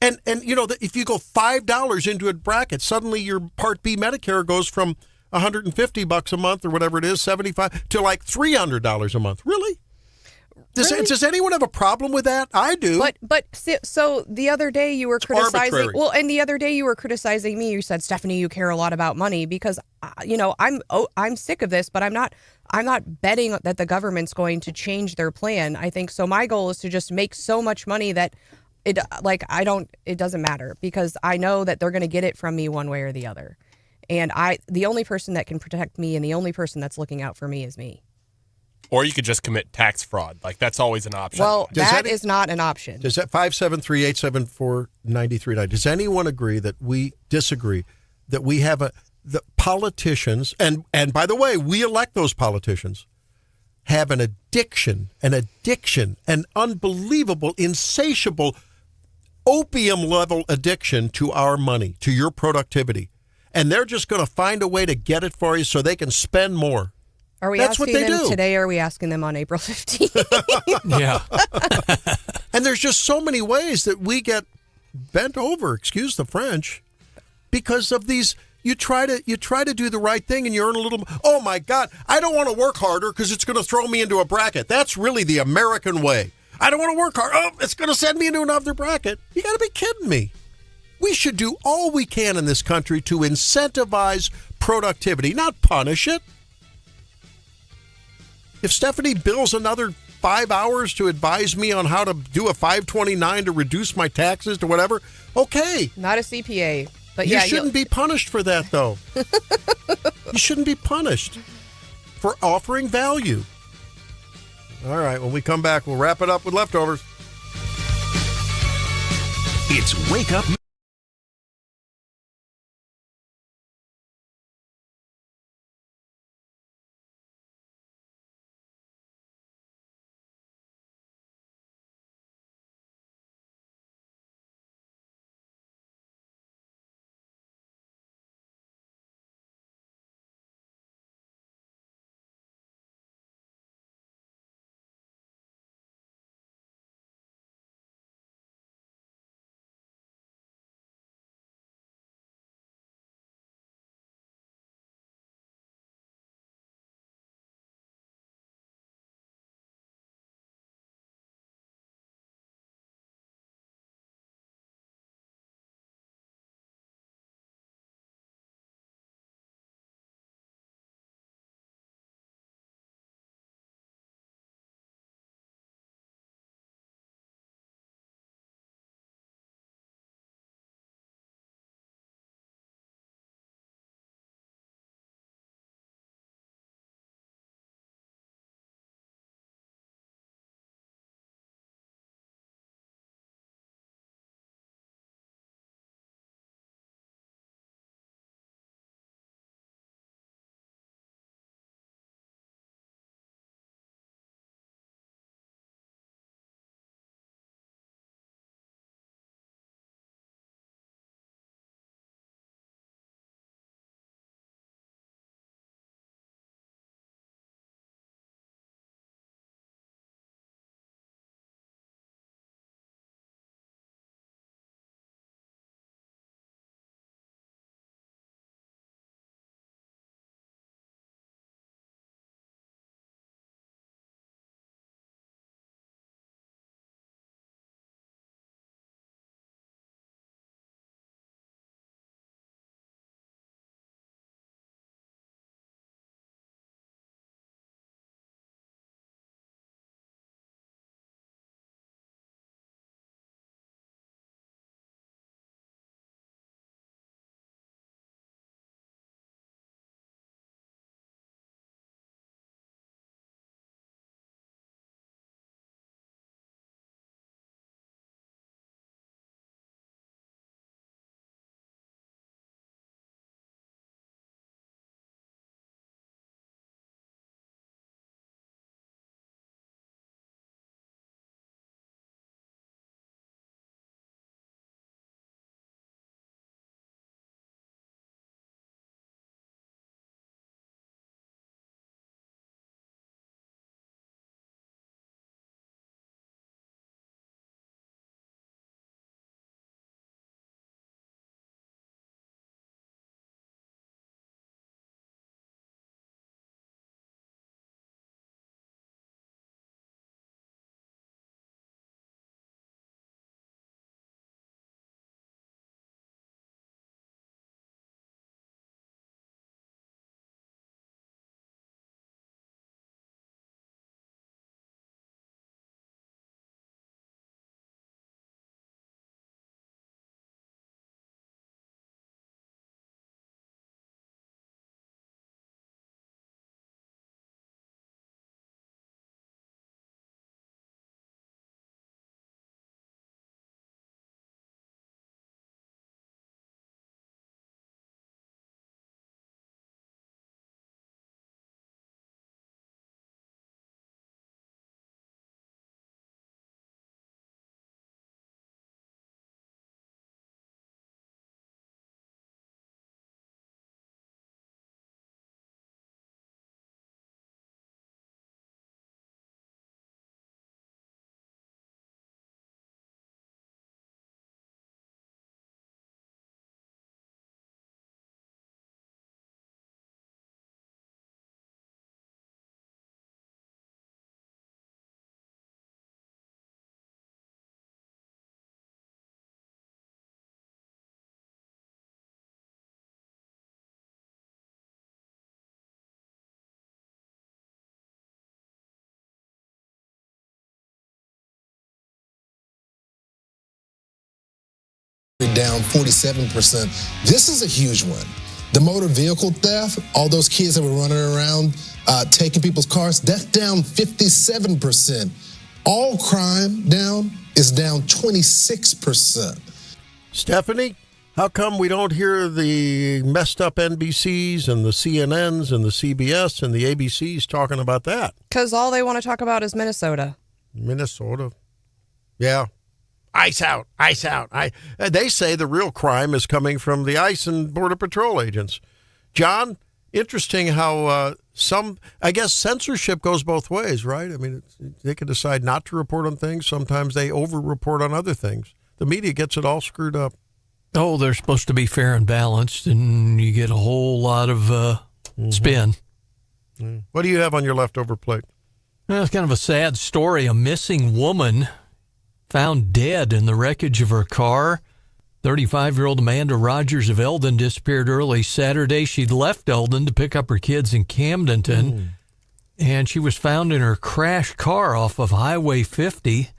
S1: and you know, if you go $5 into a bracket, suddenly your Part B Medicare goes from $150 a month or whatever it is, 75 to like $300 a month. Really? Does anyone have a problem with that? I do.
S2: But so the other day you were criticizing.
S1: Arbitrary.
S2: Well, and the other day you were criticizing me. You said, Stephanie, you care a lot about money because, you know, I'm sick of this, but I'm not betting that the government's going to change their plan. I think so. My goal is to just make so much money that it doesn't matter because I know that they're going to get it from me one way or the other. And the only person that can protect me and the only person that's looking out for me is me.
S4: Or you could just commit tax fraud. Like, that's always an option.
S2: Well, that is not an option.
S1: Does that 573-874-93.9? Does anyone agree that we disagree that we have the politicians, and by the way, we elect those politicians, have an addiction, an unbelievable, insatiable, opium-level addiction to our money, to your productivity. And they're just going to find a way to get it for you so they can spend more.
S2: Are we
S1: That's
S2: asking
S1: what they
S2: them
S1: do.
S2: today or are we asking them on April 15th?
S3: Yeah.
S1: And there's just so many ways that we get bent over, excuse the French, because of these. You try to do the right thing and you earn a little. Oh, my God, I don't want to work harder because it's going to throw me into a bracket. That's really the American way. I don't want to work hard. Oh, it's going to send me into another bracket. You got to be kidding me. We should do all we can in this country to incentivize productivity, not punish it. If Stephanie bills another 5 hours to advise me on how to do a 529 to reduce my taxes to whatever, okay.
S2: Not a CPA. But
S1: you
S2: yeah,
S1: shouldn't be punished for that, though. You shouldn't be punished for offering value. All right, when we come back, we'll wrap it up with leftovers.
S5: It's Wake Up
S19: down 47%. This is a huge one. The motor vehicle theft, all those kids that were running around taking people's cars, that's down 57%. All crime is down 26%.
S1: Stephanie, how come we don't hear the messed up NBCs and the CNNs and the CBS and the ABCs talking about that?
S2: Because all they want to talk about is Minnesota.
S1: Minnesota. Yeah. ICE out. ICE out. They say the real crime is coming from the ICE and Border Patrol agents. John, interesting how I guess censorship goes both ways, right? I mean, they can decide not to report on things. Sometimes they over-report on other things. The media gets it all screwed up.
S3: Oh, they're supposed to be fair and balanced, and you get a whole lot of spin.
S1: What do you have on your leftover plate?
S3: Well, it's kind of a sad story. A missing woman found dead in the wreckage of her car. 35-year-old Amanda Rogers of Eldon disappeared early Saturday. She'd left Eldon to pick up her kids in Camdenton, and she was found in her crashed car off of Highway 50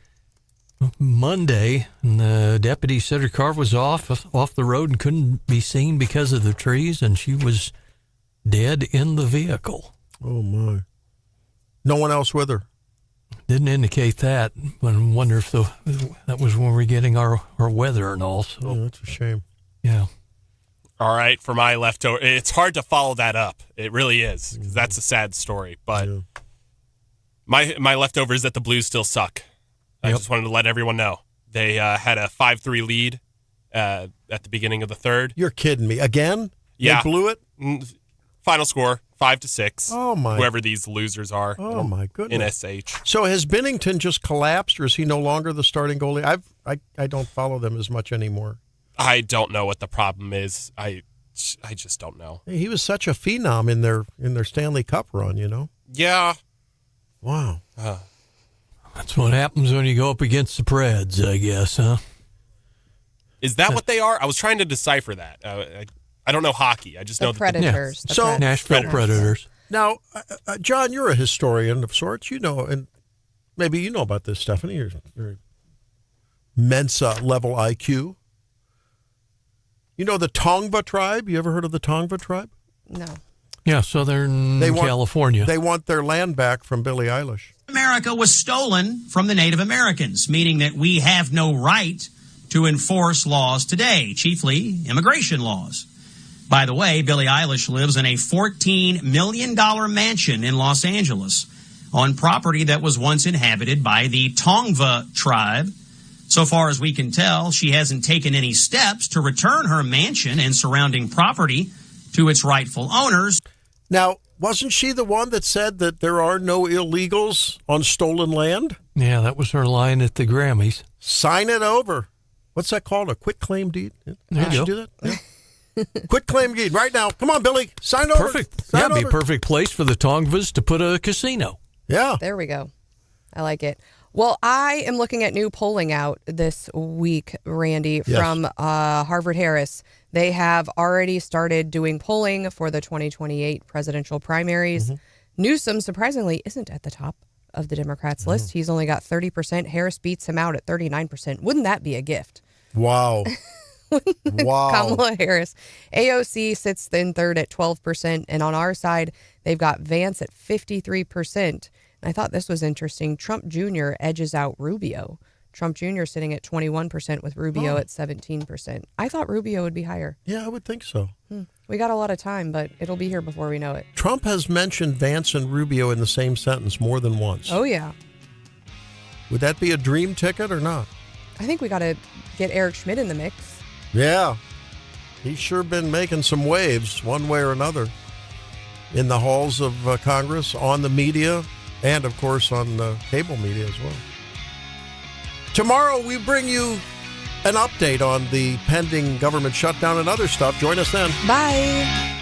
S3: Monday. And the deputy said her car was off the road and couldn't be seen because of the trees, and she was dead in the vehicle.
S1: Oh, my. No one else with her?
S3: Didn't indicate that. I wonder if that was when we're getting our weather and all. So.
S1: Oh, that's a shame.
S3: Yeah.
S4: All right, for my leftover, it's hard to follow that up. It really is, because that's a sad story. But my leftover is that the Blues still suck. I just wanted to let everyone know. They had a 5-3 lead at the beginning of the third.
S1: You're kidding me. Again?
S4: Yeah.
S1: They blew it?
S4: Final score, 5-6.
S1: Oh, my.
S4: Whoever these losers are.
S1: Oh, my goodness.
S4: In SH.
S1: So has Binnington just collapsed, or is he no longer the starting goalie? I don't follow them as much anymore.
S4: I don't know what the problem is. I just don't know.
S1: He was such a phenom in their Stanley Cup run, you know?
S4: Yeah.
S1: Wow.
S3: That's what happens when you go up against the Preds, I guess, huh?
S4: Is that what they are? I was trying to decipher that. I don't know hockey. I just know
S2: Predators.
S4: The
S1: so
S3: Nashville Predators.
S1: Now, John, you're a historian of sorts. You know, and maybe you know about this, Stephanie. You're Mensa level IQ. You know the Tongva tribe? You ever heard of the Tongva tribe?
S2: No.
S3: Yeah, Southern California.
S1: They want their land back from Billie Eilish.
S20: America was stolen from the Native Americans, meaning that we have no right to enforce laws today, chiefly immigration laws. By the way, Billie Eilish lives in a $14 million mansion in Los Angeles on property that was once inhabited by the Tongva tribe. So far as we can tell, she hasn't taken any steps to return her mansion and surrounding property to its rightful owners.
S1: Now, wasn't she the one that said that there are no illegals on stolen land?
S3: Yeah, that was her line at the Grammys.
S1: Sign it over. What's that called? A quick claim deed?
S3: There you go.
S1: Do that? Yeah. Quick claim deed right now. Come on, Billy. Sign over.
S3: Perfect.
S1: Sign
S3: Be
S1: over.
S3: a perfect place for the Tongvas to put a casino.
S1: Yeah.
S2: There we go. I like it. Well, I am looking at new polling out this week, Randy, from Harvard-Harris. They have already started doing polling for the 2028 presidential primaries. Newsom, surprisingly, isn't at the top of the Democrats' list. He's only got 30%. Harris beats him out at 39%. Wouldn't that be a gift?
S1: Wow. Wow.
S2: Kamala Harris. AOC sits in third at 12%. And on our side, they've got Vance at 53%. And I thought this was interesting. Trump Jr. edges out Rubio. Trump Jr. sitting at 21% with Rubio at 17%. I thought Rubio would be higher.
S1: Yeah, I would think so.
S2: We got a lot of time, but it'll be here before we know it.
S1: Trump has mentioned Vance and Rubio in the same sentence more than once.
S2: Oh, yeah.
S1: Would that be a dream ticket or not?
S2: I think we got to get Eric Schmidt in the mix.
S1: Yeah. He's sure been making some waves one way or another in the halls of Congress, on the media, and, of course, on the cable media as well. Tomorrow, we bring you an update on the pending government shutdown and other stuff. Join us then.
S2: Bye.